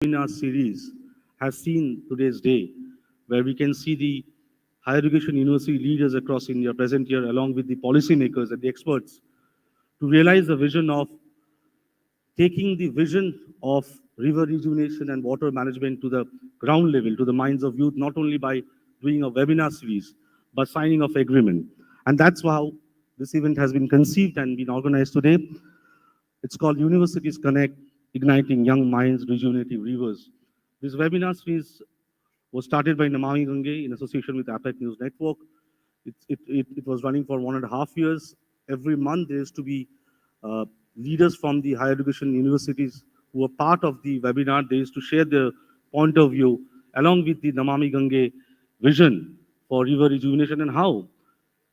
webinar series has seen today's day, where we can see the higher education university leaders across India present here, along with the policymakers and the experts, to realize the vision of taking the vision of river rejuvenation and water management to the ground level, to the minds of youth, not only by doing a webinar series, but signing of agreement. And that's how this event has been conceived and been organized today. It's called Universities Connect, Igniting Young Minds, Rejuvenating Rivers. This webinar series was started by Namami Ganga in association with APEC News Network. It was running for 1.5 years. Every month there is to be uh, leaders from the higher education universities who are part of the webinar. They is to share their point of view along with the Namami Ganga vision for river rejuvenation and how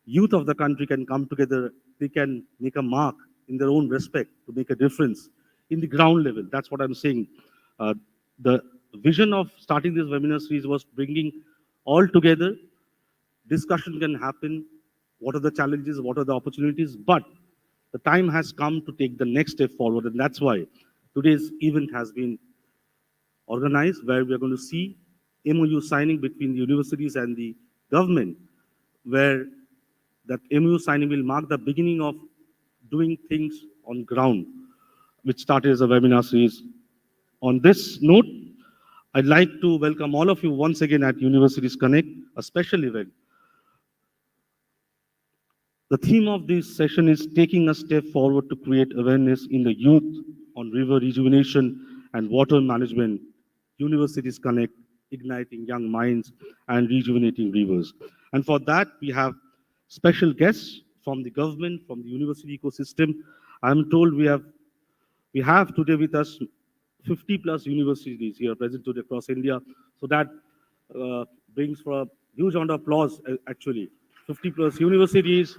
youth of the country can come together. They can make a mark in their own respect to make a difference in the ground level. That's what I'm saying. The vision of starting this webinar series was bringing all together. Discussion can happen. What are the challenges? What are the opportunities? But the time has come to take the next step forward, and that's why today's event has been organized, where we are going to see MOU signing between the universities and the government, where that MOU signing will mark the beginning of doing things on ground, which started as a webinar series. On this note, I'd like to welcome all of you once again at Universities Connect, a special event. The theme of this session is taking a step forward to create awareness in the youth on river rejuvenation and water management. Universities Connect, igniting young minds and rejuvenating rivers. And for that, we have special guests from the government, from the university ecosystem. I'm told we have today with us 50 plus universities here present today across India. So that uh, brings for a huge round of applause, actually. 50 plus universities,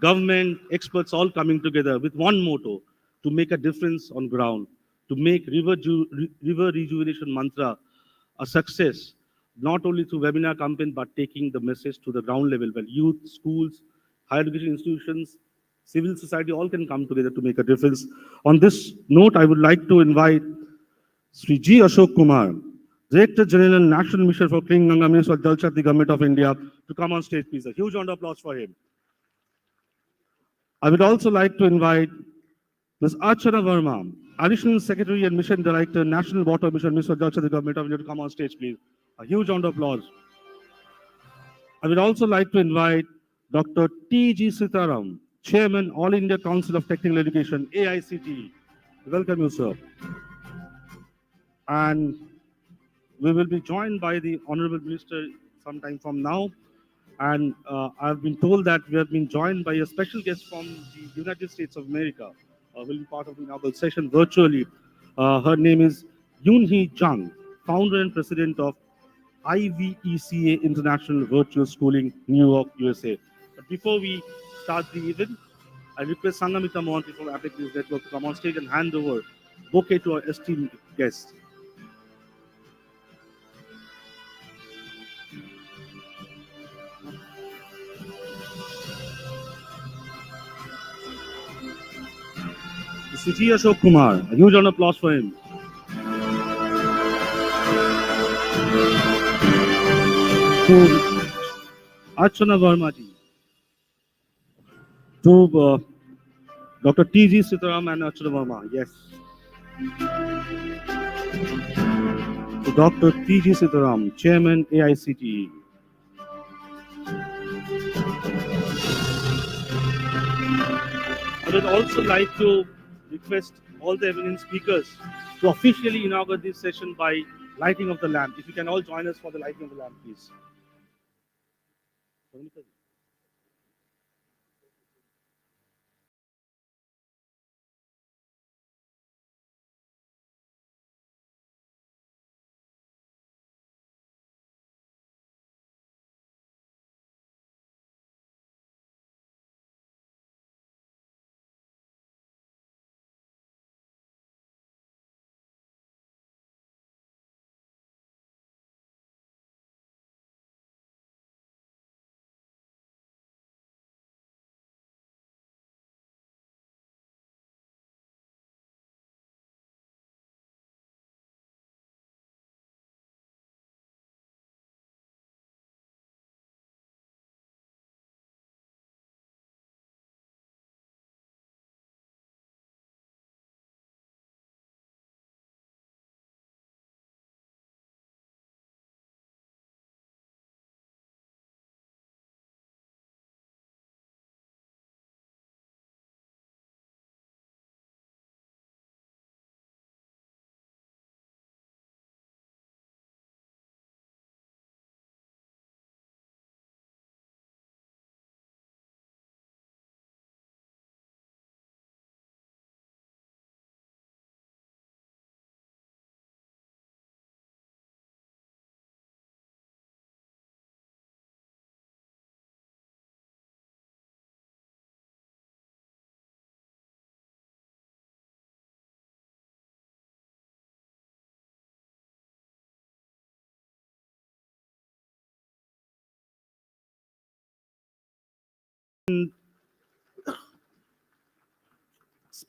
government, experts all coming together with one motto to make a difference on ground, to make river rejuvenation mantra a success, not only through webinar campaign, but taking the message to the ground level where youth, schools, higher education institutions, civil society all can come together to make a difference. On this note, I would like to invite Sri G. Ashok Kumar, Director General, National Mission for Clean Ganga, Ministry of Jal Shakti, Government of India, to come on stage, please. A huge round of applause for him. I would also like to invite Ms. Archana Verma, Additional Secretary and Mission Director, National Water Mission, Ministry of Jal Shakti, Government of India, to come on stage, please. A huge round of applause. I would also like to invite Dr. T.G. Sitaram, Chairman, All India Council of Technical Education, AICTE. Welcome you, sir. And we will be joined by the Honorable Minister sometime from now. And I've been told that we have been joined by a special guest from the United States of America, will be part of the inaugural session virtually. Her name is Yoon Hee Jung, founder and president of IVECA International Virtual Schooling, New York, USA. But before we start the event, I request Sangamita Mohanty from Applic News Network to come on stage and hand over bouquet to our esteemed guest. Mr. G. Ashok Kumar, a huge round of applause for him. To Archana Verma ji, to Dr. T.G. Sitaram and Archana Verma, yes. To Dr. T.G. Sitaram, Chairman, AICTE. I would also like to request all the eminent speakers to officially inaugurate this session by lighting of the lamp. If you can all join us for the lighting of the lamp, please.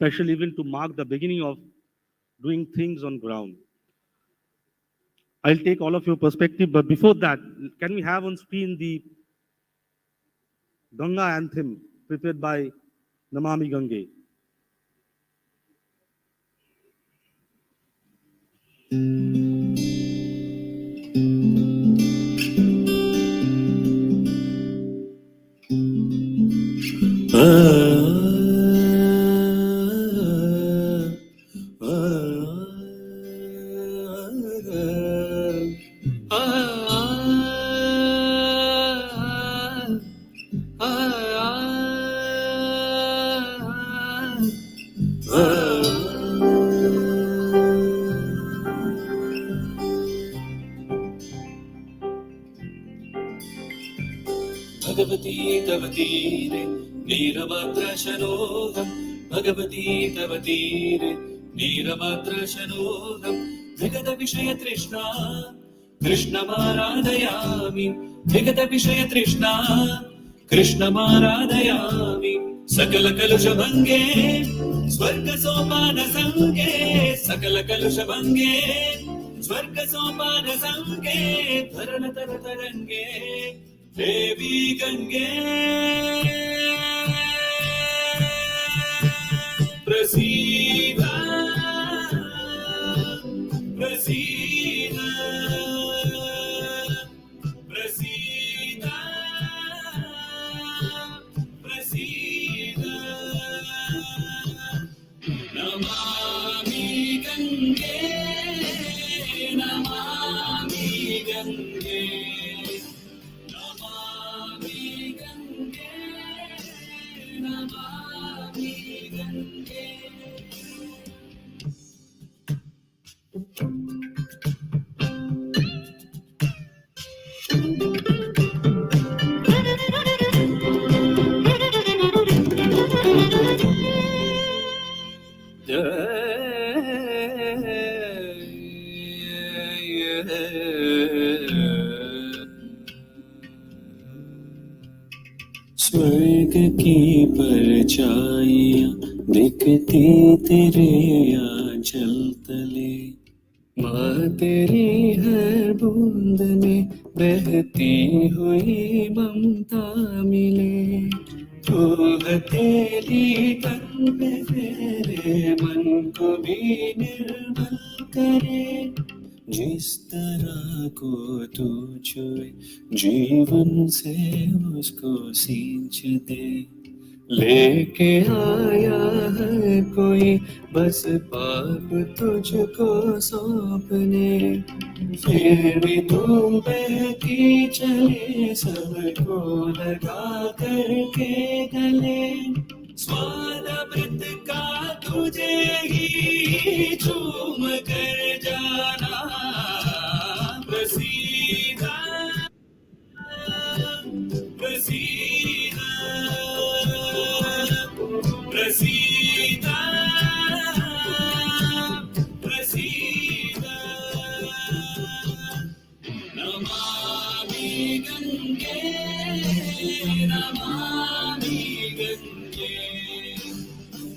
special event to mark the beginning of doing things on ground. I'll take all of your perspective, but before that, can we have on screen the Ganga anthem prepared by Namami Gange? Bhagwati तव तीरे वीरभद्रशनोहम् भगवती तव तीरे वीरभद्रशनोहम् विगत विषय तृष्णा कृष्णमाराधयामि विगत विषय तृष्णा कृष्णमाराधयामि सकल कलुष भंगे स्वर्ग सोपान संगे सकल कलुष भंगे स्वर्ग सोपान संगे धरण तर तरंगे देवी गंगे प्रसीद प्रसीद प्रसीद प्रसीद नमामि गंगे नमामि गंगे नमामि गंगे नमामि गंगे स्वर्ग की परछाइयाँ दिखती तेरे आंचल तले माँ तेरी हर बूंद में बहती हुई ममता मिले तू हथेली तन पे तेरे मन को भी निर्मल करे जिस तरह को तू छुए जीवन से उसको सींच दे लेके आया है कोई बस पाप तुझको सौंपने फिर भी तू बहती चले सबको लगा करके गले स्वाद अमृत का तुझे ही चूम कर जाना प्रसीद प्रसीद प्रसीद प्रसीद नमामि गंगे नमामि गंगे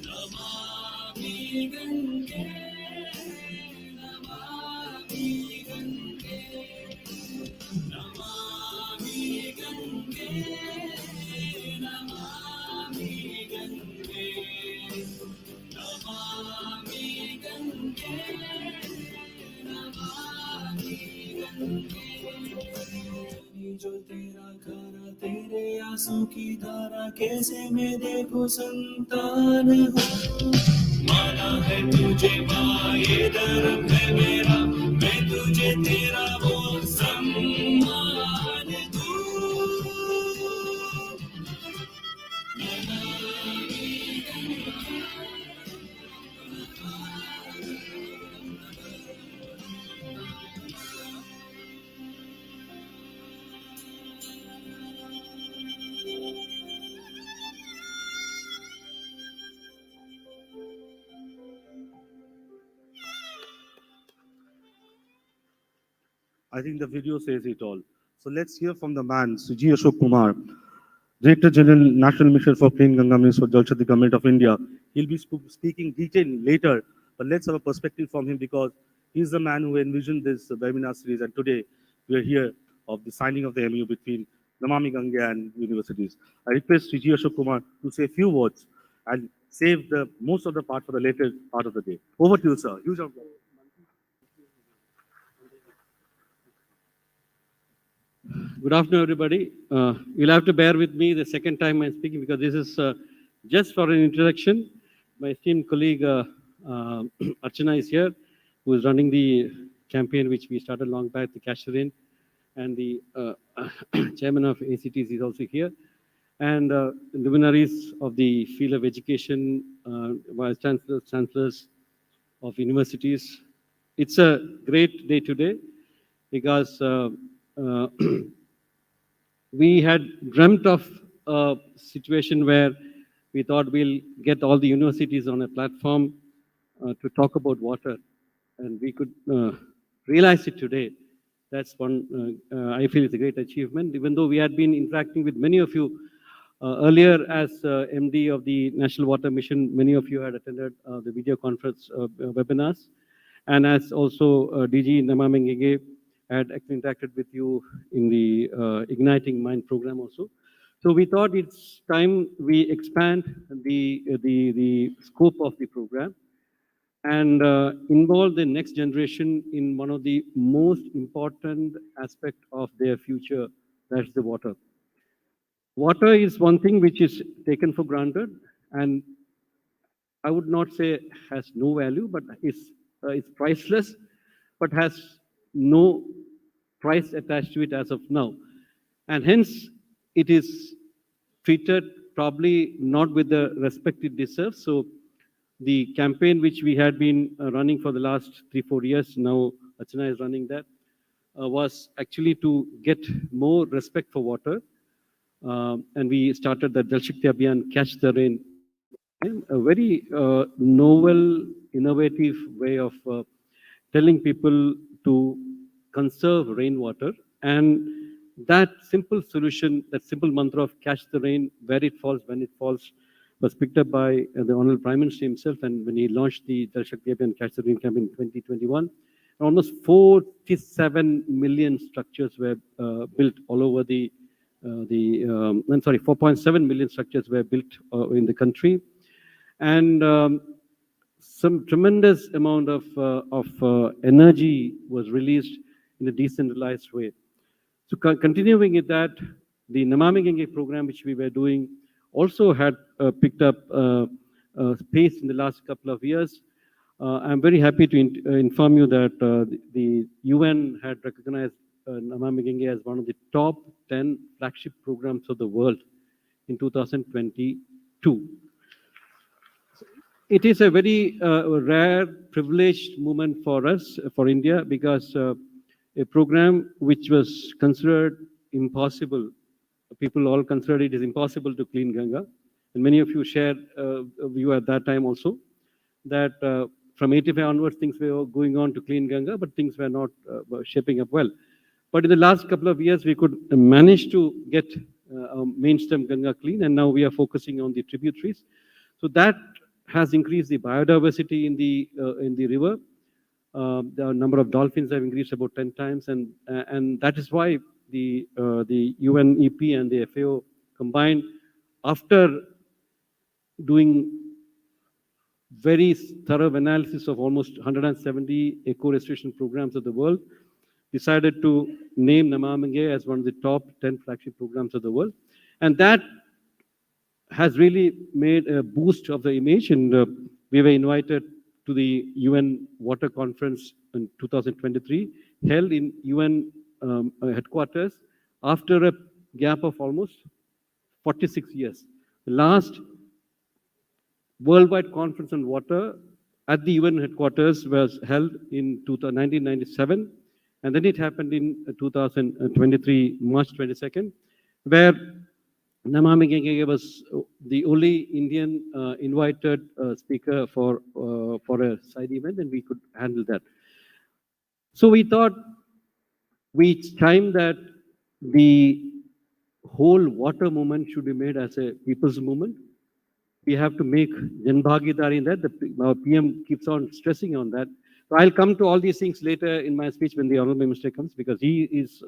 नमामि गंगे नमामि गंगे नमामि गंगे नमामि गंगे नमामि गंगे नमामि गंगे जो तेरा खाना तेरे आंसू की धारा कैसे मैं देखूं संतान हो माना है तुझे माँ ये धर्म है मेरा मैं तुझे तेरा वो सम्मान दूं I think the video says it all. So let's hear from the man, Suji Ashok Kumar, Director General, National Mission for Clean Ganga, Ministry of Jal Shakti, Government of India. He'll be speaking detail later, but let's have a perspective from him because he's the man who envisioned this webinar series. And today we are here of the signing of the MU between Namami Ganga and universities. I request Sri G. Ashok Kumar to say a few words and save the most of the part for the later part of the day. Over to you, sir. Huge applause. Good afternoon, everybody. You'll have to bear with me the second time I'm speaking because this is just for an introduction. My esteemed colleague Archana is here, who is running the campaign which we started long back, the Cash the Rain, and the chairman of ACTs is also here, and luminaries of the field of education, vice chancellors, chancellors of universities. It's a great day today because uh, we had dreamt of a situation where we thought we'll get all the universities on a platform to talk about water, and we could realize it today. That's one I feel is a great achievement. Even though we had been interacting with many of you earlier as MD of the National Water Mission, many of you had attended the video conference webinars, and as also DG Namami Ngege had interacted with you in the Igniting Mind program also. So we thought it's time we expand the scope of the program and involve the next generation in one of the most important aspect of their future, that's the water. Water is one thing which is taken for granted, and I would not say has no value, but it's priceless, but has no price attached to it as of now. And hence, it is treated probably not with the respect it deserves. So the campaign which we had been running for the last 3-4 years, now Archana is running that, was actually to get more respect for water. And we started the Jal Shakti Abhiyan, Catch the Rain, a very novel, innovative way of telling people to conserve rainwater. And that simple solution, that simple mantra of catch the rain where it falls, when it falls, was picked up by the Honorable Prime Minister himself. And when he launched the Jal Shakti Abhiyan Catch the Rain campaign in 2021, almost 47 million structures were built all over I'm sorry, 4.7 million structures were built in the country. And some tremendous amount of energy was released in a decentralized way. So continuing with that, the Namami Ganga program, which we were doing, also had picked up pace in the last couple of years. I'm very happy to inform you that the UN had recognized Namami Ganga as one of the top 10 flagship programs of the world in 2022. It is a very rare, privileged moment for us, for India, because a program which was considered impossible, people all considered it is impossible to clean Ganga. And many of you shared a view at that time also, that from 85 onwards, things were going on to clean Ganga, but things were not shaping up well. But in the last couple of years, we could manage to get mainstem Ganga clean, and now we are focusing on the tributaries. So that has increased the biodiversity in the river. The number of dolphins have increased about 10 times, and that is why the UNEP and the FAO combined, after doing very thorough analysis of almost 170 eco-restoration programs of the world, decided to name Namami Ganga as one of the top 10 flagship programs of the world. And that has really made a boost of the image. And we were invited to the UN Water Conference in 2023, held in UN headquarters after a gap of almost 46 years. The last worldwide conference on water at the UN headquarters was held in 1997, and then it happened in 2023, March 22nd, where Namami Ganga was the only Indian invited speaker for a side event, and we could handle that. So we thought it's time that the whole water movement should be made as a people's movement. we have to make Jan Bhagidari in that. Our PM keeps on stressing on that. So I'll come to all these things later in my speech when the Honorable Minister comes, because he is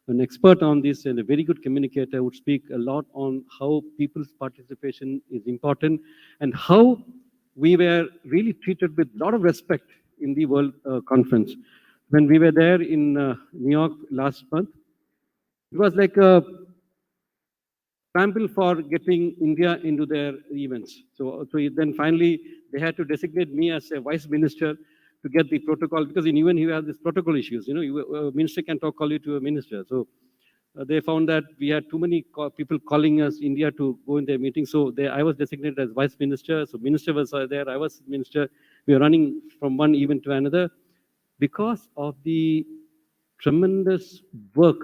an expert on this and a very good communicator, would speak a lot on how people's participation is important and how we were really treated with a lot of respect in the World Conference. When we were there in New York last month, it was like a scramble for getting India into their events. So then finally they had to designate me as a vice minister to get the protocol, because in UN you have these protocol issues. You know, a minister can call you to a minister. So they found that we had too many people calling us India to go in their meeting. So I was designated as vice minister. So minister was there. I was minister. We were running from one event to another because of the tremendous work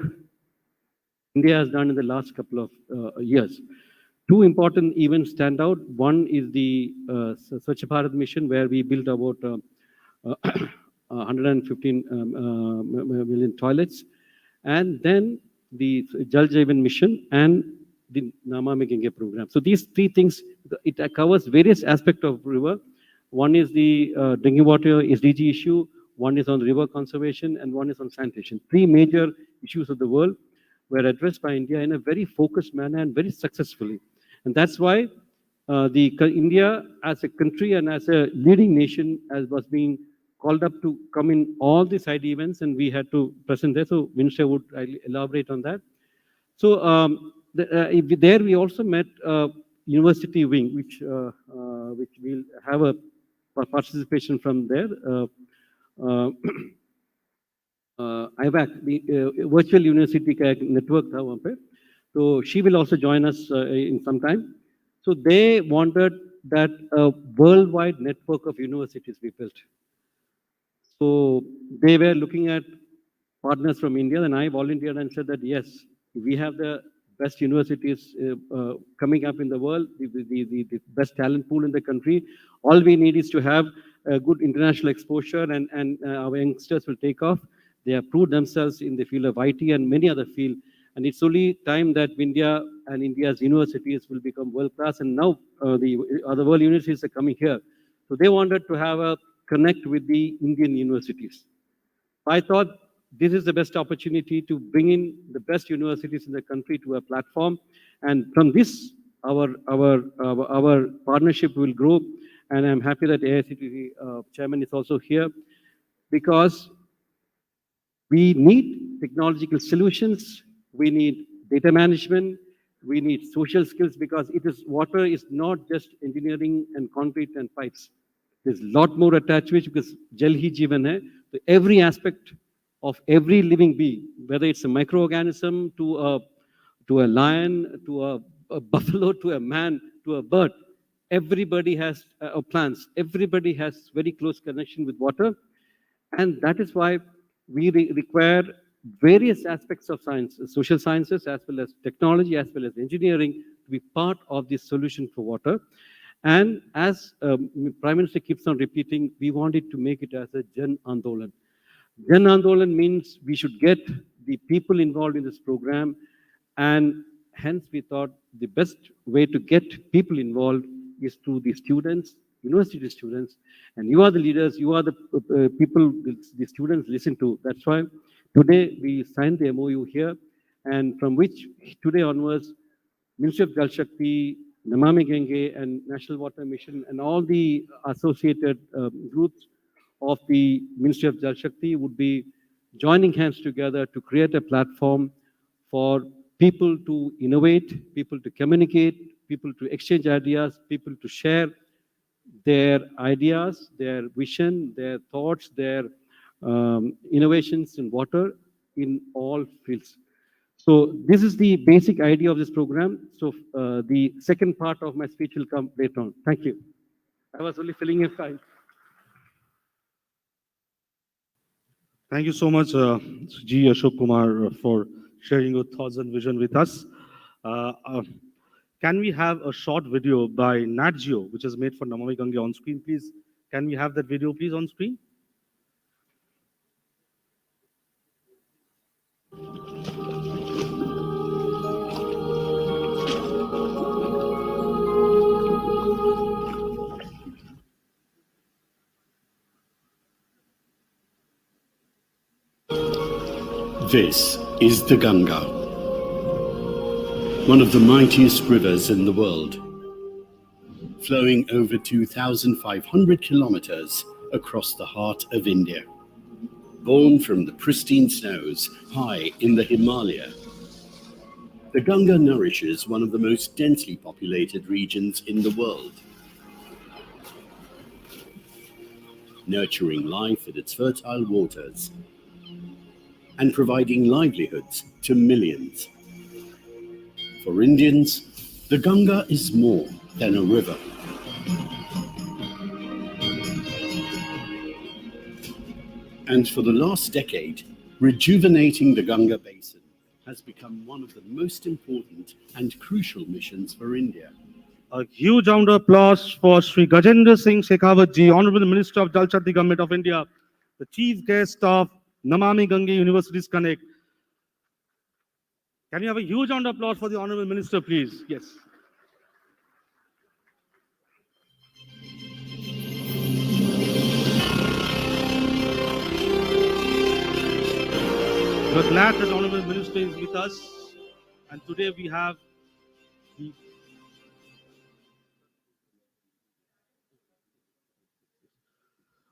India has done in the last couple of years. Two important events stand out. One is the Swachh Bharat mission, where we built about 115 million toilets, and then the Jal Jeevan mission and the Namami Ganga program. So these three things, it covers various aspects of river. One is the drinking water SDG issue, one is on river conservation, and one is on sanitation. Three major issues of the world were addressed by India in a very focused manner and very successfully. And that's why India as a country and as a leading nation was being called up to come in all the side events, and we had to present there. So Minister would elaborate on that. So there we also met university wing, which will have a participation from there. IVAC, the virtual university network tha wahan pe. So she will also join us in some time. So they wanted that a worldwide network of universities be built. So they were looking at partners from India, and I volunteered and said that yes, we have the best universities coming up in the world, the best talent pool in the country. All we need is to have a good international exposure, and our youngsters will take off. They have proved themselves in the field of IT and many other fields. And it's only time that India and India's universities will become world-class. And now the other world universities are coming here. So they wanted to have a connect with the Indian universities. I thought this is the best opportunity to bring in the best universities in the country to a platform. And from this, our partnership will grow. And I'm happy that AICTE chairman is also here, because we need technological solutions, we need data management, we need social skills, because water is not just engineering and concrete and pipes. There's a lot more attached to it, because Jal hi Jeevan hai. So every aspect of every living being, whether it's a microorganism to a lion, to a buffalo, to a man, to a bird, everybody has plants. Everybody has very close connection with water, and that is why we require various aspects of science, social sciences, as well as technology, as well as engineering, to be part of the solution for water. And as Prime Minister keeps on repeating, we wanted to make it as a Jan Andolan. Jan Andolan means we should get the people involved in this program, and hence we thought the best way to get people involved is through the students, university students, and you are the leaders, you are the people the students listen to. That's why today we signed the MOU here, and from which today onwards, Ministry of Jal Shakti, Namami Ganga, and National Water Mission, and all the associated groups of the Ministry of Jal Shakti would be joining hands together to create a platform for people to innovate, people to communicate, people to exchange ideas, people to share their ideas, their vision, their thoughts, their innovations in water in all fields. So this is the basic idea of this program. So the second part of my speech will come later on. Thank you. I was only filling in time. Thank you so much, G. Ashok Kumar, for sharing your thoughts and vision with us. Can we have a short video by Nat Geo, which is made for Namami Ganga on screen, please? Can we have that video, please, on screen? This is the Ganga, one of the mightiest rivers in the world, flowing over 2,500 kilometers across the heart of India. Born from the pristine snows high in the Himalaya, the Ganga nourishes one of the most densely populated regions in the world, nurturing life in its fertile waters and providing livelihoods to millions. For Indians, the Ganga is more than a river. And for the last decade, rejuvenating the Ganga basin has become one of the most important and crucial missions for India. A huge round of applause for Sri Gajendra Singh Shekhawat ji, Honorable Minister of Jal Shakti Government of India, the Chief Guest of Namami Ganga Universities Connect. Can you have a huge round of applause for the Honorable Minister, please? Yes. We're glad that Honorable Minister is with us, and today we have the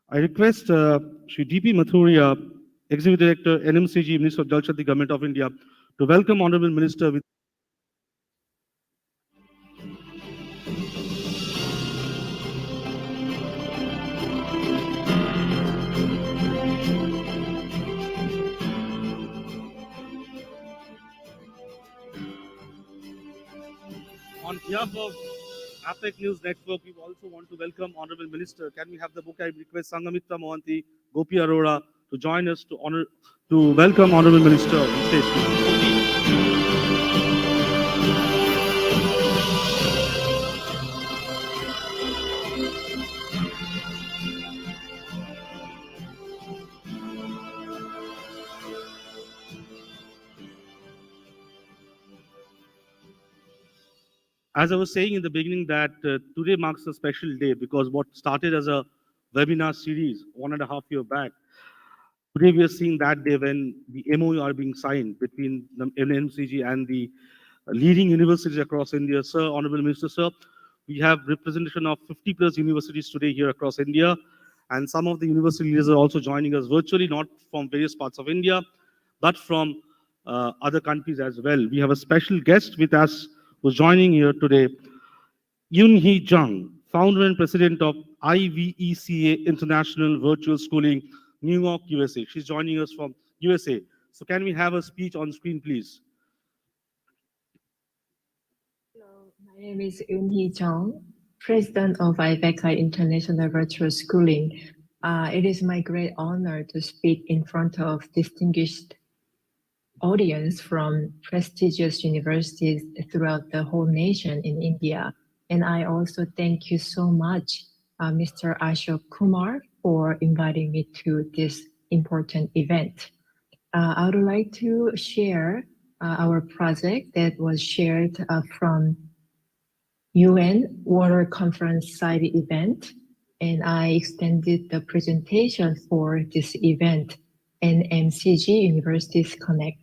I request Shri D.P. Mathuria, Executive Director, NMCG, Ministry of Jal Shakti, Government of India, to welcome Honorable Minister with on behalf of APEC News Network, we also want to welcome Honorable Minister. Can we have the book? I request Sangamitra Mohanty, Gopi Arora to join us to welcome Honorable Minister on stage. As I was saying in the beginning that today marks a special day because what started as a webinar series 1.5 years back, today we are seeing that day when the MOU are being signed between the NMCG and the leading universities across India. Sir, Honorable Minister, sir, we have representation of 50+ universities today here across India, and some of the university leaders are also joining us virtually, not from various parts of India, but from other countries as well. We have a special guest with us who's joining here today, Yoon Hee Jung, founder and president of IVECA International Virtual Schooling, New York, USA. She's joining us from USA. So can we have a speech on screen, please? Hello, my name is Yoon Hee Jung, president of IVECA International Virtual Schooling. It is my great honor to speak in front of distinguished audience from prestigious universities throughout the whole nation in India. And I also thank you so much, Mr. Ashok Kumar, for inviting me to this important event. I would like to share our project that was shared from UN Water Conference side event, and I extended the presentation for this event, NMCG-Universities Connect.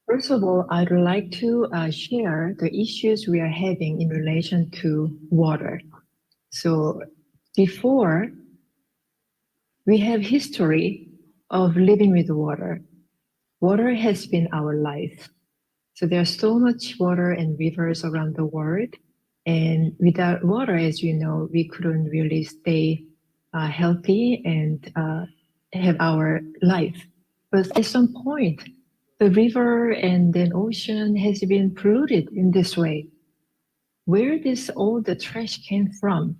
First of all, I'd like to share the issues we are having in relation to water. So before, we have history of living with water. Water has been our life. So there's so much water and rivers around the world. And without water, as you know, we couldn't really stay healthy and have our life. But at some point, the river and then ocean has been polluted in this way. Where this all the trash came from?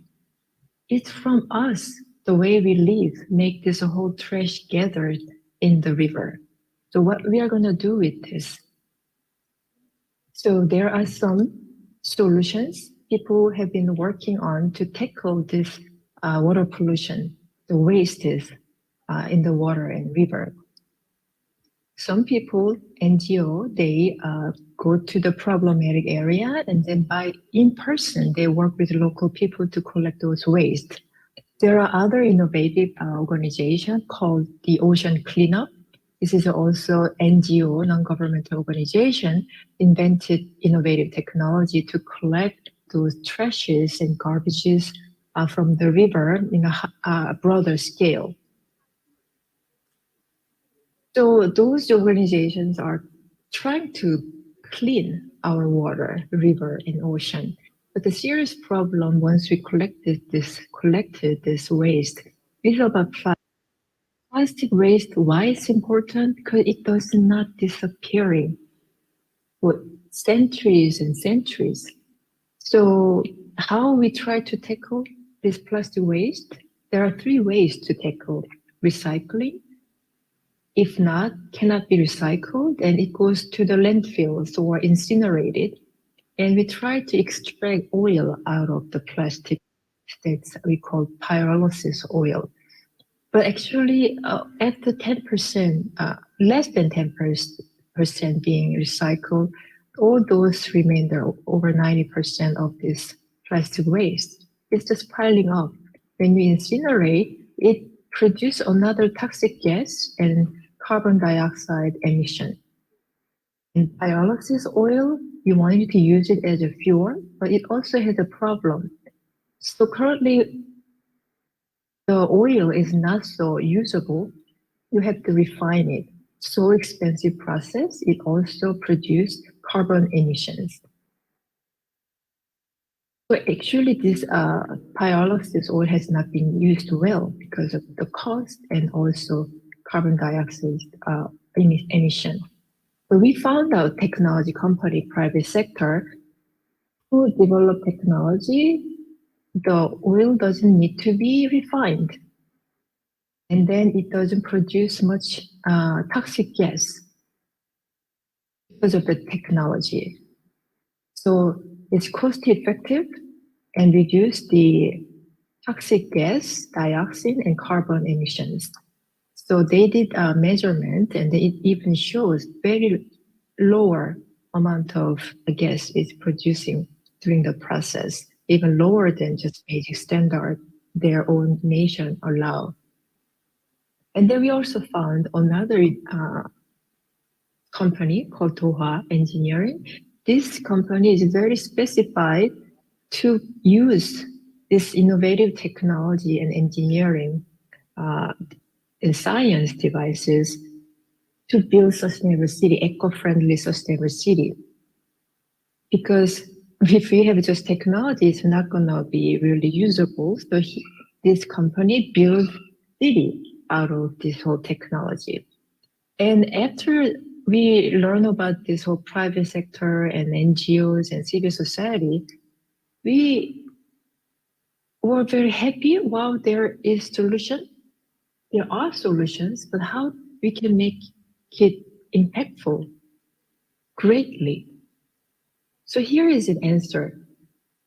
It's from us, the way we live, make this whole trash gathered in the river. So what we are gonna do with this? So there are some solutions people have been working on to tackle this water pollution, the wastes in the water and river. Some people, NGO, they go to the problematic area and then in person, they work with local people to collect those waste. There are other innovative organizations called the Ocean Cleanup. This is also NGO, non-governmental organization, invented innovative technology to collect those trashes and garbages from the river in a broader scale. So those organizations are trying to clean our water, river, and ocean. But the serious problem once we collected this waste is about plastic waste. Why it's important? Because it does not disappearing for centuries and centuries. So how we try to tackle this plastic waste? There are three ways to tackle: recycling. If not, cannot be recycled, and it goes to the landfills or incinerated. And we try to extract oil out of the plastic that we call pyrolysis oil. But actually, after 10%, less than 10% being recycled, all those remainder, over 90% of this plastic waste, is just piling up. When we incinerate, it produces another toxic gas and carbon dioxide emission. In pyrolysis oil, you wanted to use it as a fuel, but it also has a problem. So currently, the oil is not so usable. You have to refine it. So expensive process. It also produces carbon emissions. So actually, this pyrolysis oil has not been used well because of the cost and also carbon dioxide emission. But we found out technology company, private sector, who develop technology. The oil doesn't need to be refined, and then it doesn't produce much toxic gas because of the technology. So it's cost effective and reduce the toxic gas, dioxin, and carbon emissions. So they did a measurement, and it even shows very lower amount of gas is producing during the process, even lower than just basic standard their own nation allow. And then we also found another company called Doha Engineering. This company is very specified to use this innovative technology and engineering and science devices to build sustainable city, eco-friendly sustainable city. Because if we have just technology, it's not gonna be really usable. So this company built city out of this whole technology. And after we learn about this whole private sector and NGOs and civil society, we were very happy. Wow, there is solution. There are solutions, but how we can make it impactful greatly. So here is an answer.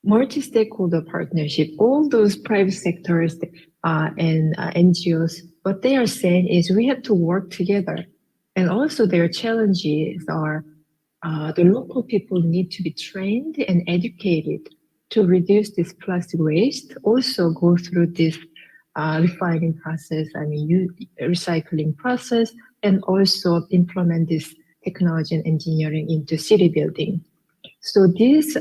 Multi-stakeholder partnership, all those private sectors and NGOs, what they are saying is we have to work together. And also their challenges are the local people need to be trained and educated to reduce this plastic waste, also go through this refining process, recycling process, and also implement this technology and engineering into city building. So these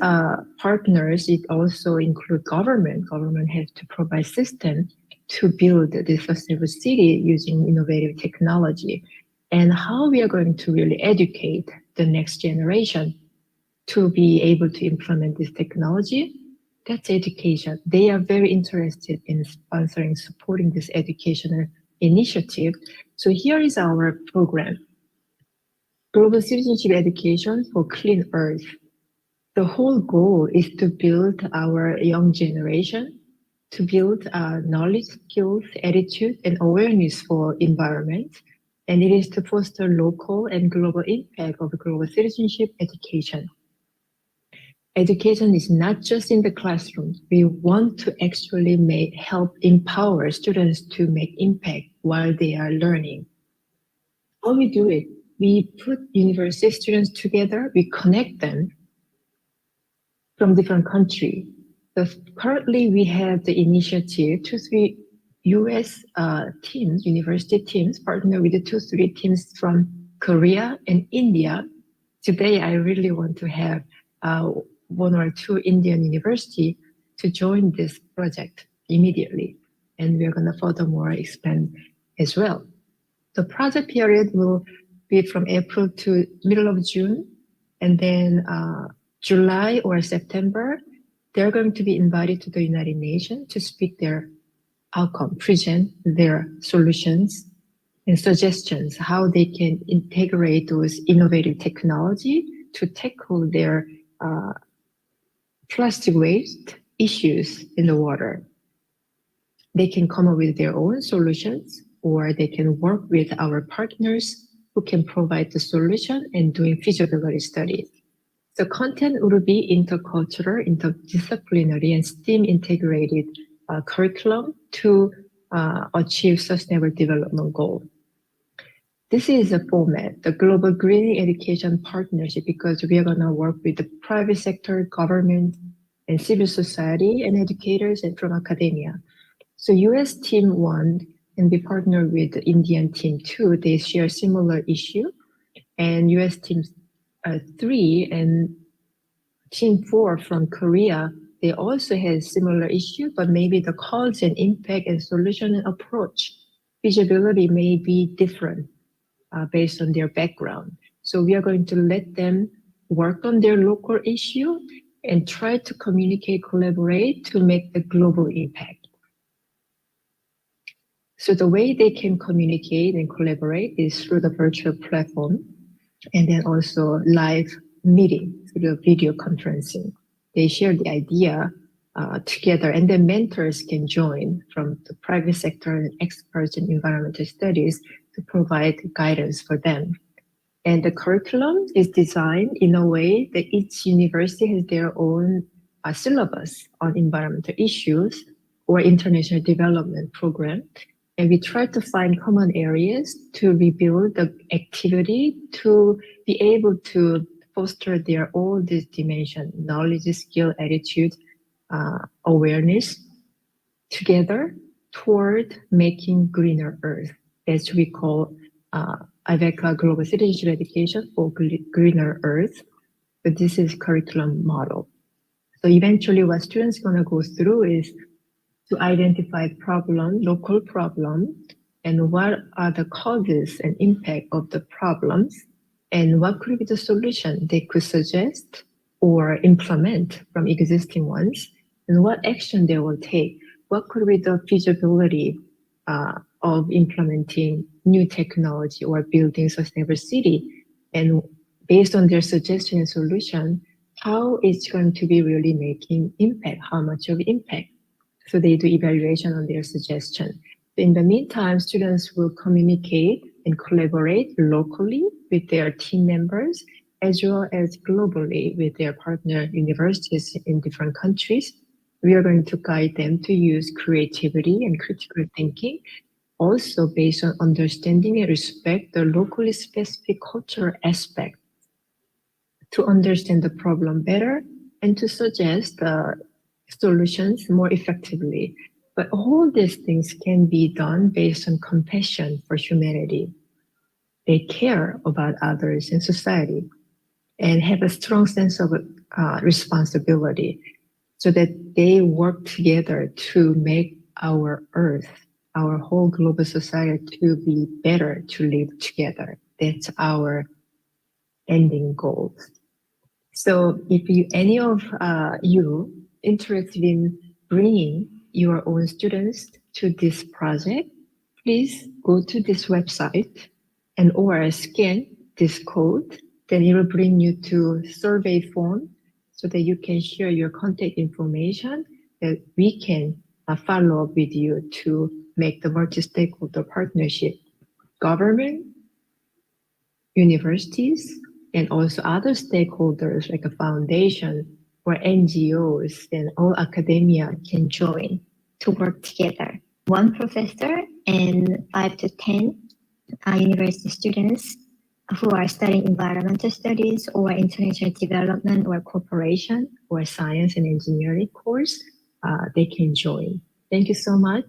partners, it also include government. Government has to provide system to build this sustainable city using innovative technology. And how we are going to really educate the next generation to be able to implement this technology, that's education. They are very interested in sponsoring, supporting this educational initiative. So here is our program, Global Citizenship Education for Clean Earth. The whole goal is to build our young generation, to build knowledge, skills, attitude, and awareness for environment. And it is to foster local and global impact of global citizenship education. Education is not just in the classroom. We want to actually help empower students to make impact while they are learning. How we do it? We put university students together, we connect them from different countries. So currently we have the initiative, 2-3 US teams, university teams, partner with the 2-3 teams from Korea and India. Today, I really want to have 1 or 2 Indian university to join this project immediately. And we're going to furthermore expand as well. The project period will be from April to middle of June, and then July or September, they're going to be invited to the United Nations to speak their outcome, present their solutions and suggestions, how they can integrate those innovative technology to tackle their plastic waste issues in the water. They can come up with their own solutions, or they can work with our partners who can provide the solution and doing feasibility studies. The content will be intercultural, interdisciplinary, and STEAM integrated curriculum to achieve sustainable development goal. This is a format, the Global Green Education Partnership, because we are going to work with the private sector, government, and civil society, and educators and from academia. So US team 1 and we partner with the Indian team 2. They share similar issue, and US team 3 and team 4 from Korea, they also have similar issue, but maybe the cause and impact and solution and approach, feasibility may be different based on their background. So we are going to let them work on their local issue and try to communicate, collaborate to make the global impact. So the way they can communicate and collaborate is through the virtual platform, and then also live meeting through the video conferencing. They share the idea together, and then mentors can join from the private sector and experts in environmental studies to provide guidance for them. And the curriculum is designed in a way that each university has their own syllabus on environmental issues or international development program. And we try to find common areas to rebuild the activity to be able to foster their all this dimension, knowledge, skill, attitude, awareness together toward making greener earth, as we call IVECA Global Citizenship Education for Greener Earth. But this is curriculum model. So eventually what students are going to go through is to identify problem, local problem, and what are the causes and impact of the problems, and what could be the solution they could suggest or implement from existing ones, and what action they will take. What could be the feasibility of implementing new technology or building sustainable city, and based on their suggestion and solution, how it's going to be really making impact, how much of impact. So they do evaluation on their suggestion. In the meantime, students will communicate and collaborate locally with their team members, as well as globally with their partner universities in different countries. We are going to guide them to use creativity and critical thinking, also based on understanding and respect the locally specific cultural aspect, to understand the problem better and to suggest solutions more effectively. But all these things can be done based on compassion for humanity. They care about others in society and have a strong sense of responsibility, so that they work together to make our earth, our whole global society, to be better, to live together. That's our ending goal. So if any of you interested in bringing your own students to this project, please go to this website and or scan this code. Then it will bring you to survey form so that you can share your contact information, that we can follow up with you to make the multi-stakeholder partnership, government, universities, and also other stakeholders like a foundation or NGOs, and all academia can join to work together. One professor and 5 to 10 university students who are studying environmental studies or international development or cooperation or science and engineering course, they can join. Thank you so much.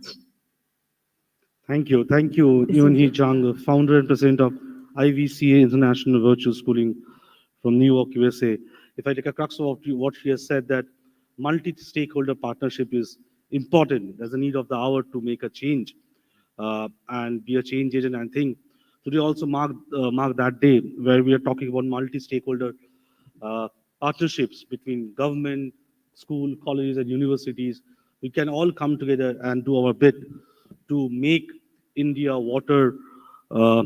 Thank you. Thank you, Yunhee Chang, founder and president of IVCA International Virtual Schooling from New York, USA. If I take a crux of what she has said, that multi-stakeholder partnership is important. There's a need of the hour to make a change and be a change agent. And I think today also mark that day where we are talking about multi-stakeholder uh, partnerships between government, school, colleges, and universities. We can all come together and do our bit to make India water uh,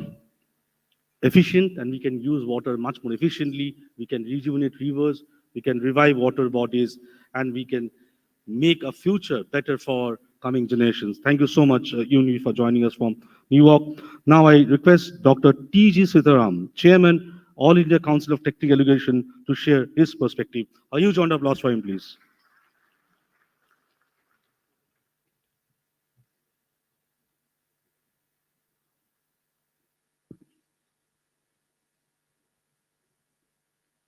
efficient, and we can use water much more efficiently. We can rejuvenate rivers, we can revive water bodies, and we can make a future better for coming generations. Thank you so much, Yuni, for joining us from New York. Now I request Dr. T.G. Sitaram, Chairman, All India Council of Technical Education, to share his perspective. A huge round of applause for him, please.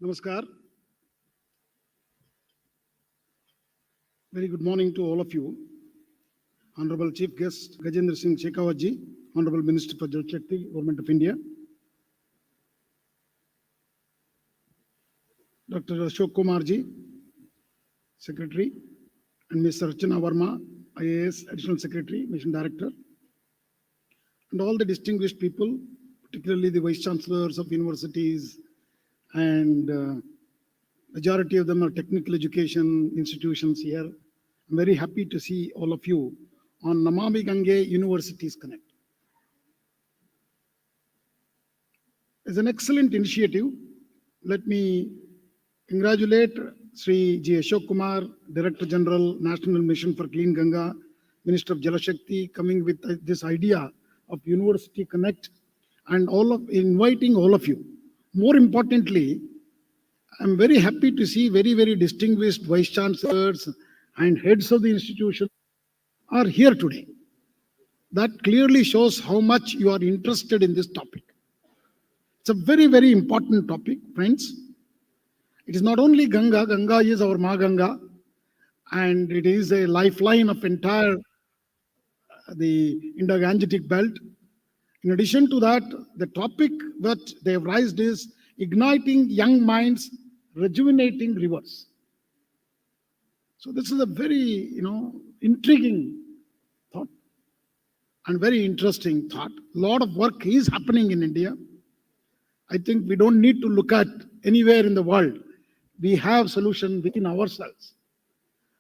Namaskar. Very good morning to all of you. Honorable Chief Guest Gajendra Singh Shekhawat ji, Honorable Minister for Jal Shakti, Government of India. Dr. Ashok Kumar ji, Secretary, and Ms. Archana Verma, IAS Additional Secretary, Mission Director, and all the distinguished people, particularly the Vice Chancellors of universities, and majority of them are technical education institutions here. I'm very happy to see all of you on Namami Ganga Universities Connect. It's an excellent initiative. Let me congratulate Sri G. Ashok Kumar, Director General, National Mission for Clean Ganga, Minister of Jal Shakti, coming with this idea of University Connect and inviting all of you. More importantly, I'm very happy to see very, very distinguished vice chancellors and heads of the institution are here today. That clearly shows how much you are interested in this topic. It's a very, very important topic, friends. It is not only Ganga, Ganga is our Ma Ganga, and it is a lifeline of entire the Indo-Gangetic belt. In addition to that, the topic that they have raised is igniting young minds, rejuvenating rivers. So this is a very, intriguing thought and very interesting thought. A lot of work is happening in India. I think we don't need to look at anywhere in the world. We have solutions within ourselves.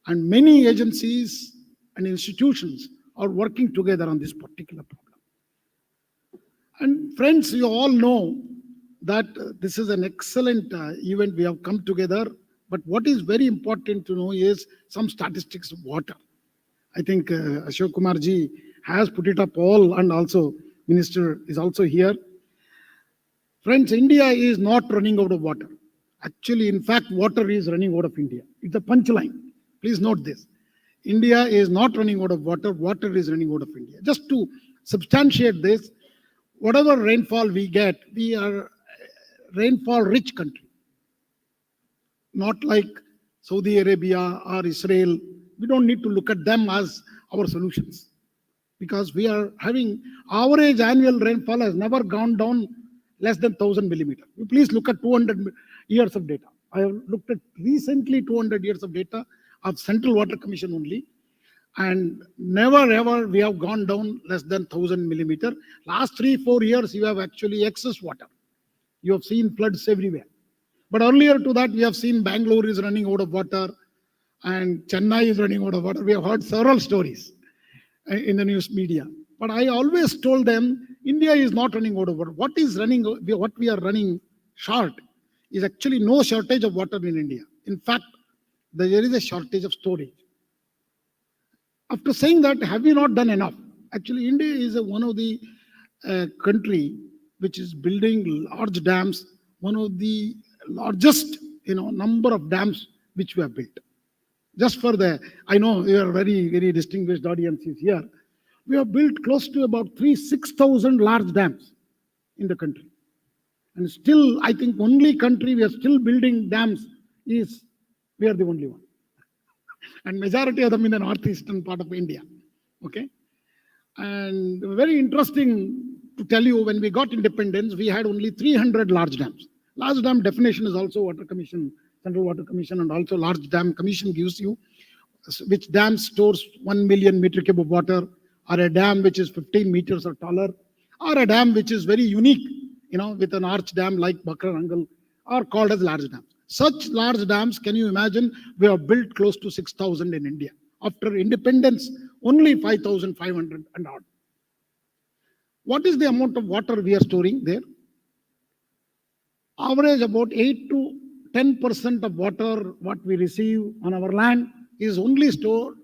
And many agencies and institutions are working together on this particular problem. And friends, you all know that this is an excellent event. We have come together. But what is very important to know is some statistics of water. I think Ashok Kumar ji has put it up all, and also Minister is also here. Friends, India is not running out of water. Actually, in fact, water is running out of India. It's a punchline. Please note this. India is not running out of water. Water is running out of India. Just to substantiate this, whatever rainfall we get, we are a rainfall-rich country. Not like Saudi Arabia or Israel. We don't need to look at them as our solutions, because we are having average annual rainfall has never gone down less than 1,000 millimeters. You please look at 200 years of data. I have looked at recently 200 years of data of Central Water Commission only, and never ever we have gone down less than 1,000 millimeters. Last 3-4 years, you have actually excess water. You have seen floods everywhere. But earlier to that, we have seen Bangalore is running out of water and Chennai is running out of water. We have heard several stories in the news media. But I always told them, India is not running out of water. What we are running short is actually no shortage of water in India. In fact, there is a shortage of storage. After saying that, have we not done enough? Actually, India is one of the country which is building large dams, one of the largest number of dams which we have built. Just for I know you are very, very distinguished audiences here. We have built close to about 6,000 large dams in the country. And still, I think only country we are still building dams is, we are the only one. And majority of them in the northeastern part of India. Okay. And very interesting to tell you, when we got independence, we had only 300 large dams. Large dam definition is also Water Commission, Central Water Commission, and also Large Dam Commission gives you which dam stores 1 million metric cube of water, or a dam which is 15 meters or taller, or a dam which is very unique, with an arch dam like Bakranangal, are called as large dams. Such large dams, can you imagine, we have built close to 6,000 in India. After independence, only 5,500 and odd. What is the amount of water we are storing there? Average about 8 to 10% of water what we receive on our land is only stored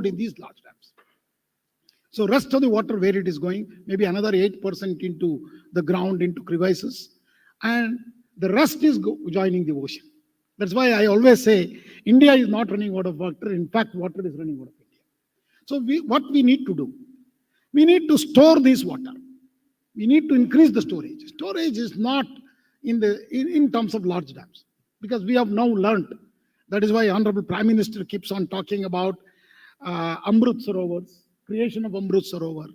in these large dams. So rest of the water, where it is going, maybe another 8% into the ground, into crevices, and the rest is joining the ocean. That's why I always say India is not running out of water. In fact, water is running out of India. So what we need to do, we need to store this water. We need to increase the storage. Storage is not in terms of large dams, because we have now learned. That is why Honorable Prime Minister keeps on talking about Amrut Sarovars, creation of Amrut Sarovar,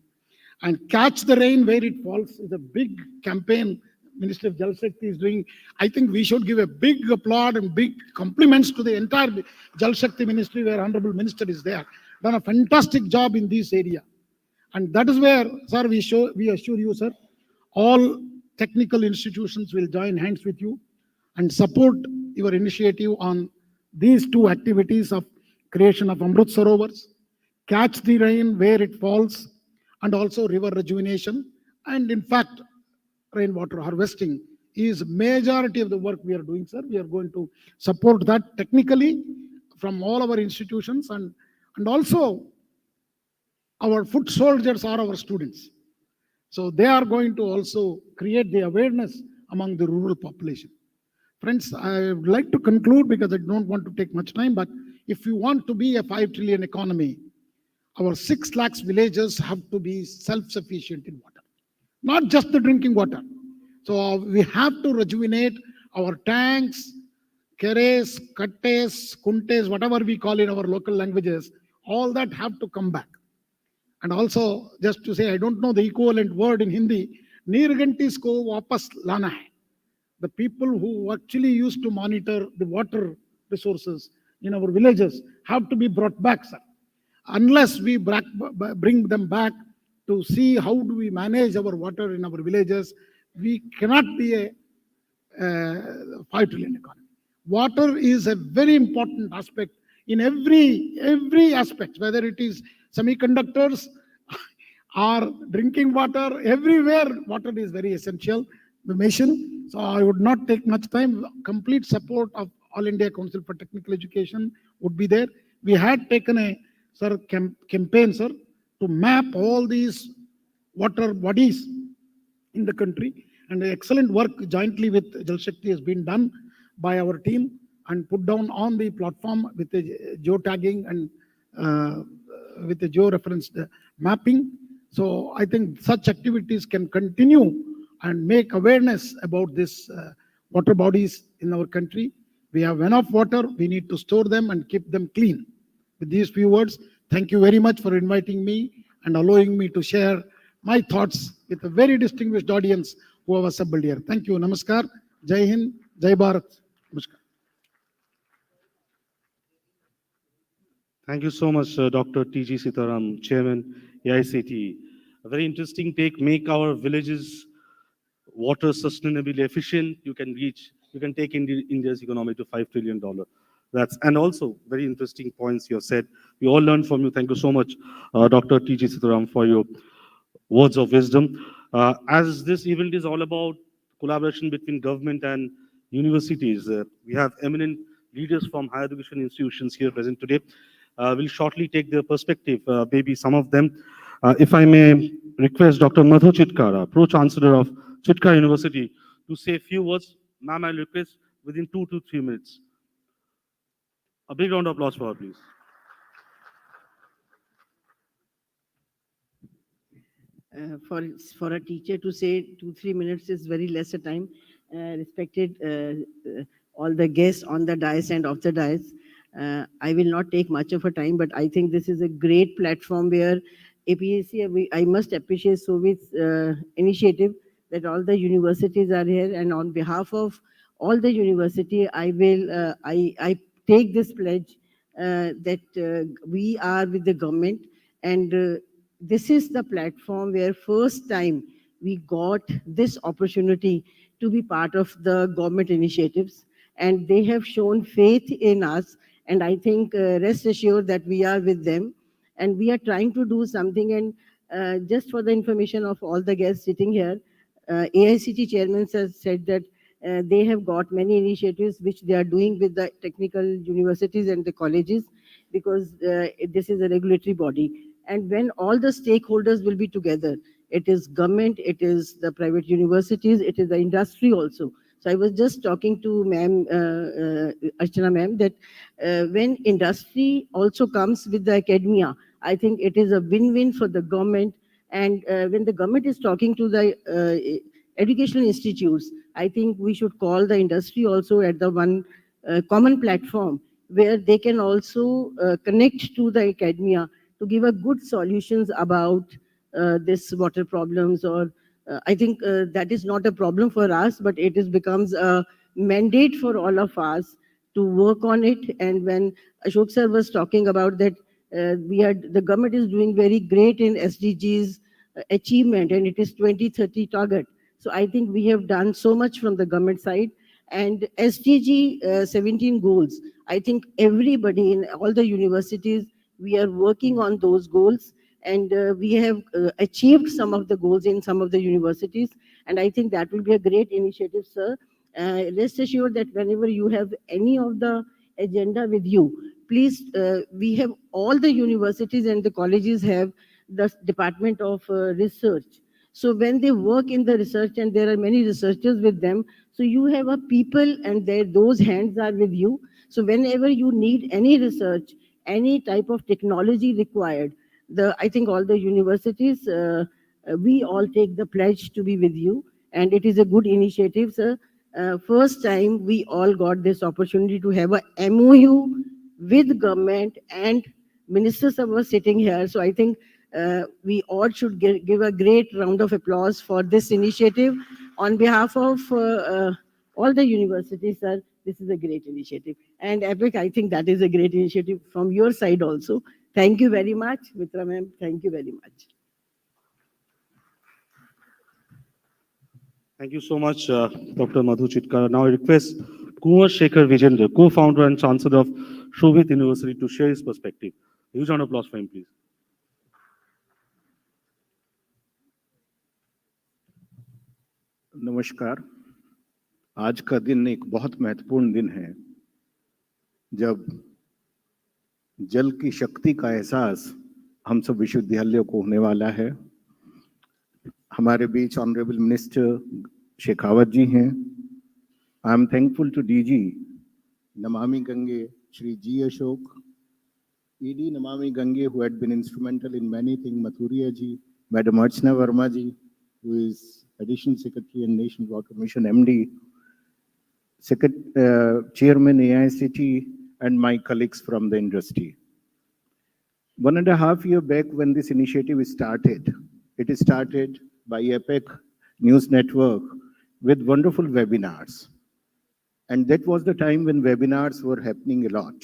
and catch the rain where it falls is a big campaign Ministry of Jal Shakti is doing. I think we should give a big applaud and big compliments to the entire Jal Shakti Ministry, where Honorable Minister is there. Done a fantastic job in this area. And that is where, sir, we assure you, sir, all technical institutions will join hands with you and support your initiative on these two activities of creation of Amrut Sarovars, catch the rain where it falls, and also river rejuvenation. And in fact, rainwater harvesting is majority of the work we are doing, sir. We are going to support that technically from all our institutions, and also our foot soldiers are our students. So they are going to also create the awareness among the rural population. Friends, I would like to conclude because I don't want to take much time, but if you want to be a 5 trillion economy, our 6 lakhs villages have to be self-sufficient in water. Not just the drinking water. So we have to rejuvenate our tanks, keres, kattes, kuntes, whatever we call in our local languages, all that have to come back. And also, just to say, I don't know the equivalent word in Hindi, Neergantis ko wapas lana hai. The people who actually used to monitor the water resources in our villages have to be brought back, sir. Unless we bring them back to see how do we manage our water in our villages, we cannot be a 5 trillion economy. Water is a very important aspect in every aspect, whether it is semiconductors or drinking water, everywhere water is very essential, the mission. So I would not take much time. Complete support of All India Council for Technical Education would be there. We had taken a campaign, sir, to map all these water bodies in the country, and excellent work jointly with Jal Shakti has been done by our team and put down on the platform with the geotagging and with the geo-referenced mapping. So I think such activities can continue and make awareness about this water bodies in our country. We have enough water, we need to store them and keep them clean. With these few words, thank you very much for inviting me and allowing me to share my thoughts with a very distinguished audience who have assembled here. Thank you. Namaskar. Jai Hind. Jai Bharat. Namaskar. Thank you so much, Dr. T.G. Sitaram, Chairman, AICTE. A very interesting take. Make our villages water sustainably efficient. You can take India's economy to $5 trillion. And also very interesting points you have said. We all learned from you. Thank you so much, Dr. T.G. Sitaram, for your words of wisdom. As this event is all about collaboration between government and universities, we have eminent leaders from higher education institutions here present today. We'll shortly take their perspective, maybe some of them. If I may request Dr. Madhu Chitkara, Pro-Chancellor of Chitkara University, to say a few words. Ma'am, I request within 2 to 3 minutes. A big round of applause for her, please. For a teacher to say 2-3 minutes is very less a time. Respected all the guests on the dais and off the dais, I will not take much of a time, but I think this is a great platform where APAC, I must appreciate Soviet's initiative that all the universities are here, and on behalf of all the university, I take this pledge that we are with the government, and this is the platform where first time we got this opportunity to be part of the government initiatives, and they have shown faith in us, and I think rest assured that we are with them, and we are trying to do something. And just for the information of all the guests sitting here, AICT chairman has said that they have got many initiatives which they are doing with the technical universities and the colleges, because this is a regulatory body. And when all the stakeholders will be together, it is government, it is the private universities, it is the industry also. So I was just talking to Archana ma'am, that when industry also comes with the academia, I think it is a win-win for the government. And when the government is talking to the educational institutes, I think we should call the industry also at the one common platform where they can also connect to the academia to give a good solutions about this water problems. Or I think that is not a problem for us, but it is becomes a mandate for all of us to work on it. And when Ashok sir was talking about that, the government is doing very great in SDGs achievement, and it is 2030 target. So I think we have done so much from the government side. And SDG 17 goals, I think everybody in all the universities, we are working on those goals, and we have achieved some of the goals in some of the universities. And I think that will be a great initiative, sir. Rest assured that whenever you have any of the agenda with you, please, we have all the universities and the colleges have the Department of Research. So when they work in the research, and there are many researchers with them, so you have a people, and those hands are with you. So whenever you need any research, any type of technology required, I think all the universities, we all take the pledge to be with you, and it is a good initiative, sir. First time we all got this opportunity to have a MOU with government, and ministers were sitting here. So I think we all should give a great round of applause for this initiative on behalf of all the universities, sir. This is a great initiative. And Epic, I think that is a great initiative from your side also. Thank you very much, Mitra ma'am. Thank you very much. Thank you so much, Dr. Madhu Chitkar. Now I request Kumar Shekhar Vijendra, co-founder and chancellor of Shobit University, to share his perspective. A huge round of applause for him, please. नमस्कार। आज का दिन एक बहुत महत्वपूर्ण दिन है, जब जल की शक्ति का एहसास हम सब विश्वविद्यालयों को होने वाला है। हमारे बीच ऑनरेबल मिनिस्टर शेखावत जी हैं। I am thankful to DG Namami Gange Shri ji Ashok, ED Namami Gange who had been instrumental in many things, Mathuria ji, Madam Archana Verma ji, who is Additional Secretary and National Water Mission MD, Chairman AICT, and my colleagues from the industry. 1.5 years back when this initiative started, it started by EPIC News Network with wonderful webinars. And that was the time when webinars were happening a lot.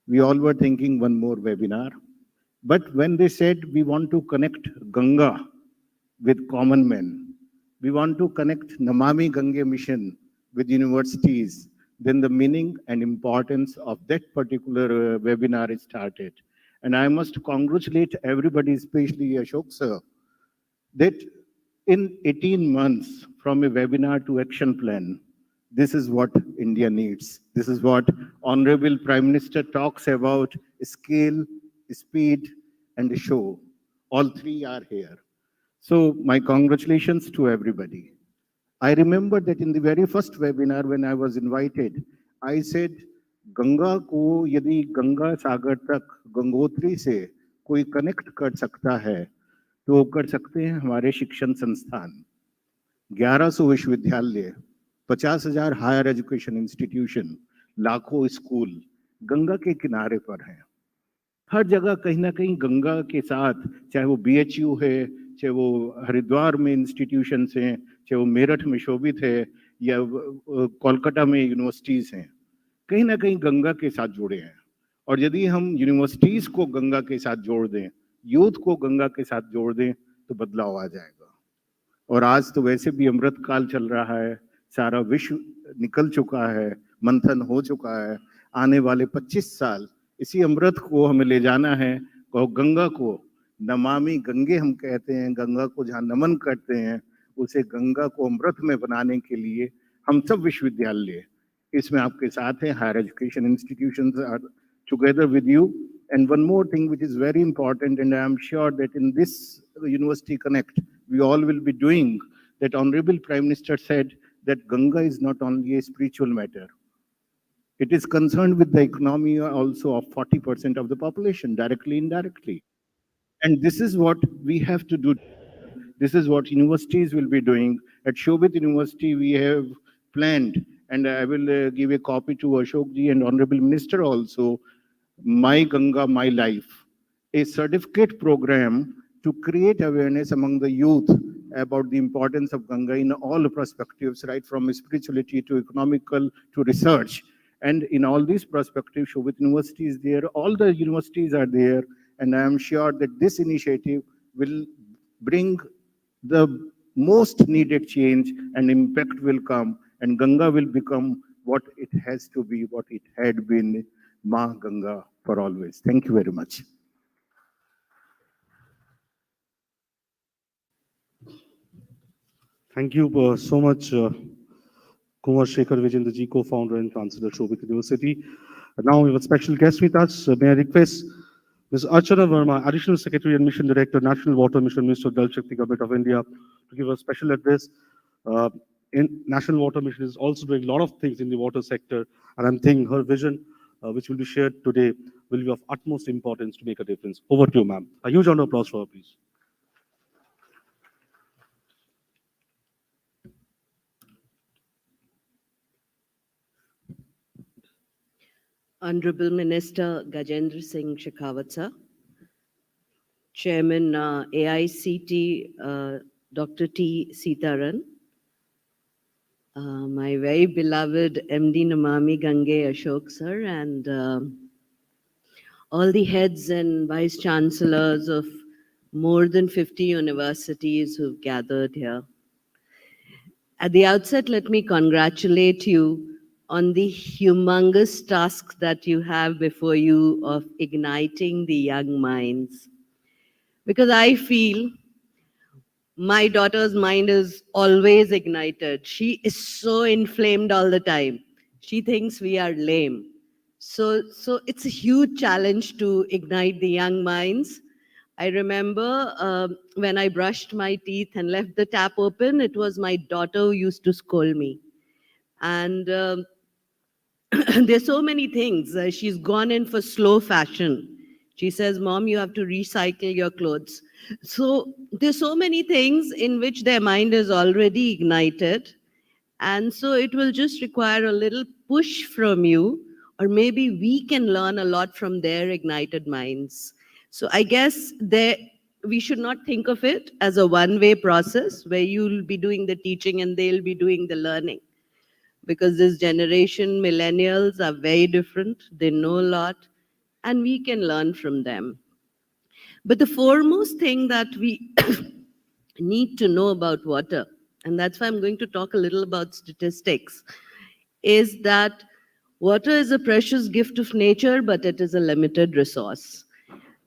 We all were thinking one more webinar. But when they said we want to connect Ganga with common men, we want to connect Namami Ganga mission with universities, then the meaning and importance of that particular webinar started. And I must congratulate everybody, especially Ashok sir, that in 18 months from a webinar to action plan, this is what India needs. This is what Honorable Prime Minister talks about: scale, speed, and show. All three are here. So my congratulations to everybody. I remember that in the very first webinar when I was invited, I said, Ganga को यदि गंगा सागर तक गंगोत्री से कोई connect कर सकता है, तो कर सकते हैं हमारे शिक्षण संस्थान। 1100 विश्वविद्यालय, 50,000 हायर एजुकेशन इंस्टीट्यूशन, लाखों स्कूल गंगा के किनारे पर हैं। हर जगह कहीं ना कहीं गंगा के साथ, चाहे वो बीएचयू है, चाहे वो हरिद्वार में इंस्टीट्यूशंस हैं, चाहे वो मेरठ में शोभित है, या कोलकाता में यूनिवर्सिटीज हैं, कहीं ना कहीं गंगा के साथ जुड़े हैं। और यदि हम यूनिवर्सिटीज को गंगा के साथ जोड़ दें, यूथ को गंगा के साथ जोड़ दें, तो बदलाव आ जाएगा। और आज तो वैसे भी अमृत काल चल रहा है, सारा विश्व निकल चुका है, मंथन हो चुका है। आने वाले 25 साल इसी अमृत को हमें ले जाना है, और गंगा को, नमामि गंगे हम कहते हैं, गंगा को जहाँ नमन करते हैं, उसे गंगा को अमृत में बनाने के लिए हम सब विश्वविद्यालय इसमें आपके साथ हैं, higher education institutions are together with you. And one more thing which is very important, and I am sure that in this University Connect, we all will be doing, that Honorable Prime Minister said that Ganga is not only a spiritual matter. It is concerned with the economy also of 40% of the population, directly, indirectly. And this is what we have to do. This is what universities will be doing. At Shobhit University, we have planned, and I will give a copy to Ashok ji and Honorable Minister also, My Ganga, My Life, a certificate program to create awareness among the youth about the importance of Ganga in all perspectives, right from spirituality to economical to research. And in all these perspectives, Shobhit University is there, all the universities are there, and I am sure that this initiative will bring the most needed change, and impact will come, and Ganga will become what it has to be, what it had been, Ma Ganga for always. Thank you very much. Thank you so much, Kumar Shekhar Vijendra ji, co-founder and chancellor, Shobhit University. And now we have a special guest with us. May I request Ms. Archana Verma, Additional Secretary and Mission Director, National Water Mission, Ministry of Jal Shakti, Government of India, to give a special address. National Water Mission is also doing a lot of things in the water sector, and I'm thinking her vision, which will be shared today, will be of utmost importance to make a difference. Over to you, ma'am. A huge round of applause for her, please. Honorable Minister Gajendra Singh Shekhawat sir, Chairman AICT Dr. T. Sitaran, my very beloved MD Namami Gange Ashok sir, and all the heads and vice chancellors of more than 50 universities who've gathered here. At the outset, let me congratulate you on the humongous task that you have before you of igniting the young minds. Because I feel my daughter's mind is always ignited. She is so inflamed all the time. She thinks we are lame. So it's a huge challenge to ignite the young minds. I remember when I brushed my teeth and left the tap open, it was my daughter who used to scold me. And there's so many things. She's gone in for slow fashion. She says, Mom, you have to recycle your clothes. So there's so many things in which their mind is already ignited. And so it will just require a little push from you, or maybe we can learn a lot from their ignited minds. So I guess we should not think of it as a one-way process where you'll be doing the teaching and they'll be doing the learning. Because this generation, millennials, are very different. They know a lot, and we can learn from them. But the foremost thing that we need to know about water, and that's why I'm going to talk a little about statistics, is that water is a precious gift of nature, but it is a limited resource.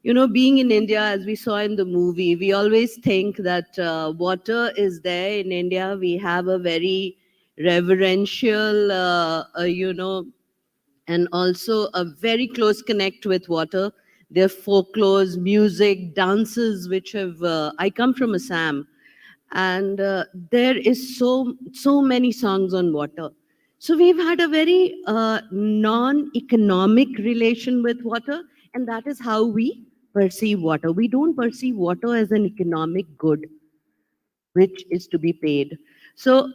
You know, being in India, as we saw in the movie, we always think that water is there in India. We have a very reverential, and also a very close connect with water. There are folklores, music, dances, which have, I come from Assam, and there is so many songs on water. So we've had a very non-economic relation with water, and that is how we perceive water. We don't perceive water as an economic good, which is to be paid. So,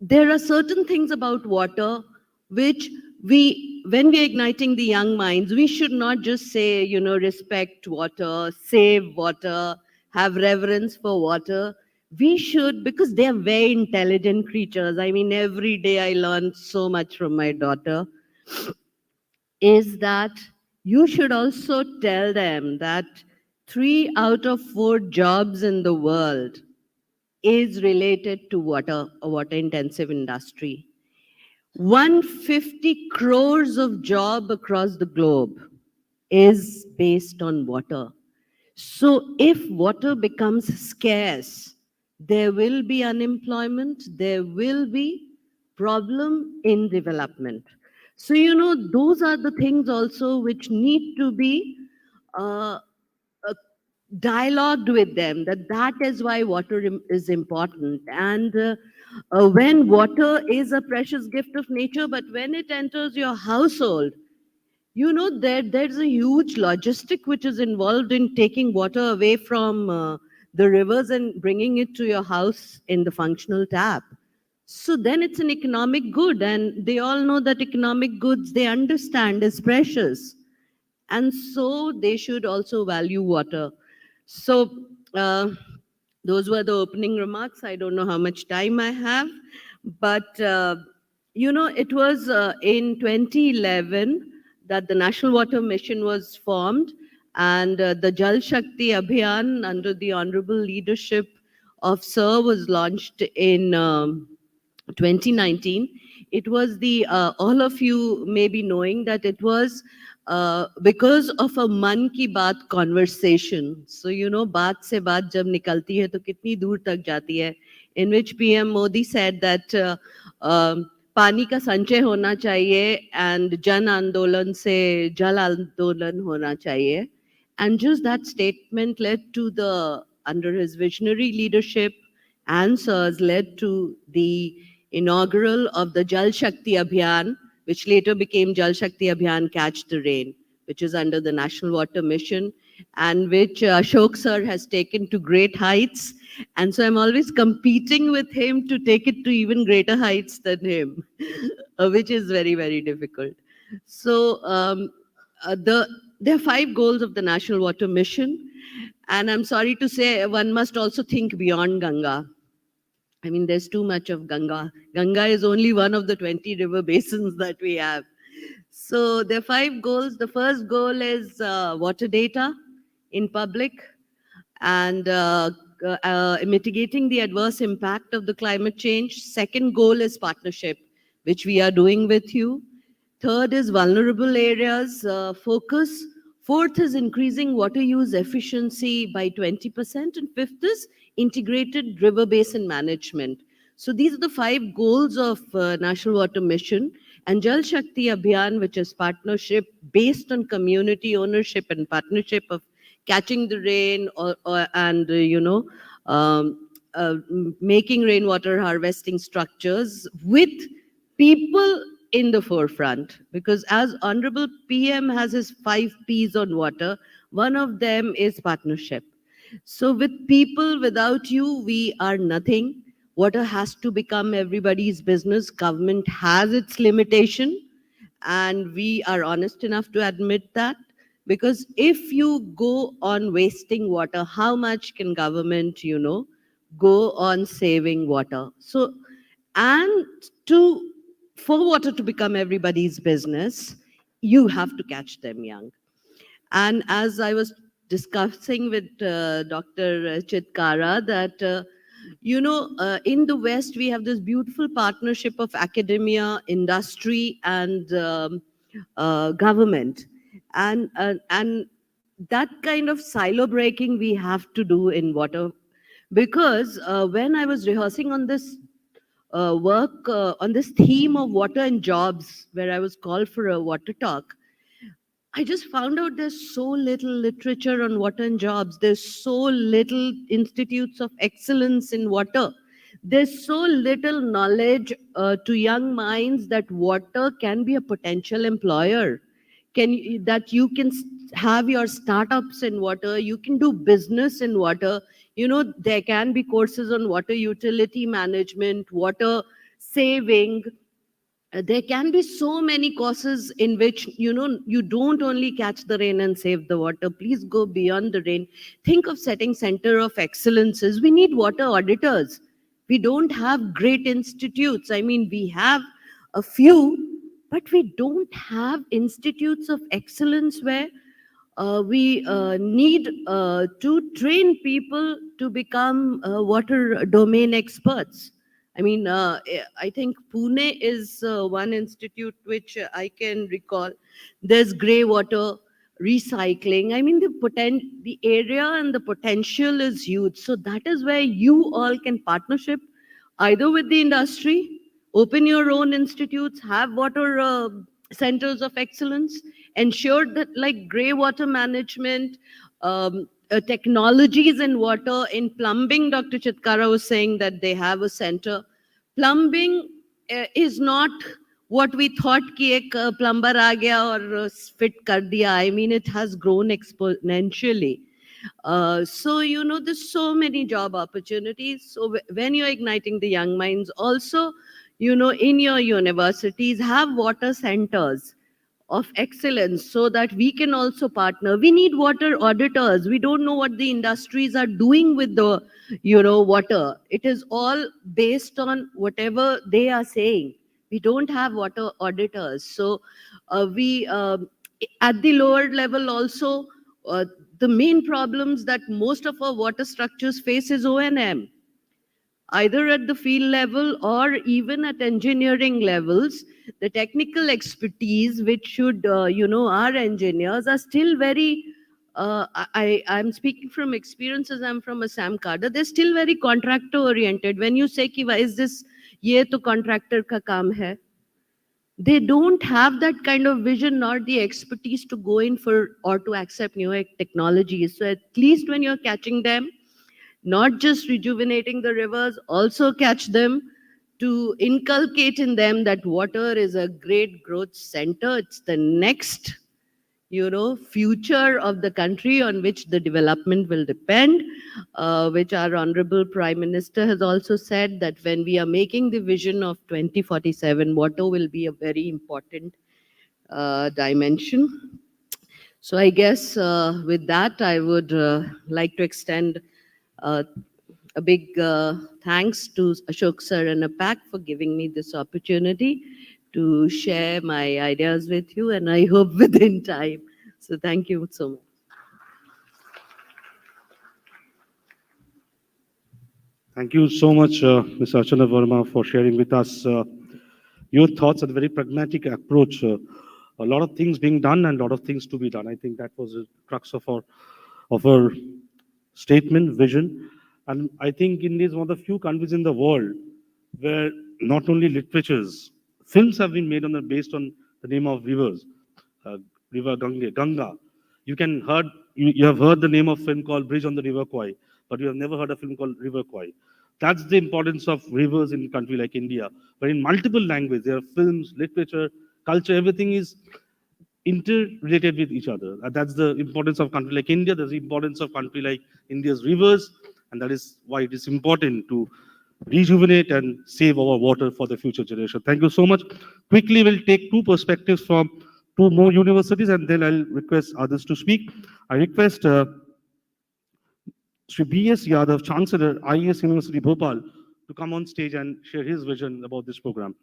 there are certain things about water which when we're igniting the young minds, we should not just say, respect water, save water, have reverence for water. We should, because they are very intelligent creatures. I mean, every day I learn so much from my daughter, is that you should also tell them that 3 out of 4 jobs in the world is related to water, a water intensive industry. 150 crores of job across the globe is based on water. So if water becomes scarce, there will be unemployment, there will be problem in development. So, those are the things also which need to be uh, uh, dialogued with them, that is why water is important. And when water is a precious gift of nature, but when it enters your household, there's a huge logistic which is involved in taking water away from the rivers and bringing it to your house in the functional tap. So then it's an economic good, and they all know that economic goods, they understand, is precious. And so they should also value water. So those were the opening remarks. I don't know how much time I have, but it was in 2011 that the National Water Mission was formed, and the Jal Shakti Abhiyan under the honorable leadership of Sir was launched in 2019. It was all of you may be knowing that it was because of a Man Ki Baat conversation. So, baat se baat jab nikalti hai, to kitni dur tak jati hai, in which PM Modi said that पानी का संचय होना चाहिए and जन आंदोलन से जल आंदोलन होना चाहिए. And just that statement led to under his visionary leadership, answers led to the inaugural of the Jal Shakti Abhiyan, which later became Jal Shakti Abhiyan Catch the Rain, which is under the National Water Mission, and which Ashok sir has taken to great heights. And so I'm always competing with him to take it to even greater heights than him, which is very, very difficult. So there are 5 goals of the National Water Mission. And I'm sorry to say, one must also think beyond Ganga. I mean, there's too much of Ganga. Ganga is only one of the 20 river basins that we have. So there are 5 goals. The first goal is water data in public, and mitigating the adverse impact of the climate change. Second goal is partnership, which we are doing with you. Third is vulnerable areas focus. Fourth is increasing water use efficiency by 20%. And fifth is integrated river basin management. So these are the 5 goals of National Water Mission. And Jal Shakti Abhiyan, which is partnership based on community ownership and partnership of catching the rain and making rainwater harvesting structures with people in the forefront. Because as Honorable PM has his 5 P's on water, one of them is partnership. So with people, without you, we are nothing. Water has to become everybody's business. Government has its limitation, and we are honest enough to admit that. Because if you go on wasting water, how much can government, go on saving water? So, and for water to become everybody's business, you have to catch them young. And as I was discussing with Dr. Chitkara, that in the West, we have this beautiful partnership of academia, industry, and government. And that kind of silo breaking we have to do in water. Because when I was rehearsing on this work, on this theme of water and jobs, where I was called for a water talk, I just found out there's so little literature on water and jobs. There's so little institutes of excellence in water. There's so little knowledge to young minds that water can be a potential employer. That you can have your startups in water, you can do business in water. There can be courses on water utility management, water saving, there can be so many causes in which you don't only catch the rain and save the water. Please go beyond the rain. Think of setting center of excellences. We need water auditors. We don't have great institutes. I mean, we have a few, but we don't have institutes of excellence where we need to train people to become water domain experts. I mean, I think Pune is one institute which I can recall. There's grey water recycling. I mean, the area and the potential is huge. So that is where you all can partnership either with the industry, open your own institutes, have water centers of excellence, ensure that like grey water management, technologies in water, in plumbing, Dr. Chitkara was saying that they have a center. Plumbing is not what we thought ki ek plumber aa gaya aur fit kar diya. I mean, it has grown exponentially. So, there's so many job opportunities. So when you're igniting the young minds, also, in your universities, have water centers of excellence so that we can also partner. We need water auditors. We don't know what the industries are doing with the, water. It is all based on whatever they are saying. We don't have water auditors. So we, at the lower level also, the main problems that most of our water structures face is O&M, either at the field level or even at engineering levels. The technical expertise, which should, our engineers are still very, I'm speaking from experiences, I'm from Assam Kada, they're still very contractor oriented. When you say, ki, why is this, ye to contractor ka kaam hai? They don't have that kind of vision nor the expertise to go in for or to accept new technologies. So at least when you're catching them, not just rejuvenating the rivers, also catch them to inculcate in them that water is a great growth center. It's the next, future of the country on which the development will depend, which our Honorable Prime Minister has also said that when we are making the vision of 2047, water will be a very important dimension. So I guess with that, I would like to extend a big thanks to Ashok sir and APAC for giving me this opportunity to share my ideas with you, and I hope within time. So thank you so much. Thank you so much, Ms. Archana Verma, for sharing with us your thoughts and a very pragmatic approach. A lot of things being done and a lot of things to be done. I think that was the crux of our statement, vision. And I think India is one of the few countries in the world where not only literatures, films have been made based on the name of rivers, River Ganga. You have heard the name of film called Bridge on the River Kwai, but you have never heard a film called River Kwai. That's the importance of rivers in a country like India, where in multiple languages, there are films, literature, culture, everything is interrelated with each other. And that's the importance of a country like India. There's the importance of a country like India's rivers, and that is why it is important to rejuvenate and save our water for the future generation. Thank you so much. Quickly, we'll take two perspectives from two more universities, and then I'll request others to speak. I request Sri B.S. Yadav, Chancellor, IAS University, Bhopal, to come on stage and share his vision about this program.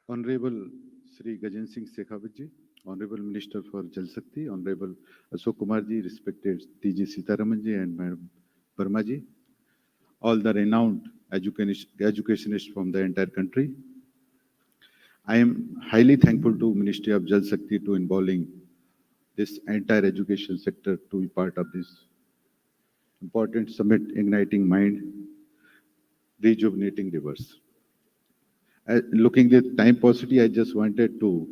Honorable Sri Gajan Singh Shekhawat ji, Honorable Minister for Jal Shakti, Honorable Ashok Kumar ji, respected TG Sitaraman ji and Madam Verma ji, all the renowned educationists from the entire country. I am highly thankful to Ministry of Jal Shakti to involving this entire education sector to be part of this important summit, Igniting Mind, Rejuvenating Rivers. Looking at time paucity, I just wanted to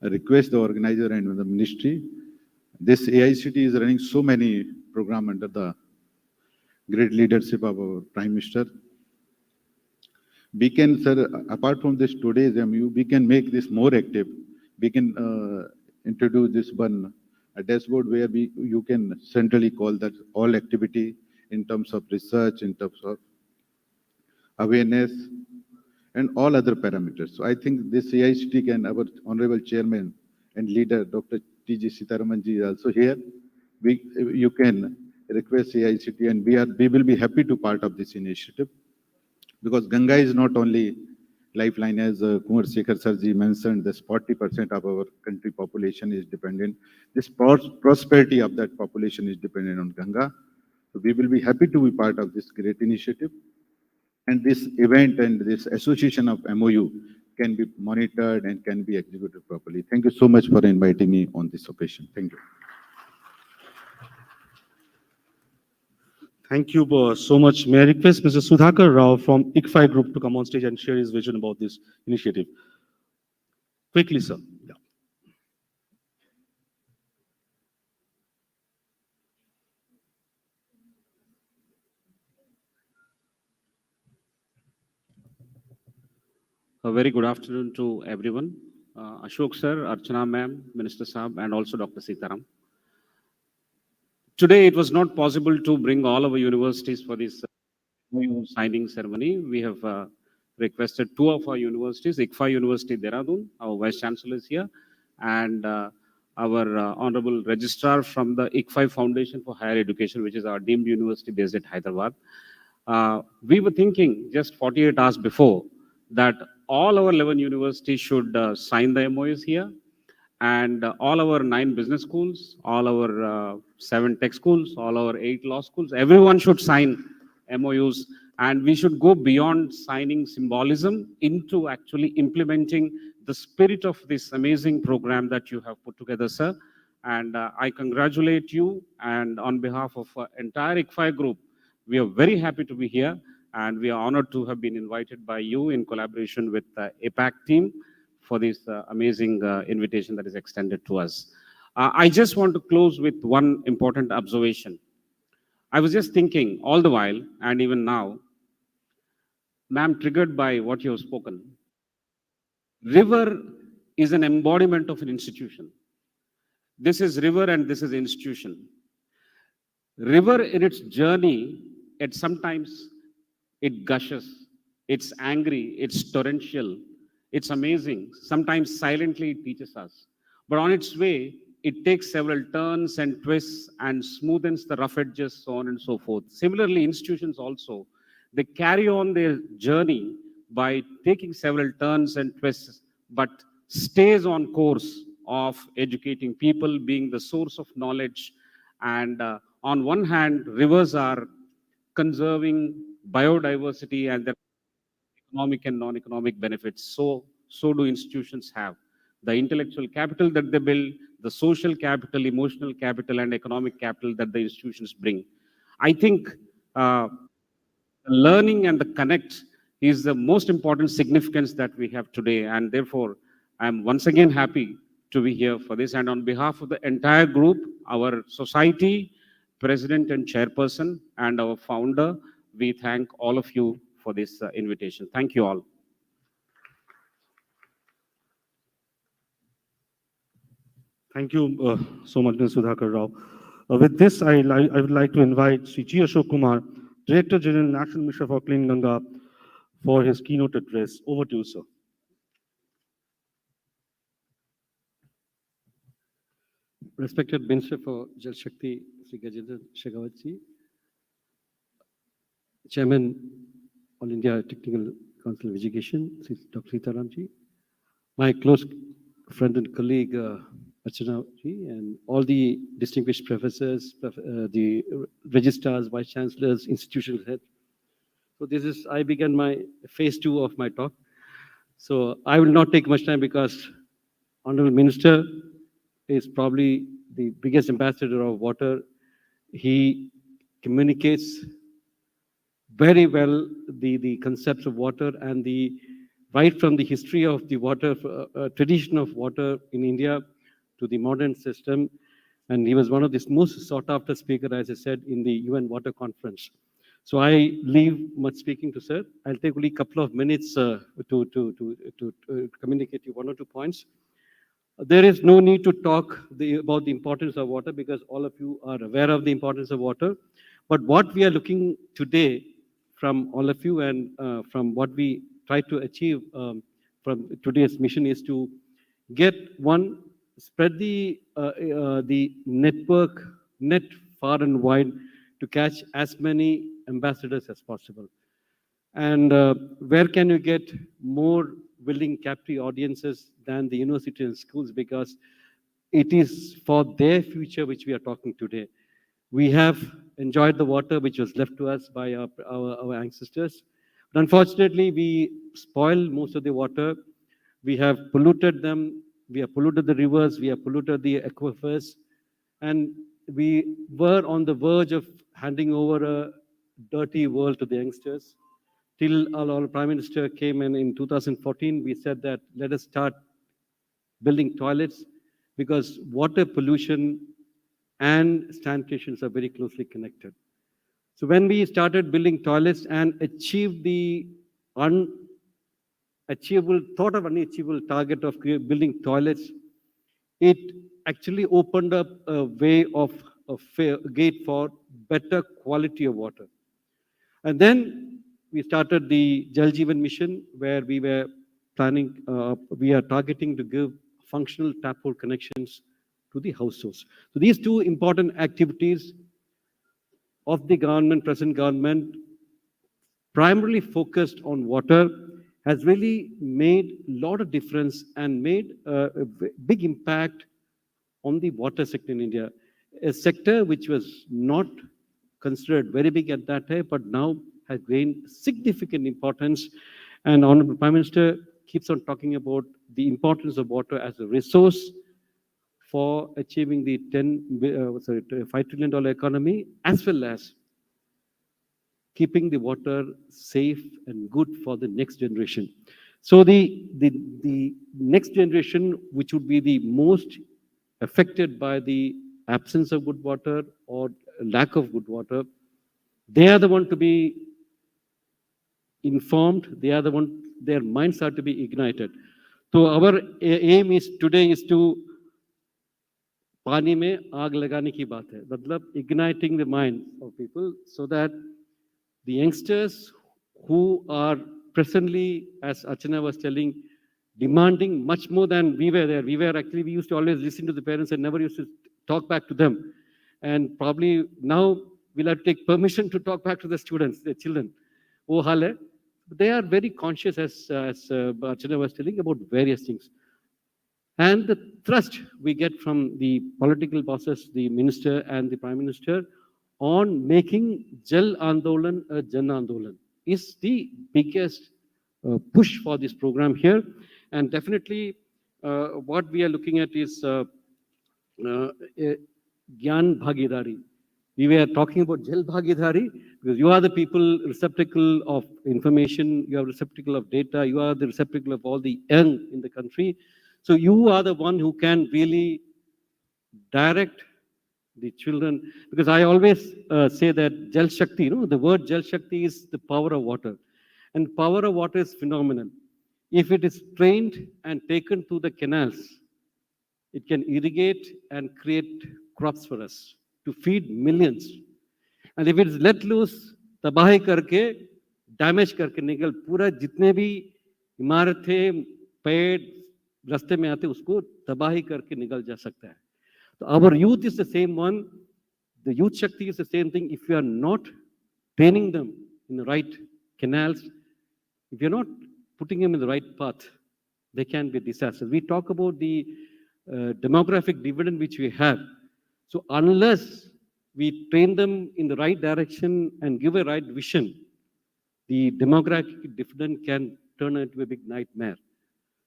request the organizer and the ministry. This AICT is running so many programs under the great leadership of our Prime Minister. We can, sir, apart from this today's MU, we can make this more active. We can introduce this one a dashboard where you can centrally call that all activity in terms of research, in terms of awareness, and all other parameters. So I think this AICT can, our Honorable Chairman and leader, Dr. T.G. Sitaramanji is also here. You can request AICT, and we will be happy to part of this initiative, because Ganga is not only lifeline, as Kumar Shekhar Sarji mentioned, this 40% of our country population is dependent. This prosperity of that population is dependent on Ganga. So we will be happy to be part of this great initiative. And this event and this association of MOU can be monitored and can be executed properly. Thank you so much for inviting me on this occasion. Thank you. Thank you so much. May I request Mr. Sudhakar Rao from ICFI Group to come on stage and share his vision about this initiative. Quickly, sir. Yeah. A very good afternoon to everyone. Ashok sir, Archana ma'am, Minister Saab, and also Dr. Sitaram. Today, it was not possible to bring all our universities for this signing ceremony. We have requested two of our universities, ICFI University Dehradun, our Vice Chancellor is here, and our Honorable Registrar from the ICFI Foundation for Higher Education, which is our deemed university based at Hyderabad. We were thinking just 48 hours before that all our 11 universities should sign the MOUs here, and all our 9 business schools, all our 7 tech schools, all our 8 law schools, everyone should sign MOUs, and we should go beyond signing symbolism into actually implementing the spirit of this amazing program that you have put together, sir. And I congratulate you, and on behalf of entire ICFI group, we are very happy to be here, and we are honored to have been invited by you in collaboration with the APAC team for this amazing invitation that is extended to us. I just want to close with one important observation. I was just thinking all the while, and even now, ma'am, triggered by what you have spoken, river is an embodiment of an institution. This is river and this is institution. River in its journey, sometimes it gushes, it's angry, it's torrential, it's amazing. Sometimes silently it teaches us. But on its way, it takes several turns and twists and smoothens the rough edges, so on and so forth. Similarly, institutions also, they carry on their journey by taking several turns and twists, but stays on course of educating people, being the source of knowledge. And on one hand, rivers are conserving biodiversity and their economic and non-economic benefits. So do institutions have. The intellectual capital that they build, the social capital, emotional capital, and economic capital that the institutions bring. I think learning and the connect is the most important significance that we have today. And therefore, I'm once again happy to be here for this. And on behalf of the entire group, our society, president and chairperson, and our founder, we thank all of you for this invitation. Thank you all. Thank you so much, Mr. Sudhakar Rao. With this, I would like to invite Sri G. Ashok Kumar, Director General, National Mission for Clean Ganga, for his keynote address. Over to you, sir. Respected Minister for Jal Shakti, Sri Rejuvenating Shekhawat, Chairman, All India Technical Council of Education, Dr. Sitaram, my close friend and colleague, Archana ji, and all the distinguished professors, the registrars, vice chancellors, institutional heads. So I began my phase 2 of my talk. So I will not take much time because Honorable Minister is probably the biggest ambassador of water. He communicates very well the concepts of water and right from the history of the water, tradition of water in India to the modern system. And he was one of the most sought after speakers, as I said, in the UN Water Conference. So I leave much speaking to sir. I'll take only a couple of minutes to communicate you 1 or 2 points. There is no need to talk about the importance of water because all of you are aware of the importance of water. But what we are looking today from all of you and from what we try to achieve from today's mission is to get one, spread the network net far and wide to catch as many ambassadors as possible. And where can you get more willing captive audiences than the university and schools? Because it is for their future which we are talking today. We have enjoyed the water which was left to us by our ancestors. But unfortunately, we spoiled most of the water. We have polluted them. We have polluted the rivers. We have polluted the aquifers. And we were on the verge of handing over a dirty world to the youngsters. Till our Prime Minister came in 2014, we said that let us start building toilets because water pollution and sanitation are very closely connected. So when we started building toilets and achieved the unachievable target of building toilets, it actually opened up a way of a gate for better quality of water. And then we started the Jal Jeevan mission, where we were planning, we are targeting to give functional tap hole connections to the households. So these two important activities of the government, present government, primarily focused on water, has really made a lot of difference and made a big impact on the water sector in India. A sector which was not considered very big at that time, but now has gained significant importance. And Honorable Prime Minister keeps on talking about the importance of water as a resource for achieving the $5 trillion economy, as well as keeping the water safe and good for the next generation. So the next generation, which would be the most affected by the absence of good water or lack of good water, they are the one to be informed. They are the one, their minds are to be ignited. So our aim is today is to पानी में आग लगाने की बात है, मतलब igniting the minds of people so that the youngsters who are presently, as Archana was telling, demanding much more than we were there. We used to always listen to the parents and never used to talk back to them. And probably now we'll have to take permission to talk back to the students, the children. वो हाल है. They are very conscious, as Archana was telling, about various things. And the thrust we get from the political bosses, the minister and the prime minister, on making Jal Andolan a Jan Andolan is the biggest push for this program here. And definitely what we are looking at is Gyan Bhagidari. We were talking about Jal Bhagidari because you are the people receptacle of information, you are receptacle of data, you are the receptacle of all the young in the country. So you are the one who can really direct the children, because I always say that Jal Shakti, the word Jal Shakti is the power of water. And power of water is phenomenal. If it is trained and taken to the canals, it can irrigate and create crops for us to feed millions. And if it is let loose, तबाही करके, damage करके निकल, पूरा जितने भी इमारतें, पेड़, रास्ते में आते उसको तबाही करके निकल जा सकता है. So our youth is the same one. The youth Shakti is the same thing. If you are not training them in the right canals, if you're not putting them in the right path, they can be a disaster. We talk about the demographic dividend which we have. So unless we train them in the right direction and give a right vision, the demographic dividend can turn into a big nightmare.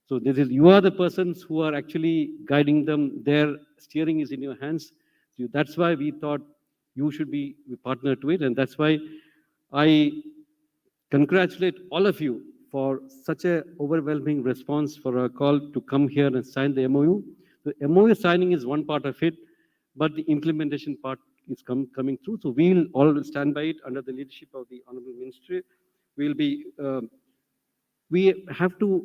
So you are the persons who are actually guiding them. Their steering is in your hands. So that's why we thought you should be partner to it. And that's why I congratulate all of you for such an overwhelming response for our call to come here and sign the MOU. The MOU signing is one part of it, but the implementation part is coming through. So we'll all stand by it under the leadership of the Honorable Ministry. We have to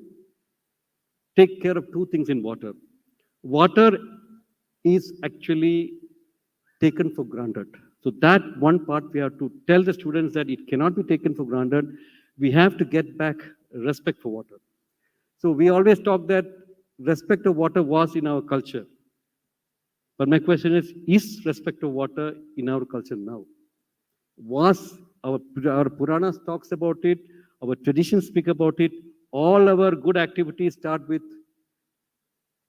take care of two things in water. water is actually taken for granted. So that one part we have to tell the students that it cannot be taken for granted. We have to get back respect for water. So we always talk that respect of water was in our culture. But my question is respect of water in our culture now? Was our Puranas talks about it, our traditions speak about it, all our good activities start with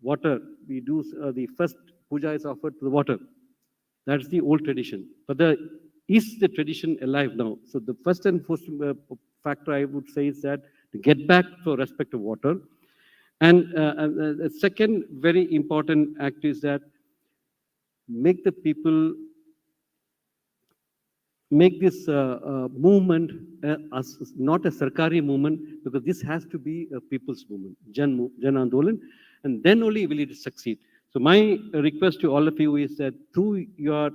water. We do the first puja is offered to the water. That's the old tradition. But is the tradition alive now? So the first and first factor I would say is that to get back for respect of water. And the second very important act is that make the people make this movement as not a Sarkari movement, because this has to be a people's movement, Jan Andolan, and then only will it succeed. So my request to all of you is that through your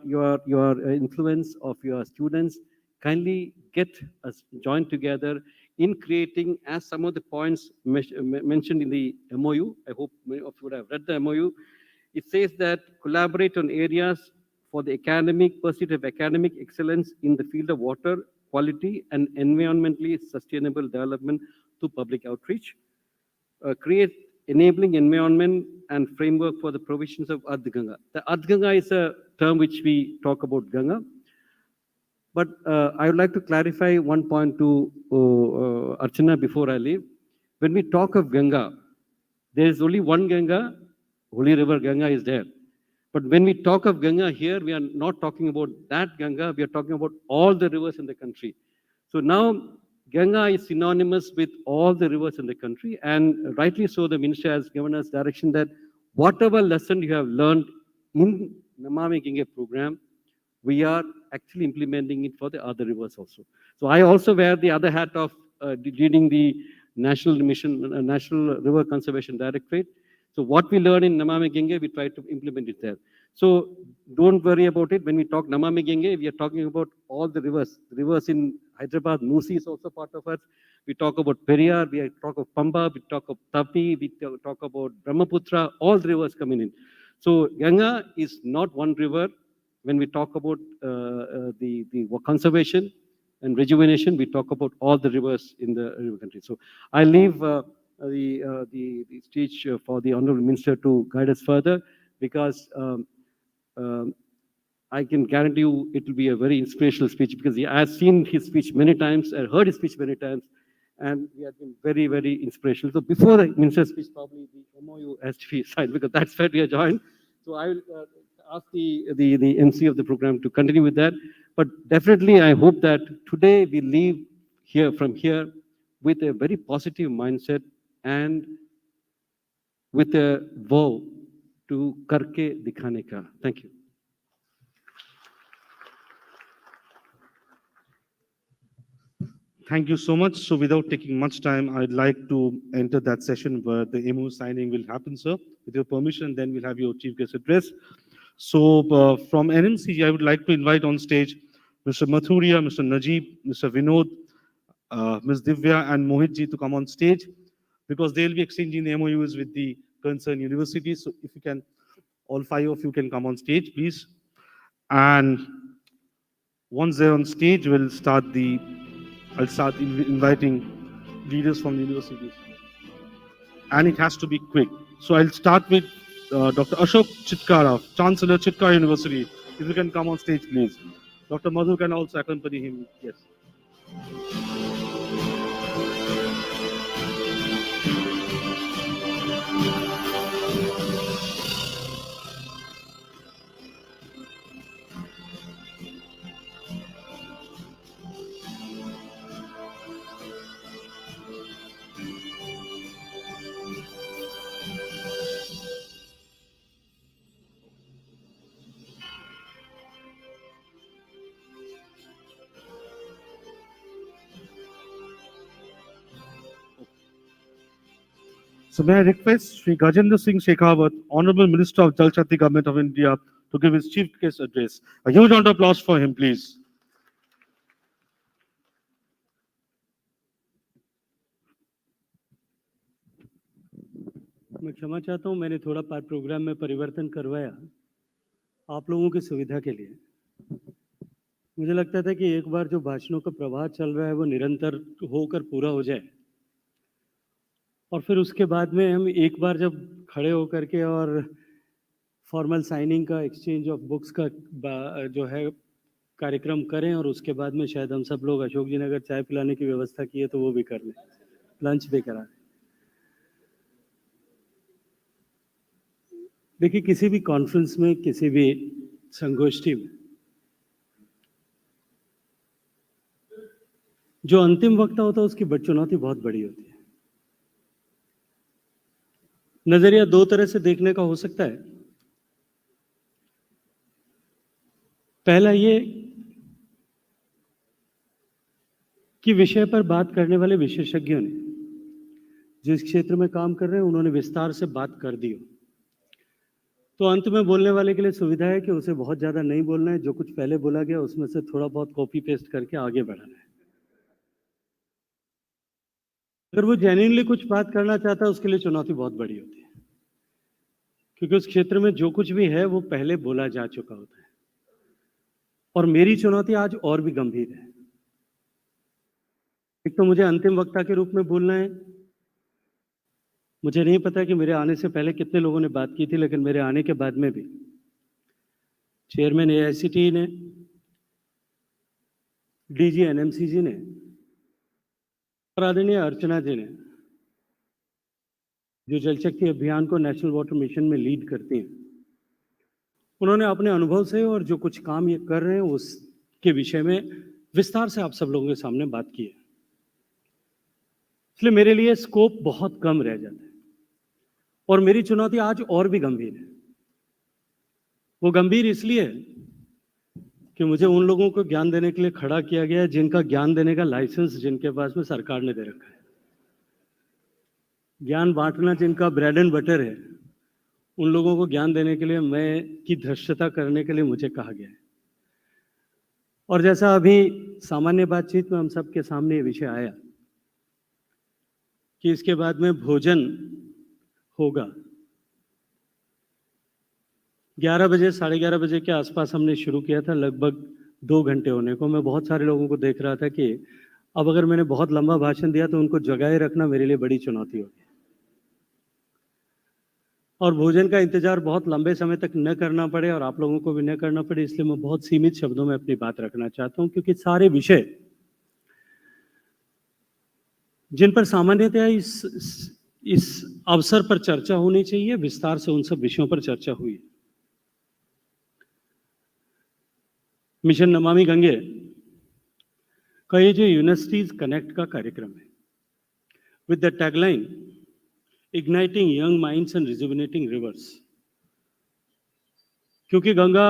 influence of your students, kindly get us joined together in creating, as some of the points mentioned in the MOU. I hope many of you would have read the MOU. It says that collaborate on areas for the pursuit of academic excellence in the field of water quality and environmentally sustainable development through public outreach. Create enabling environment and framework for the provisions of Ardh Ganga. The Ardh Ganga is a term which we talk about Ganga. But I would like to clarify one point to Archana before I leave. When we talk of Ganga, there is only one Ganga, Holy River Ganga is there. But when we talk of Ganga here, we are not talking about that Ganga, we are talking about all the rivers in the country. So now Ganga is synonymous with all the rivers in the country, and rightly so, the minister has given us direction that whatever lesson you have learned in Namami Ganga program, we are actually implementing it for the other rivers also. So I also wear the other hat of leading the National Mission, National River Conservation Directorate. So what we learn in Namami Ganga, we try to implement it there. So don't worry about it. When we talk Namami Ganga, we are talking about all the rivers. The rivers in Hyderabad, Musi is also part of us. We talk about Periyar, we talk of Pamba, we talk of Tapi, we talk about Brahmaputra, all the rivers coming in. So Ganga is not one river. When we talk about the conservation and rejuvenation, we talk about all the rivers in the river country. So I leave the stage for the Honorable Minister to guide us further, because I can guarantee you it will be a very inspirational speech, because I have seen his speech many times, I heard his speech many times, and he has been very, very inspirational. So before the minister's speech, probably the MOU has to be signed, because that's where we are joined. So I will ask the MC of the program to continue with that. But definitely, I hope that today we leave from here with a very positive mindset and with a vow to karke dikhane ka. Thank you. Thank you so much. So without taking much time, I'd like to enter that session where the MOU signing will happen, sir. With your permission, then we'll have your chief guest address. So from NMCG, I would like to invite on stage Mr. Mathuria, Mr. Najib, Mr. Vinod, Ms. Divya and Mohitji to come on stage, because they'll be exchanging the MOUs with the concerned universities. So if you can, all five of you can come on stage, please. And once they're on stage, I'll start inviting leaders from the universities. And it has to be quick. So I'll start with Dr. Ashok Chitkara, Chancellor, Chitkara University. If you can come on stage, please. Dr. Madhu can also accompany him. Yes. So may I request Sri Gajendra Singh Shekhawat, Honorable Minister of Jal Shakti Government of India, to give his chief guest address. A huge round of applause for him, please. मैं क्षमा चाहता हूँ, मैंने थोड़ा programme में परिवर्तन करवाया आप लोगों की सुविधा के लिए। मुझे लगता था कि एक बार जो भाषणों का प्रवाह चल रहा है वो निरंतर होकर पूरा हो जाए, और फिर उसके बाद में हम एक बार जब खड़े होकर के और फॉर्मल साइनिंग का, एक्सचेंज ऑफ बुक्स का जो है कार्यक्रम करें, और उसके बाद में शायद हम सब लोग अशोक जी ने अगर चाय पिलाने की व्यवस्था की है तो वो भी कर लें, लंच भी करा लें। देखिए, किसी भी कॉन्फ्रेंस में, किसी भी संगोष्ठी में जो अंतिम वक्ता होता है उसकी चुनौती बहुत बड़ी होती है। नजरिया दो तरह से देखने का हो सकता है। पहला ये कि विषय पर बात करने वाले विशेषज्ञों ने, जिस क्षेत्र में काम कर रहे हैं, उन्होंने विस्तार से बात कर दी हो, तो अंत में बोलने वाले के लिए सुविधा है कि उसे बहुत ज्यादा नहीं बोलना है, जो कुछ पहले बोला गया उसमें से थोड़ा बहुत कॉपी पेस्ट करके आगे बढ़ाना है। अगर वो जेन्युइनली कुछ बात करना चाहता है उसके लिए चुनौती बहुत बड़ी होती है, क्योंकि उस क्षेत्र में जो कुछ भी है वो पहले बोला जा चुका होता है। और मेरी चुनौती आज और भी गंभीर है। एक तो मुझे अंतिम वक्ता के रूप में बोलना है। मुझे नहीं पता कि मेरे आने से पहले कितने लोगों ने बात की थी, लेकिन मेरे आने के बाद में भी चेयरमैन AICTE ने, DG NMCG ने और आदरणीय अर्चना जी ने, जो जल शक्ति अभियान को नेशनल वाटर मिशन में लीड करती हैं, उन्होंने अपने अनुभव से और जो कुछ काम ये कर रहे हैं उसके विषय में विस्तार से आप सब लोगों के सामने बात की है। इसलिए मेरे लिए स्कोप बहुत कम रह जाता है, और मेरी चुनौती आज और भी गंभीर है। वो गंभीर इसलिए है कि मुझे उन लोगों को ज्ञान देने के लिए खड़ा किया गया है जिनका ज्ञान देने का लाइसेंस जिनके पास में सरकार ने दे रखा है। ज्ञान बांटना जिनका ब्रेड एंड बटर है, उन लोगों को ज्ञान देने के लिए मैं की धृष्टता करने के लिए मुझे कहा गया है। और जैसा अभी सामान्य बातचीत में हम सबके सामने ये विषय आया कि इसके बाद में भोजन होगा, 11 बजे, 11:30 बजे के आसपास हमने शुरू किया था, लगभग 2 घंटे होने को। मैं बहुत सारे लोगों को देख रहा था कि अब अगर मैंने बहुत लंबा भाषण दिया तो उनको जगाए रखना मेरे लिए बड़ी चुनौती होगी, और भोजन का इंतजार बहुत लंबे समय तक न करना पड़े और आप लोगों को भी न करना पड़े, इसलिए मैं बहुत सीमित शब्दों में अपनी बात रखना चाहता हूं, क्योंकि सारे विषय जिन पर सामान्यतया इस अवसर पर चर्चा होनी चाहिए, विस्तार से उन सब विषयों पर चर्चा हुई। मिशन नमामि गंगे का ये जो यूनिवर्सिटीज कनेक्ट का कार्यक्रम है, with the tagline igniting young minds and rejuvenating reverse, क्योंकि गंगा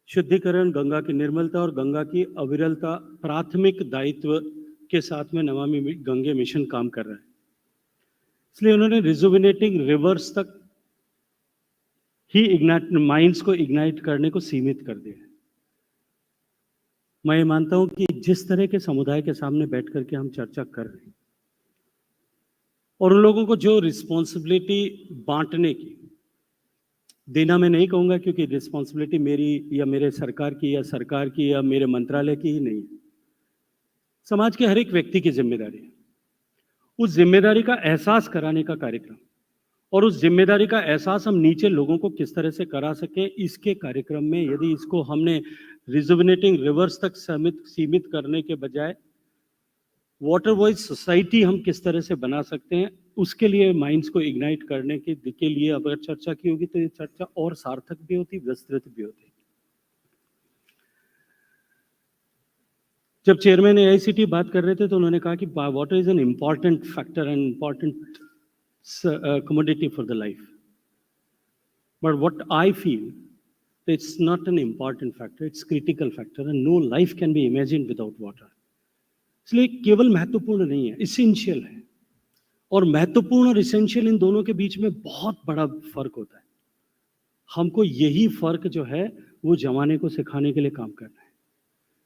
शुद्धिकरण, गंगा की निर्मलता और गंगा की अविरलता प्राथमिक दायित्व के साथ में नमामि गंगे मिशन काम कर रहा है। इसलिए उन्होंने रिजुविनेटिंग रिवर्स तक ही माइंड्स को इग्नाइट करने को सीमित कर दिया है। मैं ये मानता हूं कि जिस तरह के समुदाय के सामने बैठ करके हम चर्चा कर रहे हैं, और उन लोगों को जो रिस्पॉन्सिबिलिटी बांटने की, देना मैं नहीं कहूंगा क्योंकि रिस्पॉन्सिबिलिटी मेरी या मेरे सरकार की या सरकार की या मेरे मंत्रालय की ही नहीं है, समाज के हर एक व्यक्ति की जिम्मेदारी है। उस जिम्मेदारी का एहसास कराने का कार्यक्रम, और उस जिम्मेदारी का एहसास हम नीचे लोगों को किस तरह से करा सकें, इसके कार्यक्रम में यदि इसको हमने रिजुविनेटिंग रिवर्स तक सीमित करने के बजाय वाटर वॉइस सोसाइटी हम किस तरह से बना सकते हैं, उसके लिए माइंड्स को इग्नाइट करने के लिए अगर चर्चा की होगी तो ये चर्चा और सार्थक भी होती, विस्तृत भी होती। जब चेयरमैन AICTE बात कर रहे थे तो उन्होंने कहा कि water is an important factor and important commodity for the life. But what I feel, it's not an important factor, it's critical factor, and no life can be imagined without water. इसलिए केवल महत्वपूर्ण नहीं है, essential है। और महत्वपूर्ण और essential in दोनों के बीच में बहुत बड़ा फर्क होता है। हमको यही फर्क जो है वो जमाने को सिखाने के लिए काम करना है।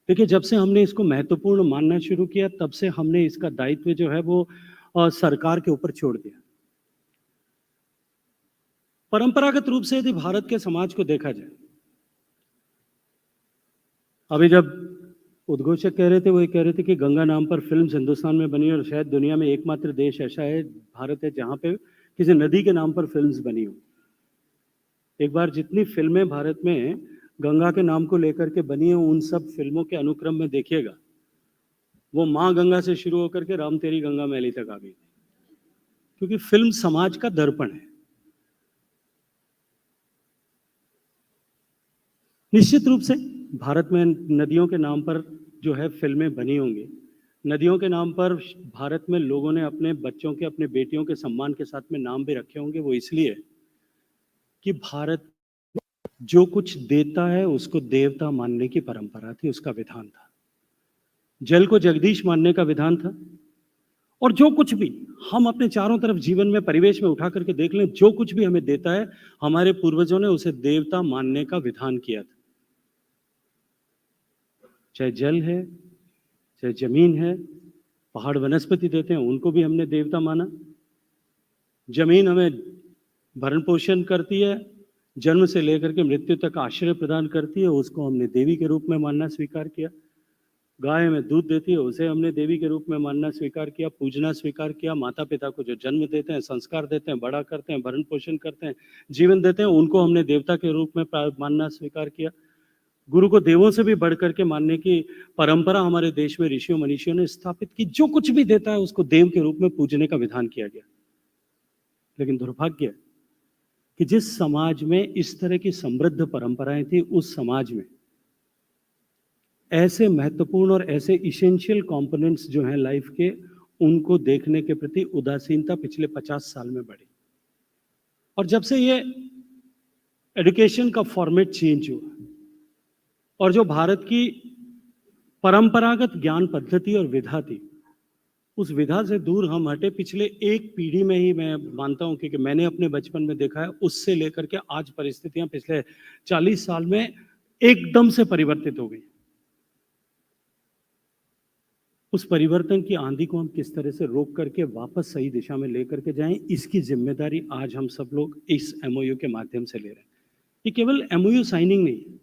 देखिए, जब से हमने इसको महत्वपूर्ण मानना शुरू किया, तब से हमने इसका दायित्व जो है वो सरकार के ऊपर छोड़ दिया। परंपरागत रूप से यदि भारत के समाज को देखा जाए, अभी जब उद्घोषक कह रहे थे, वो ये कह रहे थे कि गंगा नाम पर फिल्म हिंदुस्तान में बनी और शायद दुनिया में एकमात्र देश ऐसा है, भारत है, जहां पे किसी नदी के नाम पर फिल्म्स बनी हो। एक बार जितनी फिल्में भारत में गंगा के नाम को लेकर के बनी हो, उन सब फिल्मों के अनुक्रम में देखिएगा, वो माँ गंगा से शुरू होकर के राम तेरी गंगा मैली तक आ गई, क्योंकि फिल्म समाज का दर्पण है। निश्चित रूप से भारत में नदियों के नाम पर जो है फिल्में बनी होंगी। नदियों के नाम पर भारत में लोगों ने अपने बच्चों के, अपने बेटियों के सम्मान के साथ में नाम भी रखे होंगे। वो इसलिए कि भारत जो कुछ देता है उसको देवता मानने की परंपरा थी, उसका विधान था। जल को जगदीश मानने का विधान था। और जो कुछ भी हम अपने चारों तरफ जीवन में, परिवेश में उठा करके देख लें, जो कुछ भी हमें देता है, हमारे पूर्वजों ने उसे देवता मानने का विधान किया था। चाहे जल है, चाहे जमीन है, पहाड़ वनस्पति देते हैं, उनको भी हमने देवता माना। जमीन हमें भरण पोषण करती है, जन्म से लेकर के मृत्यु तक आश्रय प्रदान करती है, उसको हमने देवी के रूप में मानना स्वीकार किया। गाय हमें दूध देती है, उसे हमने देवी के रूप में मानना स्वीकार किया, पूजना स्वीकार किया। माता पिता को जो जन्म देते हैं, संस्कार देते हैं, बड़ा करते हैं, भरण पोषण करते हैं, जीवन देते हैं, उनको हमने देवता के रूप में मानना स्वीकार किया। गुरु को देवों से भी बढ़ करके मानने की परंपरा हमारे देश में ऋषियों मनीषियों ने स्थापित की। जो कुछ भी देता है उसको देव के रूप में पूजने का विधान किया गया। लेकिन दुर्भाग्य कि जिस समाज में इस तरह की समृद्ध परंपराएं थी, उस समाज में ऐसे महत्वपूर्ण और ऐसे इसेंशियल कंपोनेंट्स जो हैं लाइफ के, उनको देखने के प्रति उदासीनता पिछले 50 साल में बढ़ी। और जब से ये एजुकेशन का फॉर्मेट चेंज हुआ और जो भारत की परंपरागत ज्ञान पद्धति और विधा थी, उस विधा से दूर हम हटे। पिछले एक पीढ़ी में ही मैं मानता हूं कि मैंने अपने बचपन में देखा है, उससे लेकर के आज परिस्थितियां पिछले 40 साल में एकदम से परिवर्तित हो गई। उस परिवर्तन की आंधी को हम किस तरह से रोक करके वापस सही दिशा में लेकर के जाएं, इसकी जिम्मेदारी आज हम सब लोग इस एमओयू के माध्यम से ले रहे हैं। ये केवल एमओयू साइनिंग नहीं है,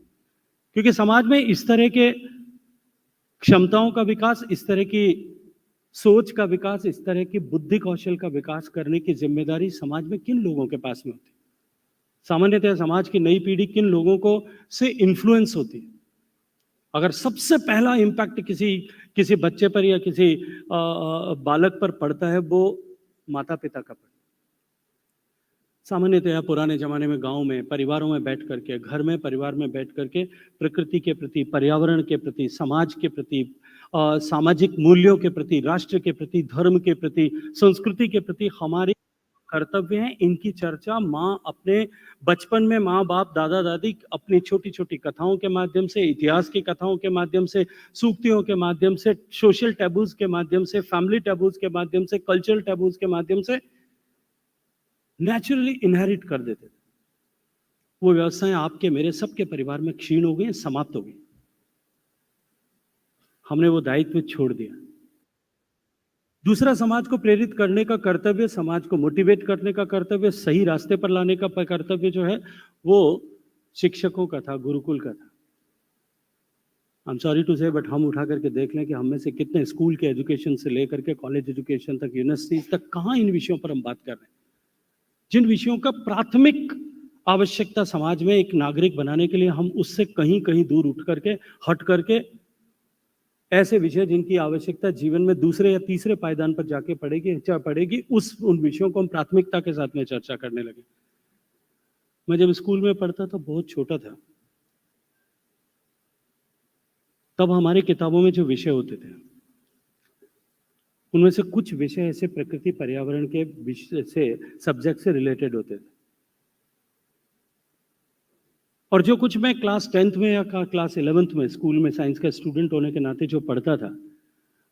क्योंकि समाज में इस तरह के क्षमताओं का विकास, इस तरह की सोच का विकास, इस तरह की बुद्धि कौशल का विकास करने की जिम्मेदारी समाज में किन लोगों के पास में होती है? सामान्यतः समाज की नई पीढ़ी किन लोगों को से इन्फ्लुएंस होती है? अगर सबसे पहला इम्पैक्ट किसी बच्चे पर या किसी बालक पर पड़ता है, वो माता पिता का पड़ता है। सामान्यतः पुराने जमाने में गांव में परिवारों में बैठ करके, घर में परिवार में बैठ करके प्रकृति के प्रति, पर्यावरण के प्रति, समाज के प्रति, सामाजिक मूल्यों के प्रति, राष्ट्र के प्रति, धर्म के प्रति, संस्कृति के प्रति हमारे कर्तव्य हैं, इनकी चर्चा अपने बचपन में माँ बाप, दादा दादी अपनी छोटी छोटी कथाओं के माध्यम से, इतिहास की कथाओं के माध्यम से, सूक्तियों के माध्यम से, सोशल टैबूज के माध्यम से, फैमिली टैबूज के माध्यम से, कल्चरल टैबूज के माध्यम से नेचुरली इनहेरिट कर देते थे। वो व्यवस्थाएं आपके मेरे सबके परिवार में क्षीण हो गई, समाप्त हो गई। हमने वो दायित्व छोड़ दिया। दूसरा, समाज को प्रेरित करने का कर्तव्य, समाज को मोटिवेट करने का कर्तव्य, सही रास्ते पर लाने का कर्तव्य जो है, वो शिक्षकों का था, गुरुकुल का था। आई एम सॉरी टू से, बट हम उठा करके देख लें कि हम में से कितने स्कूल के एजुकेशन से लेकर के कॉलेज एजुकेशन तक, यूनिवर्सिटीज तक, कहाँ इन विषयों पर हम बात कर रहे हैं, जिन विषयों का प्राथमिक आवश्यकता समाज में एक नागरिक बनाने के लिए, हम उससे कहीं कहीं दूर उठ करके, हट करके ऐसे विषय जिनकी आवश्यकता जीवन में दूसरे या तीसरे पायदान पर जाके पड़ेगी, उन विषयों को हम प्राथमिकता के साथ में चर्चा करने लगे। मैं जब स्कूल में पढ़ता था, बहुत छोटा था, तब हमारी किताबों में जो विषय होते थे, उनमें से कुछ विषय ऐसे प्रकृति पर्यावरण के विषय से, सब्जेक्ट से रिलेटेड होते थे। और जो कुछ मैं क्लास 10th में या क्लास 11th में स्कूल में साइंस का स्टूडेंट होने के नाते जो पढ़ता था,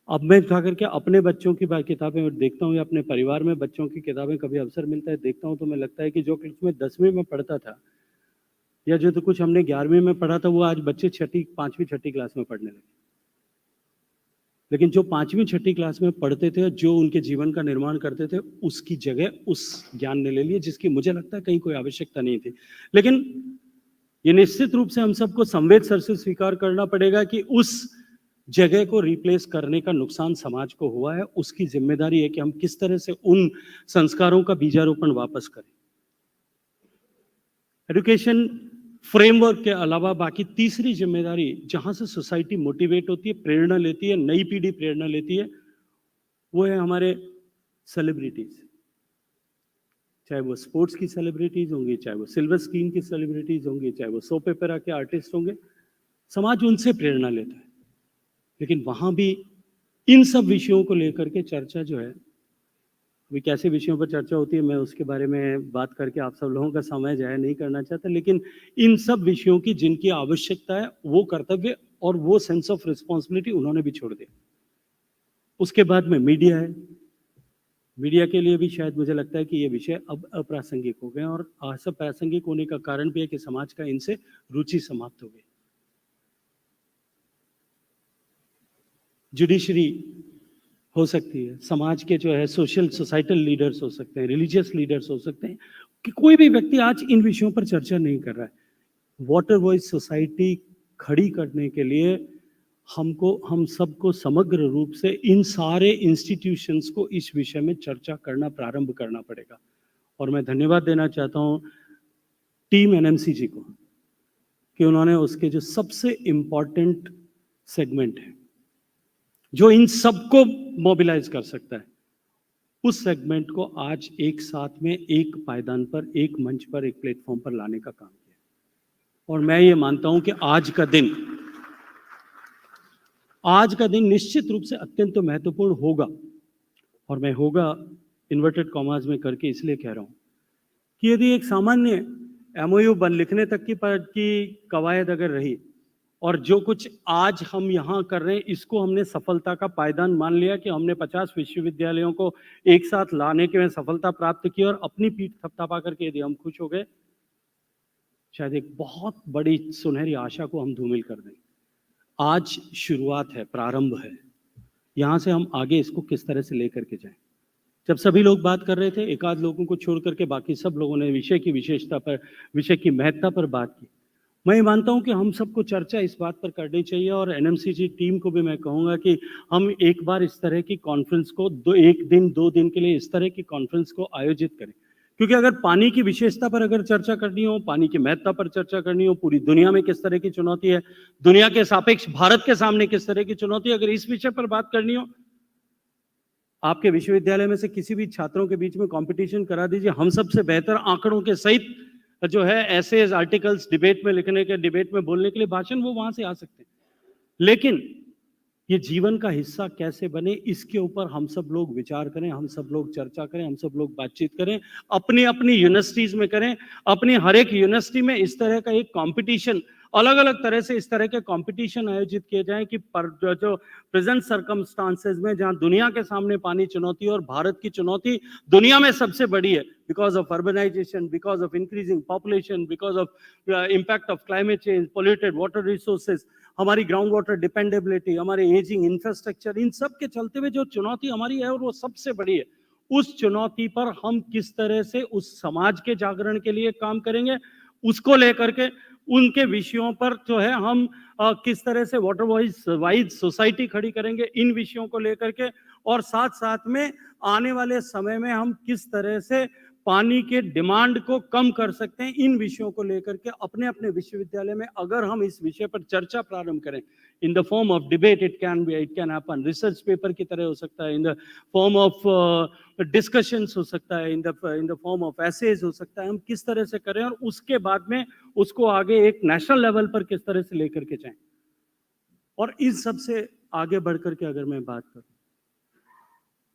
अब मैं उठा करके अपने बच्चों की किताबें देखता हूँ या अपने परिवार में बच्चों की किताबें कभी अवसर मिलता है देखता हूँ, तो मैं लगता है कि जो कुछ मैं 10वीं में पढ़ता था या जो तो कुछ हमने 11वीं में पढ़ा था, वो आज बच्चे 5वीं 6ठी क्लास में पढ़ने लगे। लेकिन जो 5वीं 6ठी क्लास में पढ़ते थे, जो उनके जीवन का निर्माण करते थे, उसकी जगह उस ज्ञान ने ले लिया, जिसकी मुझे लगता है कहीं कोई आवश्यकता नहीं थी। लेकिन ये निश्चित रूप से हम सबको संवेद सर से स्वीकार करना पड़ेगा कि उस जगह को रिप्लेस करने का नुकसान समाज को हुआ है। उसकी जिम्मेदारी है कि हम किस तरह से उन संस्कारों का बीजारोपण वापस करें। एजुकेशन फ्रेमवर्क के अलावा बाकी तीसरी जिम्मेदारी, जहां से सोसाइटी मोटिवेट होती है, प्रेरणा लेती है, नई पीढ़ी प्रेरणा लेती है, वो है हमारे सेलिब्रिटीज। चाहे वो स्पोर्ट्स की सेलिब्रिटीज होंगी, चाहे वो सिल्वर स्क्रीन की सेलिब्रिटीज होंगी, चाहे वो सोप ओपेरा के आर्टिस्ट होंगे, समाज उनसे प्रेरणा लेता है। लेकिन वहां भी इन सब विषयों को लेकर के चर्चा जो है, अभी कैसे विषयों पर चर्चा होती है मैं उसके बारे में बात करके आप सब लोगों का समय जाया नहीं करना चाहता, लेकिन इन सब विषयों की जिनकी आवश्यकता है, वो कर्तव्य और वो सेंस ऑफ रिस्पॉन्सिबिलिटी उन्होंने भी छोड़ दिया। उसके बाद में मीडिया है। मीडिया के लिए भी शायद मुझे लगता है कि ये विषय अब अप्रासंगिक हो गए, और अप्रासंगिक होने का कारण भी है कि समाज का इनसे रुचि समाप्त हो गई। जुडिशरी हो सकती है, समाज के जो है सोशल सोसाइटल लीडर्स हो सकते हैं, रिलीजियस लीडर्स हो सकते हैं, कि कोई भी व्यक्ति आज इन विषयों पर चर्चा नहीं कर रहा है। वाटर वॉइस सोसाइटी खड़ी करने के लिए हम सबको समग्र रूप से इन सारे इंस्टीट्यूशंस को इस विषय में चर्चा करना प्रारंभ करना पड़ेगा। और मैं धन्यवाद देना चाहता हूं टीम एनएमसीजी को कि उन्होंने उसके जो सबसे इंपॉर्टेंट सेगमेंट है, जो इन सबको मोबिलाइज कर सकता है, उस सेगमेंट को आज एक साथ में एक पायदान पर, एक मंच पर, एक प्लेटफॉर्म पर लाने का काम किया। और मैं ये मानता हूं कि आज का दिन निश्चित रूप से अत्यंत महत्वपूर्ण होगा। और मैं होगा इन्वर्टेड कॉमास में करके इसलिए कह रहा हूं कि यदि एक सामान्य एमओयू बन लिखने तक की कवायद अगर रही, और जो कुछ आज हम यहाँ कर रहे हैं, इसको हमने सफलता का पायदान मान लिया कि हमने 50 विश्वविद्यालयों को एक साथ लाने के में सफलता प्राप्त की, और अपनी पीठ थपथपा करके यदि हम खुश हो गए, शायद एक बहुत बड़ी सुनहरी आशा को हम धूमिल कर दें। आज शुरुआत है, प्रारंभ है, यहाँ से हम आगे इसको किस तरह से लेकर के जाएं। जब सभी लोग बात कर रहे थे, एक आध लोगों को छोड़ करके बाकी सब लोगों ने विषय की विशेषता पर, विषय की महत्ता पर बात की। मैं ये मानता हूं कि हम सबको चर्चा इस बात पर करनी चाहिए, और एनएमसीजी टीम को भी मैं कहूंगा कि हम एक बार इस तरह की कॉन्फ्रेंस को 2 दिन के लिए इस तरह की कॉन्फ्रेंस को आयोजित करें। क्योंकि अगर पानी की विशेषता पर अगर चर्चा करनी हो, पानी की महत्ता पर चर्चा करनी हो, पूरी दुनिया में किस तरह की चुनौती है, दुनिया के सापेक्ष भारत के सामने किस तरह की चुनौती है, अगर इस विषय पर बात करनी हो, आपके विश्वविद्यालय में से किसी भी छात्रों के बीच में कंपटीशन करा दीजिए, हम सबसे बेहतर आंकड़ों के सहित जो है ऐसे आर्टिकल्स डिबेट में लिखने के, डिबेट में बोलने के लिए भाषण, वो वहां से आ सकते हैं। लेकिन ये जीवन का हिस्सा कैसे बने, इसके ऊपर हम सब लोग विचार करें, हम सब लोग चर्चा करें, हम सब लोग बातचीत करें, अपनी अपनी यूनिवर्सिटीज में करें। अपनी हर एक यूनिवर्सिटी में इस तरह का एक कंपटीशन, अलग अलग तरह से इस तरह के कंपटीशन आयोजित किए जाएं कि जो प्रेजेंट सर्कमस्टांसेस में जहां दुनिया के सामने पानी चुनौती, और भारत की चुनौती दुनिया में सबसे बड़ी है, because of urbanisation, because of increasing population, because of impact of climate change, polluted water resources, हमारी ग्राउंड वाटर डिपेंडेबिलिटी, हमारे एजिंग इंफ्रास्ट्रक्चर, इन सब के चलते हुए जो चुनौती हमारी है, और वो सबसे बड़ी है, उस चुनौती पर हम किस तरह से उस समाज के जागरण के लिए काम करेंगे, उसको लेकर के उनके विषयों पर जो है हम किस तरह से वाटर वाइज सोसाइटी खड़ी करेंगे, इन विषयों को लेकर के, और साथ साथ में आने वाले समय में हम किस तरह से पानी के डिमांड को कम कर सकते हैं, इन विषयों को लेकर के अपने अपने विश्वविद्यालय में अगर हम इस विषय पर चर्चा प्रारंभ करें, in the form of debate, it can happen, research paper की तरह हो सकता है, in the form of discussions हो सकता है, in the form of essays हो सकता है, हम किस तरह से करें, और उसके बाद में उसको आगे एक नेशनल लेवल पर किस तरह से लेकर के जाएं। और इस सब से आगे बढ़ करके अगर मैं बात करूं,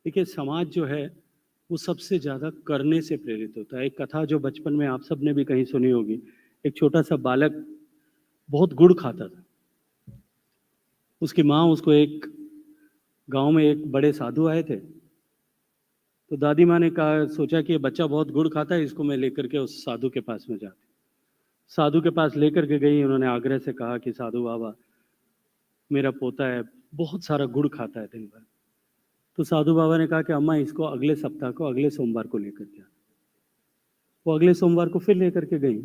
देखिए समाज जो है वो सबसे ज्यादा करने से प्रेरित होता है। एक कथा जो बचपन में आप सब ने भी कहीं सुनी होगी, एक छोटा सा बालक बहुत गुड़ खाता था, उसकी माँ उसको, एक गांव में एक बड़े साधु आए थे, तो दादी माँ ने कहा, सोचा कि ये बच्चा बहुत गुड़ खाता है, इसको मैं लेकर के उस साधु के पास में जाती। साधु के पास लेकर के गई, उन्होंने आग्रह से कहा कि साधु बाबा, मेरा पोता है, बहुत सारा गुड़ खाता है दिन भर। तो साधु बाबा ने कहा कि अम्मा इसको अगले सप्ताह को, अगले सोमवार को लेकर के आना। वो अगले सोमवार को फिर लेकर के गई।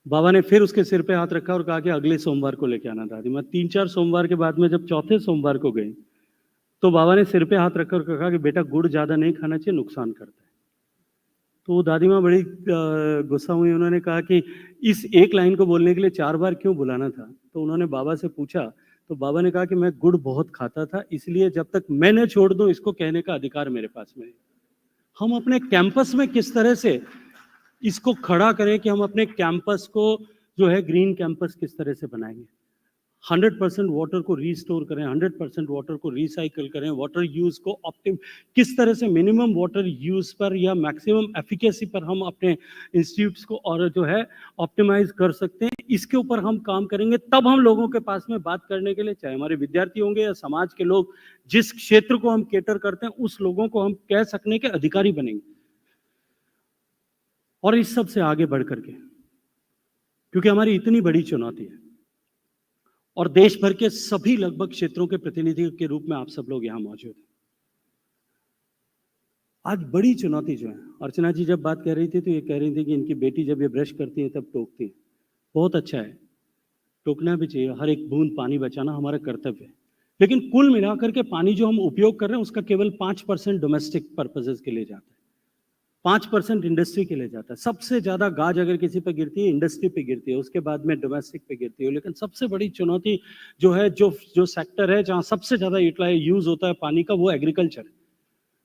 बाबा ने फिर उसके सिर पे हाथ रखा और कहा कि अगले सोमवार को लेके आना दादी माँ। 3-4 सोमवार के बाद में जब चौथे सोमवार को गई तो बाबा ने सिर पे हाथ रखकर कहा कि बेटा गुड़ ज्यादा नहीं खाना चाहिए, नुकसान करता है। तो वो दादी माँ बड़ी गुस्सा हुई। उन्होंने कहा कि इस एक लाइन को बोलने के लिए 4 बार क्यों बुलाना था। तो उन्होंने बाबा से पूछा, तो बाबा ने कहा कि मैं गुड़ बहुत खाता था, इसलिए जब तक मैं न छोड़ दूं इसको कहने का अधिकार मेरे पास में है। हम अपने कैंपस में किस तरह से इसको खड़ा करें कि हम अपने कैंपस को जो है ग्रीन कैंपस किस तरह से बनाएंगे, 100% वाटर को रिस्टोर करें, 100% वाटर को रिसाइकल करें, वाटर यूज को किस तरह से मिनिमम वाटर यूज पर या मैक्सिमम एफिकेसी पर हम अपने इंस्टीट्यूट्स को और जो है ऑप्टिमाइज कर सकते हैं, इसके ऊपर हम काम करेंगे। तब हम लोगों के पास में बात करने के लिए, चाहे हमारे विद्यार्थी होंगे या समाज के लोग, जिस क्षेत्र को हम केटर करते हैं उस लोगों को हम कह सकने के अधिकारी बनेंगे। और इस सब से आगे बढ़ करके, क्योंकि हमारी इतनी बड़ी चुनौती है और देश भर के सभी लगभग क्षेत्रों के प्रतिनिधि के रूप में आप सब लोग यहां मौजूद हैं। आज बड़ी चुनौती जो है, अर्चना जी जब बात कर रही थी तो ये कह रही थी कि इनकी बेटी जब ये ब्रश करती है तब टोकती है। बहुत अच्छा है, टोकना भी चाहिए, हर एक बूंद पानी बचाना हमारा कर्तव्य है। लेकिन कुल मिलाकर के पानी जो हम उपयोग कर रहे हैं उसका केवल 5% डोमेस्टिक पर्पसेस के लिए जाता है, 5% इंडस्ट्री के लिए जाता है। सबसे ज्यादा गाज अगर किसी पे गिरती है इंडस्ट्री पे गिरती है, उसके बाद में डोमेस्टिक पे गिरती है। लेकिन सबसे बड़ी चुनौती जो है, जो सेक्टर है जहां सबसे ज्यादा यूज होता है पानी का, वो एग्रीकल्चर है।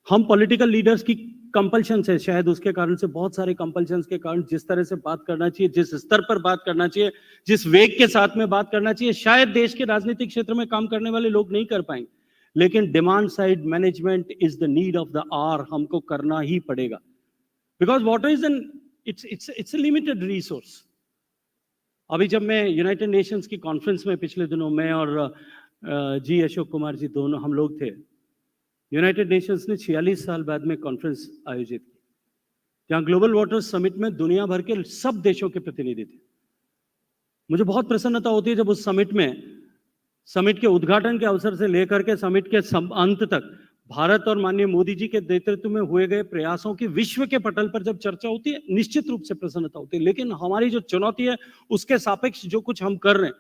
हम पॉलिटिकल लीडर्स की कंपल्शन से, शायद उसके कारण से, बहुत सारे कंपल्शन के कारण जिस तरह से बात करना चाहिए, जिस स्तर पर बात करना चाहिए, जिस वेग के साथ में बात करना चाहिए, शायद देश के राजनीतिक क्षेत्र में काम करने वाले लोग नहीं कर पाएंगे। लेकिन demand side management is the need of the hour, हमको करना ही पड़ेगा। Because water is it's a limited resource. अभी जब मैं यूनाइटेड नेशंस की कॉन्फ्रेंस में पिछले दिनों, मैं और जी अशोक कुमार जी दोनों हम लोग थे। यूनाइटेड नेशंस ने 46 साल बाद में कॉन्फ्रेंस आयोजित की, जहां ग्लोबल वाटर समिट में दुनिया भर के सब देशों के प्रतिनिधि थे। मुझे बहुत प्रसन्नता होती है जब उस समिट के उद्घाटन के अवसर से लेकर के समिट के अंत तक भारत और माननीय मोदी जी के नेतृत्व में हुए गए प्रयासों की विश्व के पटल पर जब चर्चा होती है, निश्चित रूप से प्रसन्नता होती है। लेकिन हमारी जो चुनौती है उसके सापेक्ष जो कुछ हम कर रहे हैं,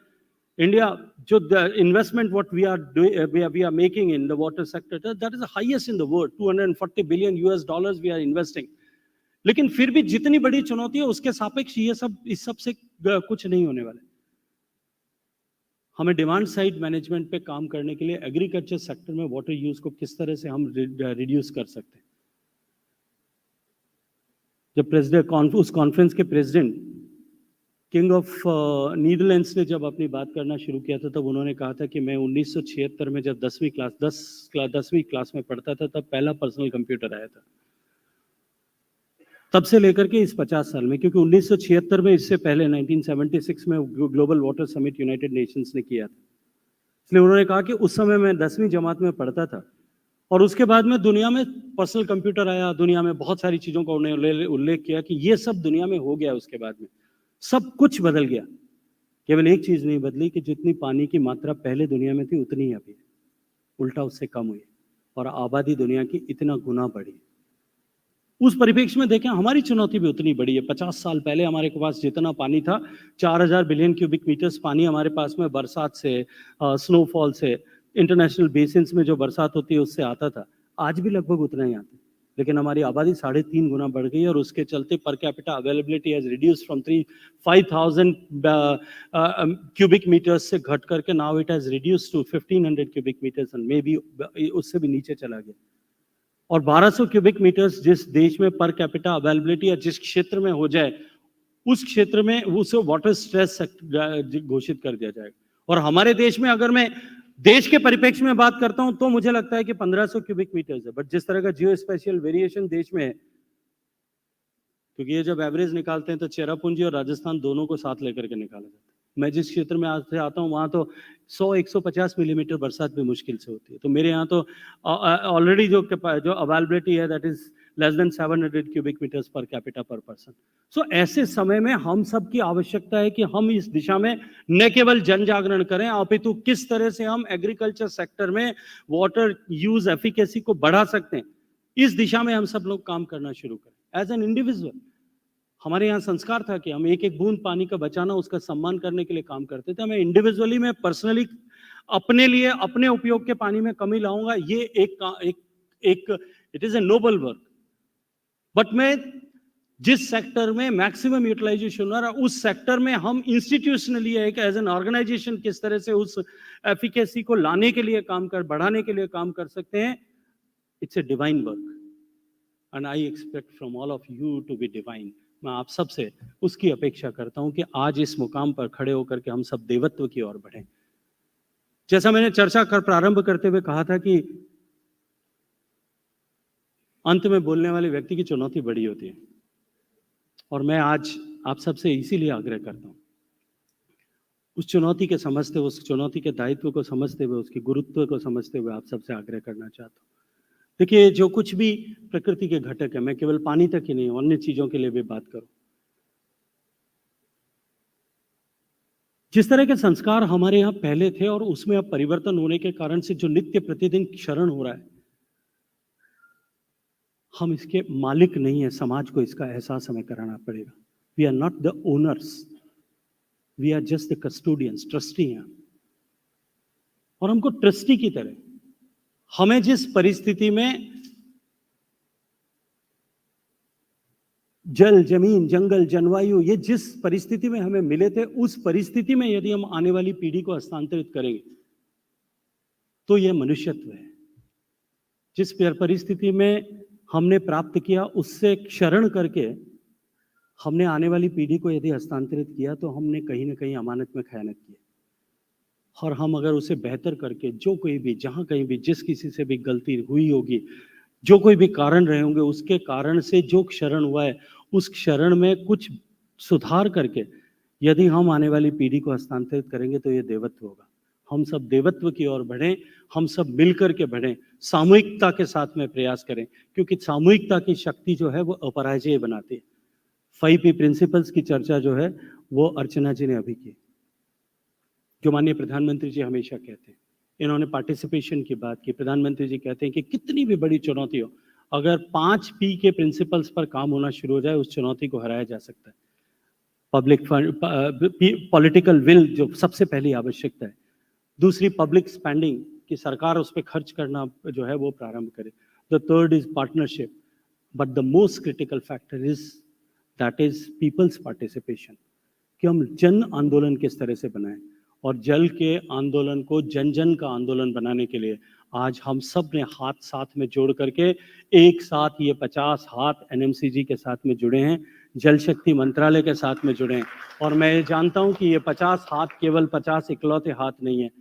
इंडिया जो investment what we are making in the water sector, that is the highest in the world. $240 billion we are investing. लेकिन फिर भी जितनी बड़ी चुनौती है उसके सापेक्ष ये सब, इस सब से कुछ नहीं होने वाले। हमें डिमांड साइड मैनेजमेंट पे काम करने के लिए एग्रीकल्चर सेक्टर में वाटर यूज को किस तरह से हम रिड्यूस कर सकते हैं। जब उस कॉन्फ्रेंस के प्रेसिडेंट किंग ऑफ नीदरलैंड्स ने जब अपनी बात करना शुरू किया था, तब उन्होंने कहा था कि मैं 1976 में जब 10वीं क्लास में पढ़ता था, तब पहला पर्सनल कंप्यूटर आया था। तब से लेकर के इस 50 साल में, क्योंकि 1976 में, इससे पहले 1976 में global water summit United Nations ने किया था, इसलिए उन्होंने कहा कि उस समय मैं 10वीं जमात में पढ़ता था और उसके बाद में दुनिया में पर्सनल कंप्यूटर आया, दुनिया में बहुत सारी चीजों का उन्होंने उल्लेख किया कि ये सब दुनिया में हो गया। उसके बाद में सब कुछ बदल गया, केवल एक चीज नहीं बदली कि जितनी पानी की मात्रा पहले दुनिया में थी उतनी ही अभी है, उल्टा उससे कम हुई और आबादी दुनिया की इतना गुना बढ़ी। उस परिप्रेक्ष्य में देखें, हमारी चुनौती भी उतनी बड़ी है। 50 साल पहले हमारे पास जितना पानी था, 4000 बिलियन क्यूबिक मीटर्स पानी हमारे पास में बरसात से, स्नोफॉल से, इंटरनेशनल बेसिन्स में जो बरसात होती है उससे आता था। आज भी लगभग उतना ही आता है, लेकिन हमारी आबादी 3.5 गुना बढ़ गई और उसके चलते per capita availability has reduced from 5,000 cubic metres से घट करके now it has reduced to 1500 cubic metres and may be उससे भी नीचे चला गया। और 1200 क्यूबिक मीटर्स जिस देश में पर कैपिटा अवेलेबिलिटी या जिस क्षेत्र में हो जाए, उस क्षेत्र में उसे वाटर स्ट्रेस घोषित कर दिया जाएगा। और हमारे देश में, अगर मैं देश के परिप्रेक्ष्य में बात करता हूं, तो मुझे लगता है कि 1500 क्यूबिक मीटर्स है। बट जिस तरह का जियो स्पेशियल वेरिएशन देश में है, क्योंकि ये जब एवरेज निकालते हैं तो चेरापूंजी और राजस्थान दोनों को साथ लेकर के निकाला जाता है। मैं जिस क्षेत्र में आज से आता हूँ वहाँ तो 100-150 मिलीमीटर बरसात भी मुश्किल से होती है। तो मेरे यहाँ तो ऑलरेडी जो अवेलेबिलिटी है that is less than 700 cubic meters per capita per person. So ऐसे समय में हम सब की आवश्यकता है कि हम इस दिशा में न केवल जन जागरण करें, अपितु किस तरह से हम एग्रीकल्चर सेक्टर में वाटर यूज एफिकेसी को बढ़ा सकते हैं, इस दिशा में हम सब लोग काम करना शुरू करें. एज एन इंडिविजुअल हमारे यहाँ संस्कार था कि हम एक एक बूंद पानी का बचाना, उसका सम्मान करने के लिए काम करते थे. मैं इंडिविजुअली में पर्सनली अपने लिए अपने उपयोग के पानी में कमी लाऊंगा, ये एक it is a noble work. But मैं जिस सेक्टर में मैक्सिमम यूटिलाइजेशन हो रहा है उस सेक्टर में हम इंस्टीट्यूशनली एक एज एन ऑर्गेनाइजेशन किस तरह से उस एफिकेसी को लाने के लिए काम कर, बढ़ाने के लिए काम कर सकते हैं. It's a divine work and I expect from all of you to be divine. मैं आप सबसे उसकी अपेक्षा करता हूं कि आज इस मुकाम पर खड़े होकर के हम सब देवत्व की ओर बढ़ें. जैसा मैंने चर्चा कर प्रारंभ करते हुए कहा था कि अंत में बोलने वाले व्यक्ति की चुनौती बड़ी होती है, और मैं आज आप सबसे इसीलिए आग्रह करता हूं, उस चुनौती के समझते हुए, उस चुनौती के दायित्व को समझते हुए, उसके गुरुत्व को समझते हुए आप सबसे आग्रह करना चाहता हूं. देखिए, जो कुछ भी प्रकृति के घटक है, मैं केवल पानी तक ही नहीं, अन्य चीजों के लिए भी बात करूं, जिस तरह के संस्कार हमारे यहाँ पहले थे और उसमें अब परिवर्तन होने के कारण से जो नित्य प्रतिदिन क्षरण हो रहा है, हम इसके मालिक नहीं है. समाज को इसका एहसास हमें कराना पड़ेगा. We are not the owners, we are just the custodians, trustee हैं. और हमको ट्रस्टी की तरह हमें जिस परिस्थिति में जल, जमीन, जंगल, जलवायु, ये जिस परिस्थिति में हमें मिले थे, उस परिस्थिति में यदि हम आने वाली पीढ़ी को हस्तांतरित करेंगे तो यह मनुष्यत्व है. जिस परिस्थिति में हमने प्राप्त किया उससे क्षरण करके हमने आने वाली पीढ़ी को यदि हस्तांतरित किया तो हमने कहीं ना कहीं अमानत में खयानत की. और हम अगर उसे बेहतर करके, जो कोई भी, जहां कहीं भी, जिस किसी से भी गलती हुई होगी, जो कोई भी कारण रहे होंगे, उसके कारण से जो क्षरण हुआ है, उस क्षरण में कुछ सुधार करके यदि हम आने वाली पीढ़ी को हस्तांतरित करेंगे तो ये देवत्व होगा. हम सब देवत्व की ओर बढ़ें, हम सब मिलकर के बढ़ें, सामूहिकता के साथ में प्रयास करें, क्योंकि सामूहिकता की शक्ति जो है वो अपराजय बनाती है. 5P प्रिंसिपल्स की चर्चा जो है वो अर्चना जी ने अभी की, जो माननीय प्रधानमंत्री जी हमेशा कहते हैं. इन्होंने पार्टिसिपेशन की बात की. प्रधानमंत्री जी कहते हैं कि कितनी भी बड़ी चुनौती हो, अगर 5P के प्रिंसिपल्स पर काम होना शुरू हो जाए, उस चुनौती को हराया जा सकता है. पब्लिक पॉलिटिकल विल जो सबसे पहली आवश्यकता है. दूसरी, पब्लिक स्पेंडिंग, कि सरकार उस पर खर्च करना जो है वो प्रारंभ करे. The third is partnership, but the most critical factor is that is peoples participation, कि हम जन आंदोलन किस तरह से बनाएं. और जल के आंदोलन को जन जन का आंदोलन बनाने के लिए आज हम सब ने हाथ साथ में जोड़ करके एक साथ ये 50 हाथ NMCG के साथ में जुड़े हैं, जल शक्ति मंत्रालय के साथ में जुड़े हैं. और मैं ये जानता हूं कि ये 50 हाथ केवल 50 इकलौते हाथ नहीं है,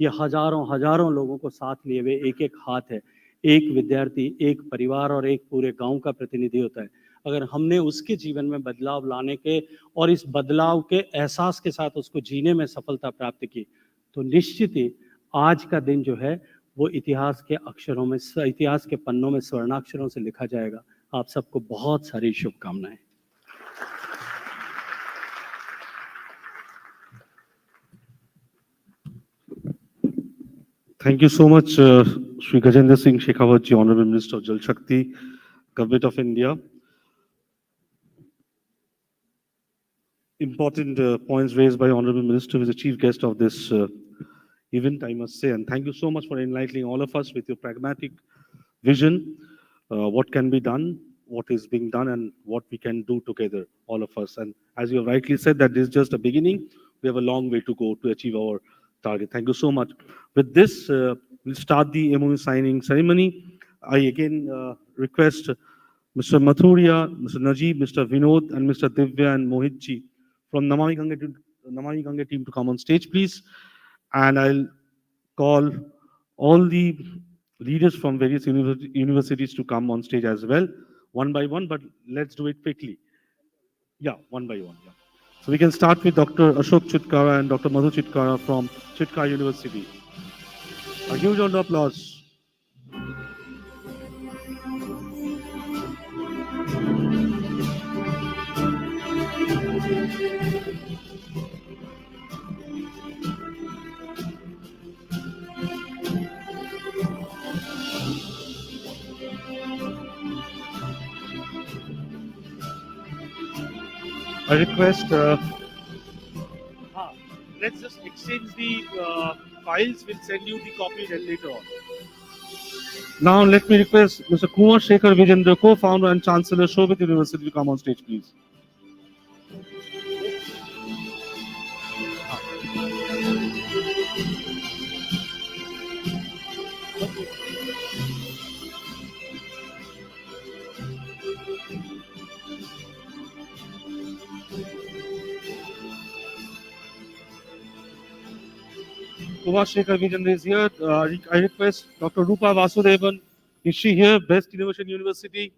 ये हजारों लोगों को साथ लिए हुए एक एक हाथ है. एक विद्यार्थी, एक परिवार और एक पूरे गांव का प्रतिनिधि होता है. अगर हमने उसके जीवन में बदलाव लाने के और इस बदलाव के एहसास के साथ उसको जीने में सफलता प्राप्त की, तो निश्चित ही आज का दिन जो है वो इतिहास के अक्षरों में, इतिहास के पन्नों में स्वर्णाक्षरों से लिखा जाएगा. आप सबको बहुत सारी शुभकामनाएं. Thank you so much, Shri Gajendra Singh Shekhawat ji, Honorable Minister of Jal Shakti, Government of India. Important points raised by Honorable Minister, who is the chief guest of this event, I must say. And thank you so much for enlightening all of us with your pragmatic vision, what can be done, what is being done, and what we can do together, all of us. And as you have rightly said, that this is just a beginning. We have a long way to go to achieve our target. Thank you so much. With this, we'll start the MOU signing ceremony. I again request Mr. Mathuria, Mr. Najib, Mr. Vinod, and Mr. Divya and Mohit ji from Namami Ganga team to come on stage, please. And I'll call all the leaders from various universities to come on stage as well, one by one, but let's do it quickly. Yeah, one by one. Yeah. So we can start with Dr. Ashok Chitkara and Dr. Madhu Chitkara from Chitkara University. A huge round of applause. I request, let's just exchange the files. We'll send you the copy then later on. Now, let me request Mr. Kumar Shekhar Vijendra, co-founder and chancellor, Shobit University, to come on stage, please. Kumar Shekhar Vijendra is here. I request Dr. Rupa Vasudevan. Is she here? Best Innovation University.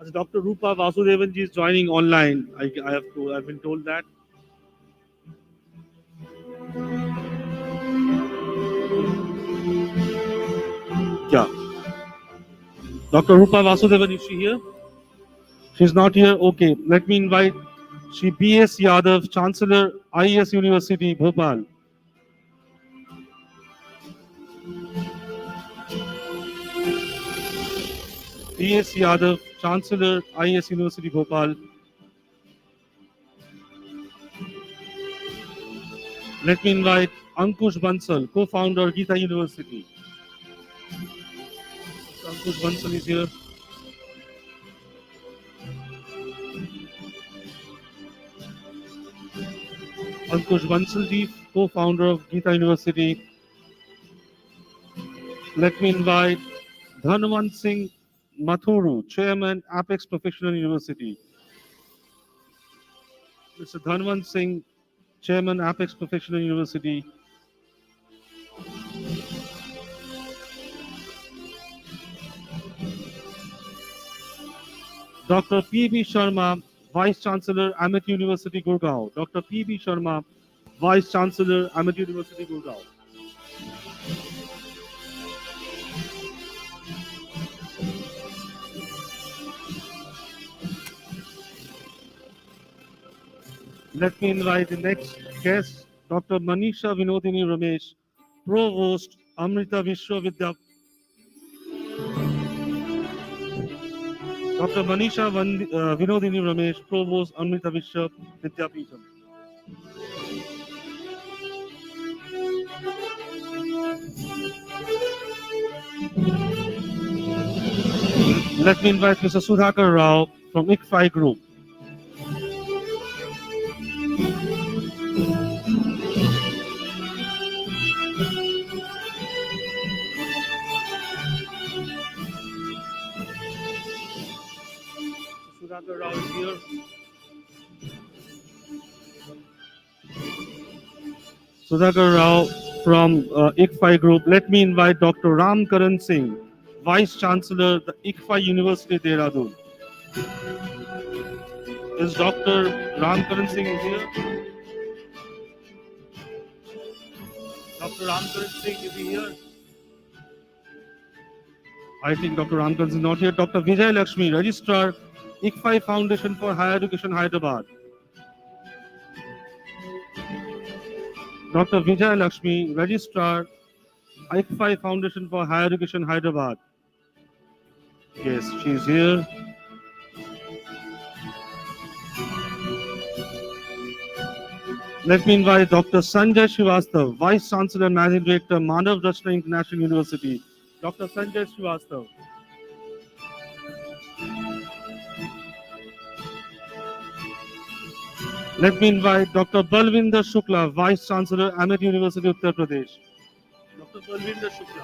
As Dr. Rupa Vasudevan ji is joining online. I've been told that. Yeah. Dr. Rupa Vasudevan, is she here? She's not here. Okay. Let me invite Shri B.S. Yadav, Chancellor, IES University, Bhopal. B.S. Yadav, Chancellor, IES University, Bhopal. Let me invite Ankush Bansal, co-founder, Geeta University. Ankush Bansal is here. Ankush Bansal ji, co-founder of Geeta University. Let me invite Dhanwant Singh Mathuru, Chairman, Apex Professional University. Mr. Dhanwant Singh, Chairman, Apex Professional University. Dr. P.B. Sharma, Vice Chancellor, Amit University, Gurgaon. Dr. P.B. Sharma, Vice Chancellor, Amit University, Gurgaon. Let me invite the next guest, Dr. Manisha Vinodini Ramesh, Provost, Amrita Vishwavidya. Dr. Manisha Vinodini Ramesh, Provost, Amrita Vishwavidyapeetham. Let me invite Mr. Sudhakar Rao from ICFI Group. Sudhakar Rao is here. Sudhakar Rao from ICFI Group. Let me invite Dr. Ram Karan Singh, Vice Chancellor, the ICFI University, Dehradun. Is Dr. Ram Karan Singh here? Dr. Ram Karan Singh, is he here? I think Dr. Ram Karan Singh is not here. Dr. Vijay Lakshmi, Registrar, ICFI Foundation for Higher Education, Hyderabad. Dr. Vijay Lakshmi, Registrar, ICFI Foundation for Higher Education, Hyderabad. Yes, she is here. Let me invite Dr. Sanjay Srivastav, Vice Chancellor and Managing Director, Manav Rachna International University. Dr. Sanjay Srivastav. Let me invite Dr. Balvinder Shukla, Vice Chancellor, Amit University, Uttar Pradesh. Dr. Balvinder Shukla.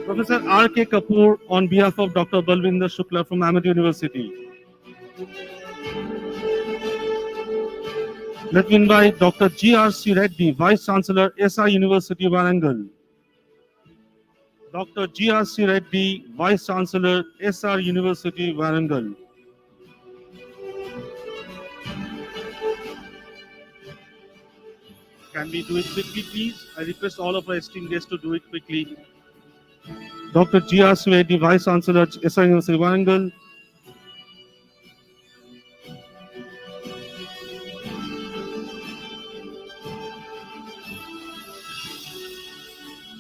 Professor R.K. Kapoor on behalf of Dr. Balvinder Shukla from Amit University. Let me invite Dr. G.R.C. Reddy, Vice Chancellor, SI University, Warangal. Dr. G.R.C. Reddy, Vice Chancellor, SR University, Warangal. Can we do it quickly, please? I request all of our esteemed guests to do it quickly. Dr. G.R. Swedi, Vice Chancellor, SR University, Warangal.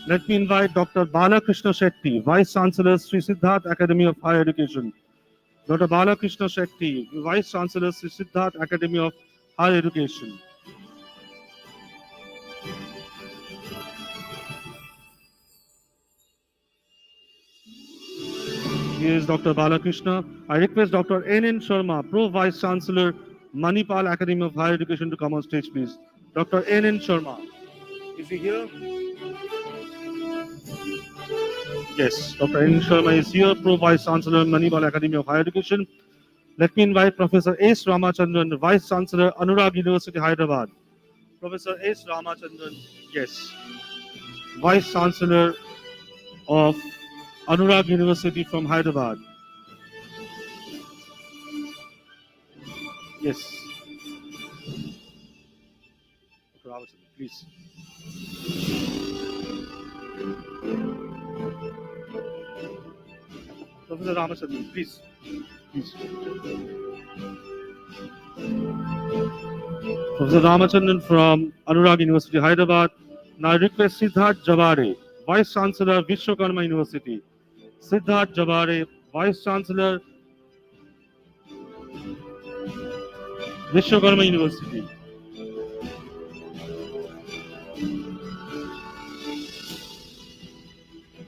Let me invite Dr. Balakrishna Shetty, Vice Chancellor, Sri Siddharth Academy of Higher Education. Dr. Balakrishna Shetty, Vice Chancellor, Sri Siddharth Academy of Higher Education. Here is Dr. Balakrishna. I request Dr. N.N. Sharma, Pro Vice Chancellor, Manipal Academy of Higher Education, to come on stage, please. Dr. N.N. Sharma. Is he here? Yes, Dr. N. Sharma is here, Pro Vice Chancellor, Manipal Academy of Higher Education. Let me invite Professor S. Ramachandran, Vice Chancellor, Anurag University, Hyderabad. Professor S. Ramachandran, yes, Vice Chancellor of Anurag University from Hyderabad. Yes. Dr. Ramachandran, please. Professor Ramachandran, please. Please. Professor Ramachandran from Anurag University, Hyderabad. Now I request Siddharth Jabare, Vice Chancellor, Vishwakarma University. Siddharth Jabare, Vice Chancellor, Vishwakarma University.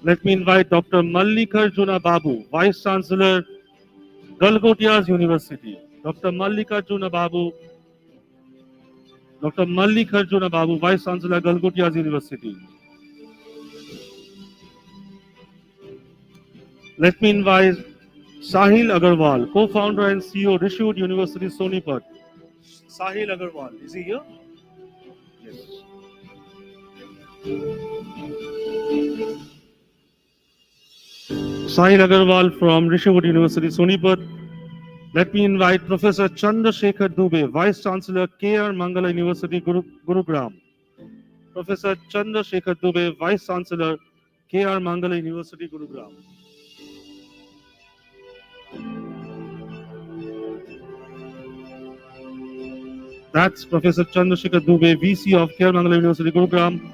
Let me invite Dr. Mallikarjuna Babu, Vice Chancellor, Galgotias University. Dr. Mallikarjuna Babu, Vice Chancellor, Galgotias University. Let me invite Sahil Agarwal, co-founder and CEO, Rejuvenating University, Sonipat. Sahil Agarwal, is he here? Yes. Sahil Agarwal from Rejuvenating University, Sonipat. Let me invite Professor Chandrasekhar Dubey, Vice Chancellor, K.R. Mangala University, Gurugram. Professor Chandrasekhar Dubey, Vice Chancellor, K.R. Mangala University, Gurugram. That's Professor Chandrasekhar Dubey, VC of K.R. Mangala University, Gurugram.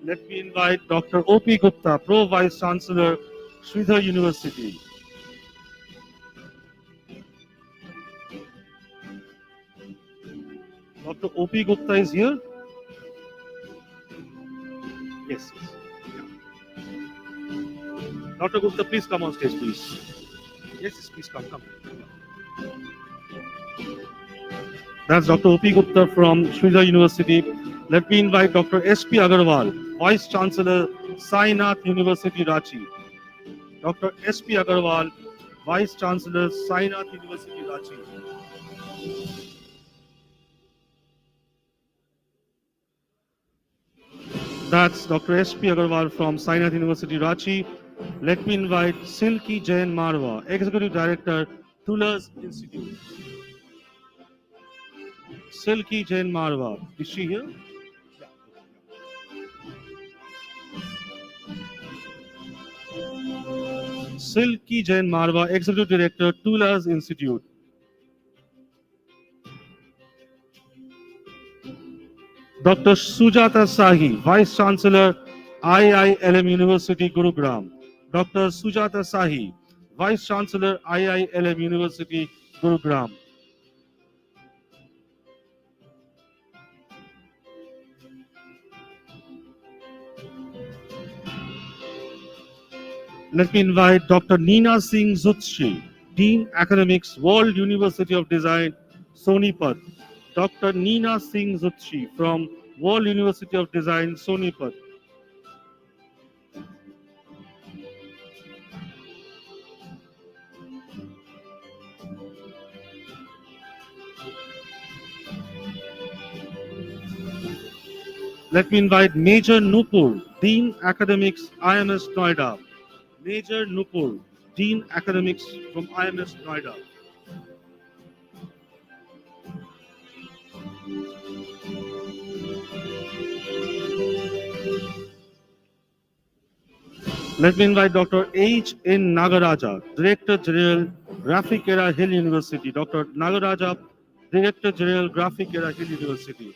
Let me invite Dr. O.P. Gupta, Pro Vice Chancellor, Sridhar University. Dr. O.P. Gupta is here? Yes. Dr. Gupta, please come on stage, please. Yes, please come. That's Dr. O.P. Gupta from Sridhar University. Let me invite Dr. S.P. Agarwal, Vice Chancellor, Sainath University, Ranchi. Dr. S.P. Agarwal, Vice Chancellor, Sainath University, Ranchi. That's Dr. S.P. Agarwal from Sainath University, Ranchi. Let me invite Silki Jain Marwa, Executive Director, Tulers Institute. Silki Jain Marwa, is she here? Silki Jain Marwa, Executive Director, Tulers Institute. Dr. Sujata Sahi, Vice Chancellor, IILM University, Gurugram. Dr. Sujata Sahi, Vice Chancellor, IILM University, Gurugram. Let me invite Dr. Neena Singh Zutshi, Dean Academics, World University of Design, Sonipat. Dr. Neena Singh Zutshi from World University of Design, Sonipat. Let me invite Major Nupur, Dean Academics, IMS Noida. Major Nupur, Dean Academics from IMS Noida. Let me invite Dr. H. N. Nagaraja, Director General, Graphic Era Hill University. Dr. Nagaraja, Director General, Graphic Era Hill University.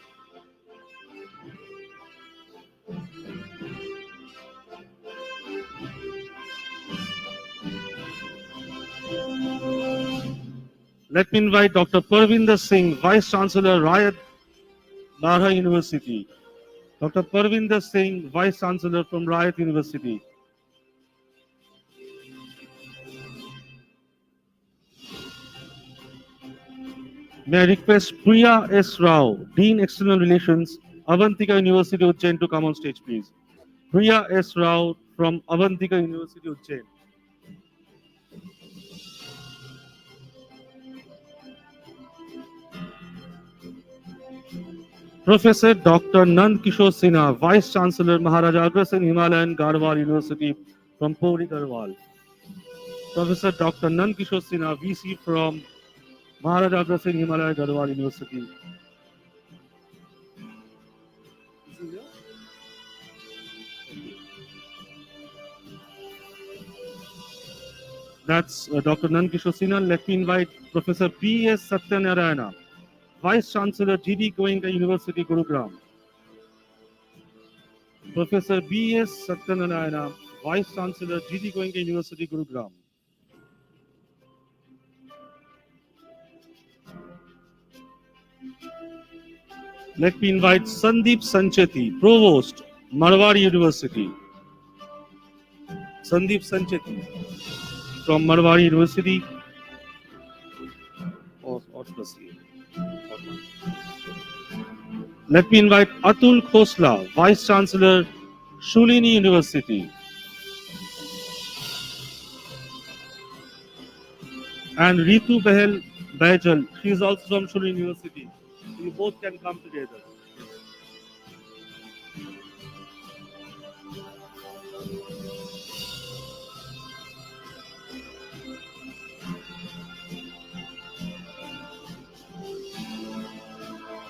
Let me invite Dr. Parvinder Singh, Vice Chancellor, Rayat Barha University. Dr. Parvinder Singh, Vice Chancellor from Rayat University. May I request Priya S. Rao, Dean External Relations, Avantika University Ujjain to come on stage, please. Priya S. Rao from Avantika University Ujjain. Professor Dr. Nand Kishore Sinha, Vice Chancellor, Maharaja Agrasen Himalayan Garhwal University from Puri Garhwal. Professor Dr. Nand Kishore Sinha, VC from Maharaja Agrasen Himalayan Garhwal University. That's Dr. Nand Kishore Sinha. Let me invite Professor P.S. Satyanarayana, Vice Chancellor, G.D. Goenka University, Gurugram. Professor B.S. Satyanarayana, Vice Chancellor, G.D. Goenka University, Gurugram. Let me invite Sandeep Sancheti, Provost, Marwari University. Sandeep Sancheti from Marwari University. Let me invite Atul Khosla, Vice Chancellor, Shulini University. And Ritu Behel Bajal, she is also from Shulini University. You both can come together.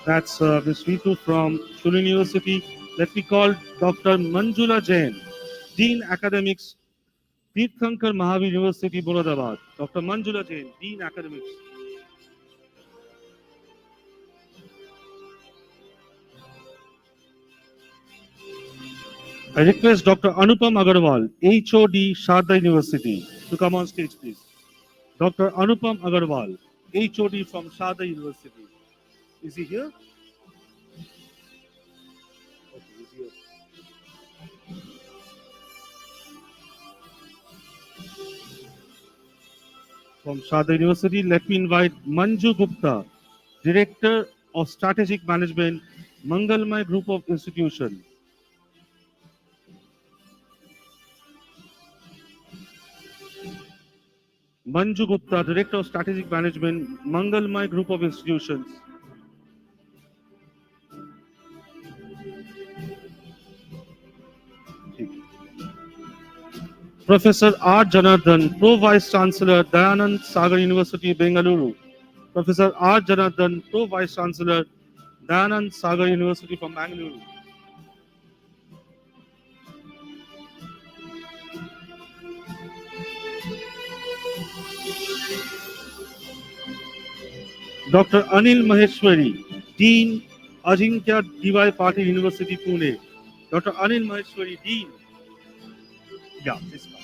That's Ms. Ritu from Shulini University. Let me call Dr. Manjula Jain, Dean Academics, Tirthankar Mahavir University, Moradabad. Dr. Manjula Jain, Dean Academics. I request Dr. Anupam Agarwal, HOD, Sharda University, to come on stage, please. Dr. Anupam Agarwal, HOD from Sharda University. Is he here? Okay, he's here. From Sharda University, let me invite Manju Gupta, Director of Strategic Management, Mangalmay Group of Institutions. Manju Gupta, Director of Strategic Management, Mangalmay Group of Institutions. Professor R. Janardhan, Pro Vice Chancellor, Dayanand Sagar University, Bengaluru. Professor R. Janardhan, Pro Vice Chancellor, Dayanand Sagar University from Bengaluru. Dr. Anil Maheshwari, Dean, Ajinkya D.Y. Patil University, Pune. Dr. Anil Maheshwari, Dean. Yeah, this one.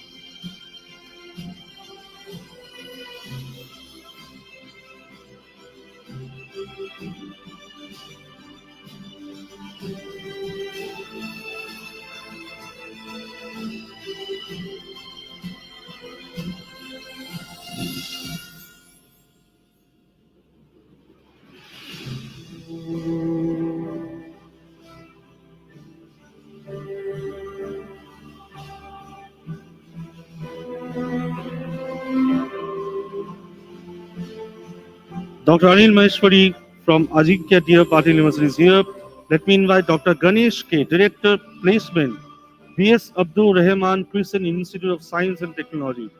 Dr. Anil Maheshwari from Ajinkya D.Y. Patil University is here. Let me invite Dr. Ganesh K, Director Placement, B.S. Abdul Rahman Christian Institute of Science and Technology.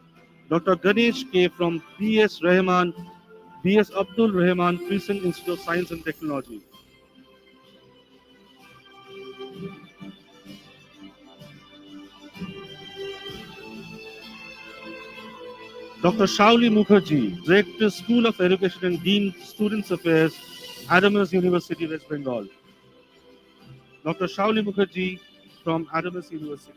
Dr. Ganesh K from B.S. Abdul Rahman Christian Institute of Science and Technology. Dr. Shauli Mukherjee, Director, School of Education and Dean, Students Affairs, Adamas University, West Bengal. Dr. Shauli Mukherjee from Adamas University.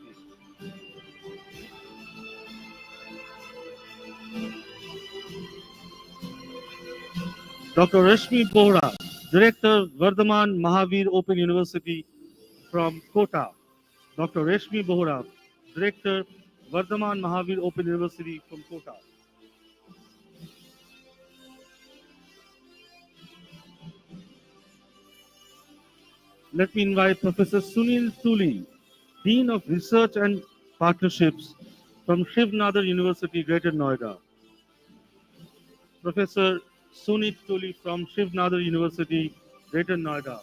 Dr. Rashmi Bohra, Director, Vardhaman Mahavir Open University from Kota. Dr. Rashmi Bohra, Director, Vardhaman Mahavir Open University from Kota. Let me invite Professor Sunil Tuli, Dean of Research and Partnerships from Shiv Nadar University, Greater Noida. Professor Sunil Tuli from Shiv Nadar University, Greater Noida.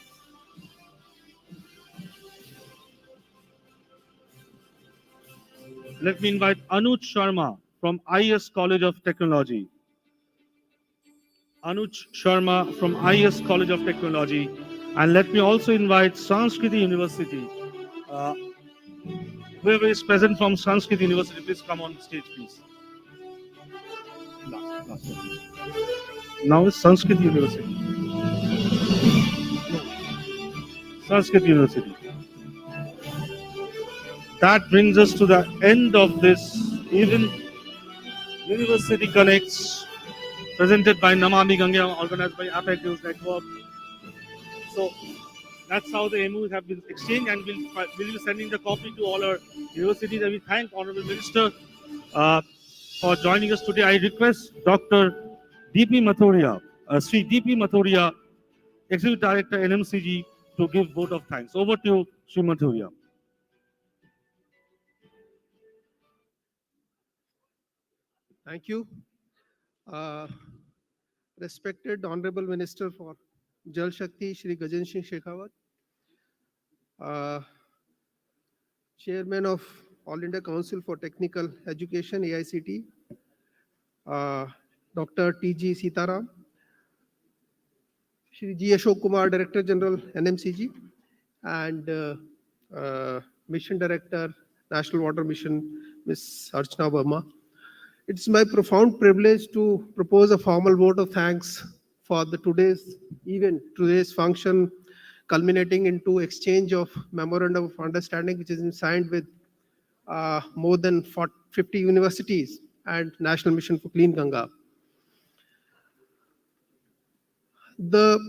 Let me invite Anuj Sharma from IS College of Technology. Anuj Sharma from IS College of Technology. And let me also invite Sanskriti University. Whoever is present from Sanskriti University, please come on stage, please. Now it's Sanskrit University. Sanskrit University. That brings us to the end of this event. University Connects, presented by Namami Ganga, organized by APEC News Network. So that's how the MOUs have been exchanged, and we'll be sending the copy to all our universities. And we thank Honorable Minister for joining us today. I request Dr. D.P. Mathuria, Sri D.P. Mathuria, Executive Director, NMCG, to give vote of thanks. Over to you, Sri Mathuria. Thank you. Respected Honorable Minister for Jal Shakti, Shri Gajan Singh Shekhawat, Chairman of All India Council for Technical Education, AICT, Dr. T.G. Sitaram, Shri G. Ashok Kumar, Director General, NMCG, and Mission Director, National Water Mission, Ms. Archana Verma. It's my profound privilege to propose a formal vote of thanks for today's event, today's function, culminating into exchange of Memorandum of Understanding, which has been signed with more than 50 universities and National Mission for Clean Ganga. The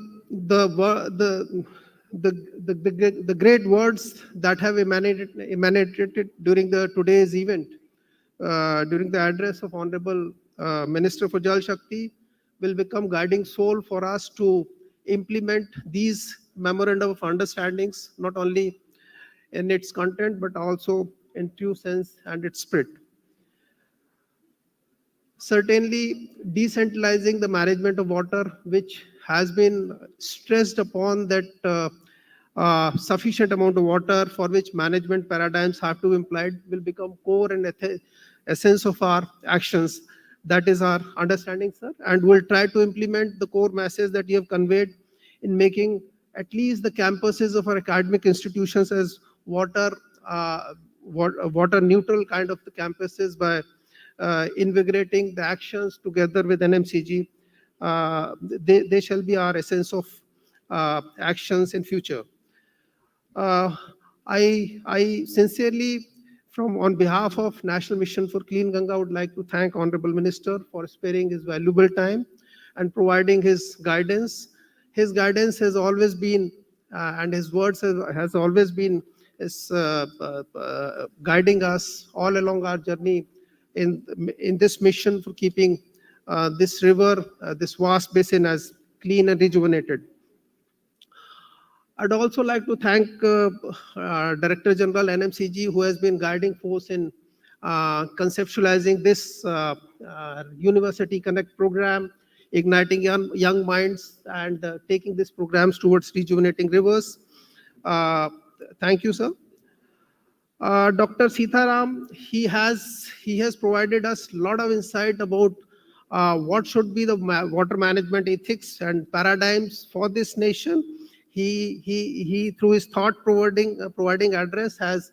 great words that have emanated during today's event, during the address of Honorable Minister for Jal Shakti, will become guiding soul for us to implement these Memorandum of Understandings, not only in its content, but also in true sense and its spirit. Certainly, decentralizing the management of water, which has been stressed upon that sufficient amount of water for which management paradigms have to be applied, will become core and essence of our actions. That is our understanding, sir. And we'll try to implement the core message that you have conveyed in making at least the campuses of our academic institutions as water neutral kind of the campuses by invigorating the actions together with NMCG. They shall be our essence of actions in future. I sincerely, on behalf of National Mission for Clean Ganga, would like to thank Honorable Minister for sparing his valuable time and providing his guidance. His guidance has always been, and his words has always been, guiding us all along our journey in this mission for keeping this river, this vast basin, as clean and rejuvenated. I'd also like to thank Director General NMCG, who has been guiding force in conceptualizing this University Connect program, igniting young minds and taking these programs towards rejuvenating rivers. Thank you, sir. Dr. Sitaram, he has provided us a lot of insight about what should be the water management ethics and paradigms for this nation. He through his thought providing address has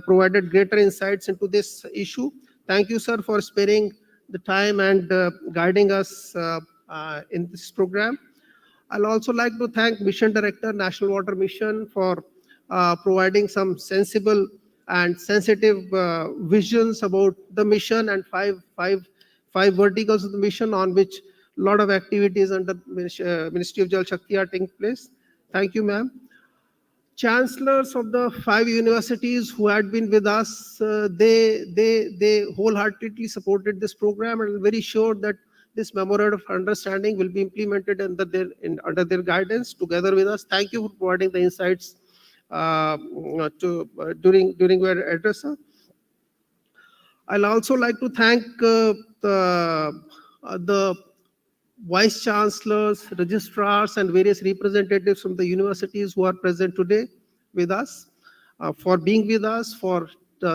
provided greater insights into this issue. Thank you, sir, for sparing the time and guiding us in this program. I'll also like to thank Mission Director, National Water Mission, for providing some sensible and sensitive visions about the mission and five verticals of the mission on which a lot of activities under Ministry of Jal Shakti are taking place. Thank you, ma'am. Chancellors of the 5 universities who had been with us, they wholeheartedly supported this program, and I'm very sure that this memorandum of understanding will be implemented under their guidance together with us. Thank you for providing the insights during your address, sir. I'll also like to thank the vice chancellors, registrars, and various representatives from the universities who are present today with us, for being with us, for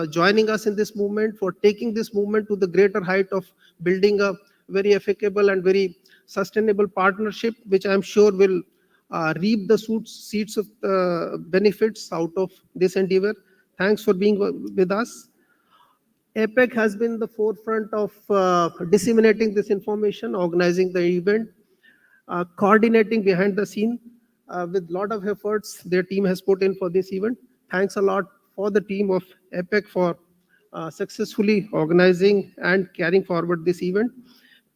joining us in this movement, for taking this movement to the greater height of building a very effective and very sustainable partnership, which I'm sure will reap the seeds of benefits out of this endeavor. Thanks for being with us. APEC has been the forefront of disseminating this information, organizing the event, coordinating behind the scene with a lot of efforts their team has put in for this event. Thanks a lot for the team of APEC for successfully organizing and carrying forward this event.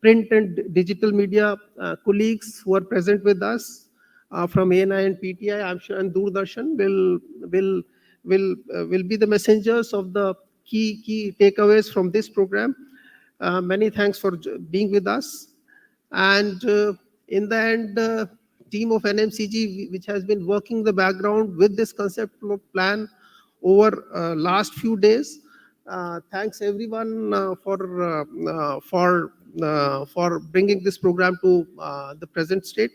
Print and digital media colleagues who are present with us from ANI and PTI, I'm sure, and Doordarshan will be the messengers of the key takeaways from this program. Many thanks for being with us. And in the end, team of NMCG, which has been working the background with this conceptual plan over last few days. Thanks everyone for bringing this program to the present state.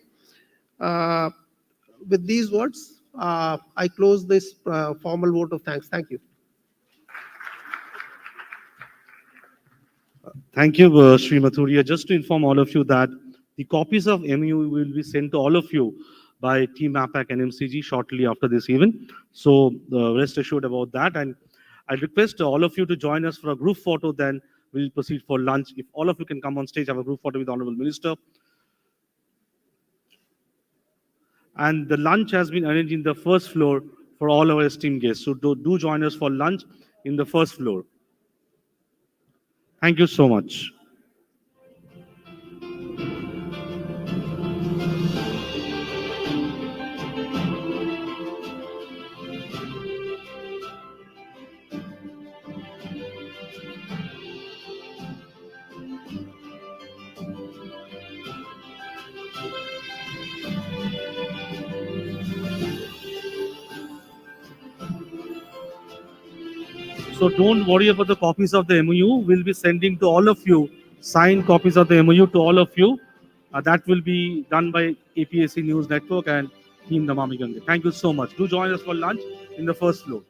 With these words, I close this formal vote of thanks. Thank you. Thank you, Sri Mathuria. Just to inform all of you that the copies of MU will be sent to all of you by Team APAC NMCG shortly after this event. So rest assured about that. And I request all of you to join us for a group photo, then we'll proceed for lunch. If all of you can come on stage, have a group photo with the Honorable Minister. And the lunch has been arranged in the first floor for all our esteemed guests. So do join us for lunch in the first floor. Thank you so much. So don't worry about the copies of the MOU. We'll be sending to all of you signed copies of the MOU to all of you. That will be done by APAC News Network and Team Namami Ganga. Thank you so much. Do join us for lunch in the first floor.